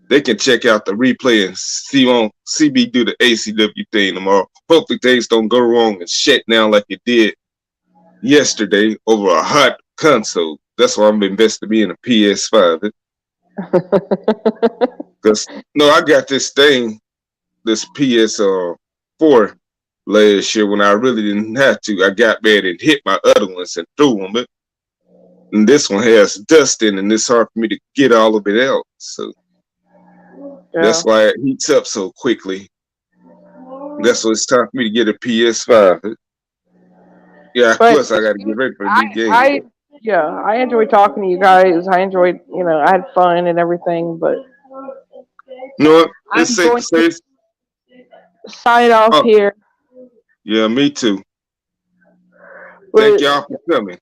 They can check out the replay and see me do the ACW thing tomorrow. Hopefully things don't go wrong and shut down like it did yesterday over a hot console. That's why I'm investing in a PS5. Because no, I got this thing, this PS4 last year when I really didn't have to. I got mad and hit my other ones and threw them. And this one has dust in it, and it's hard for me to get all of it out. So that's why it heats up so quickly. That's why it's time for me to get a PS5. Yeah, But plus I got to get ready for a new game. I enjoyed talking to you guys. I enjoyed, I had fun and everything. But No, I'm it's safe going to say. to sign off here. Yeah, me too. But Thank y'all for coming.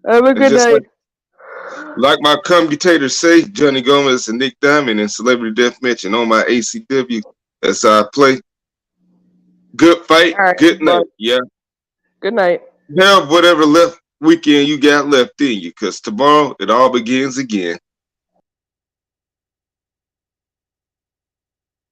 have a good night. Like my commentators say, Johnny Gomez and Nick Diamond in Celebrity Deathmatch and on my ACW as I play. Good fight. All right, Good night. Yeah. Good night. Have whatever left weekend you got left in you, because tomorrow it all begins again.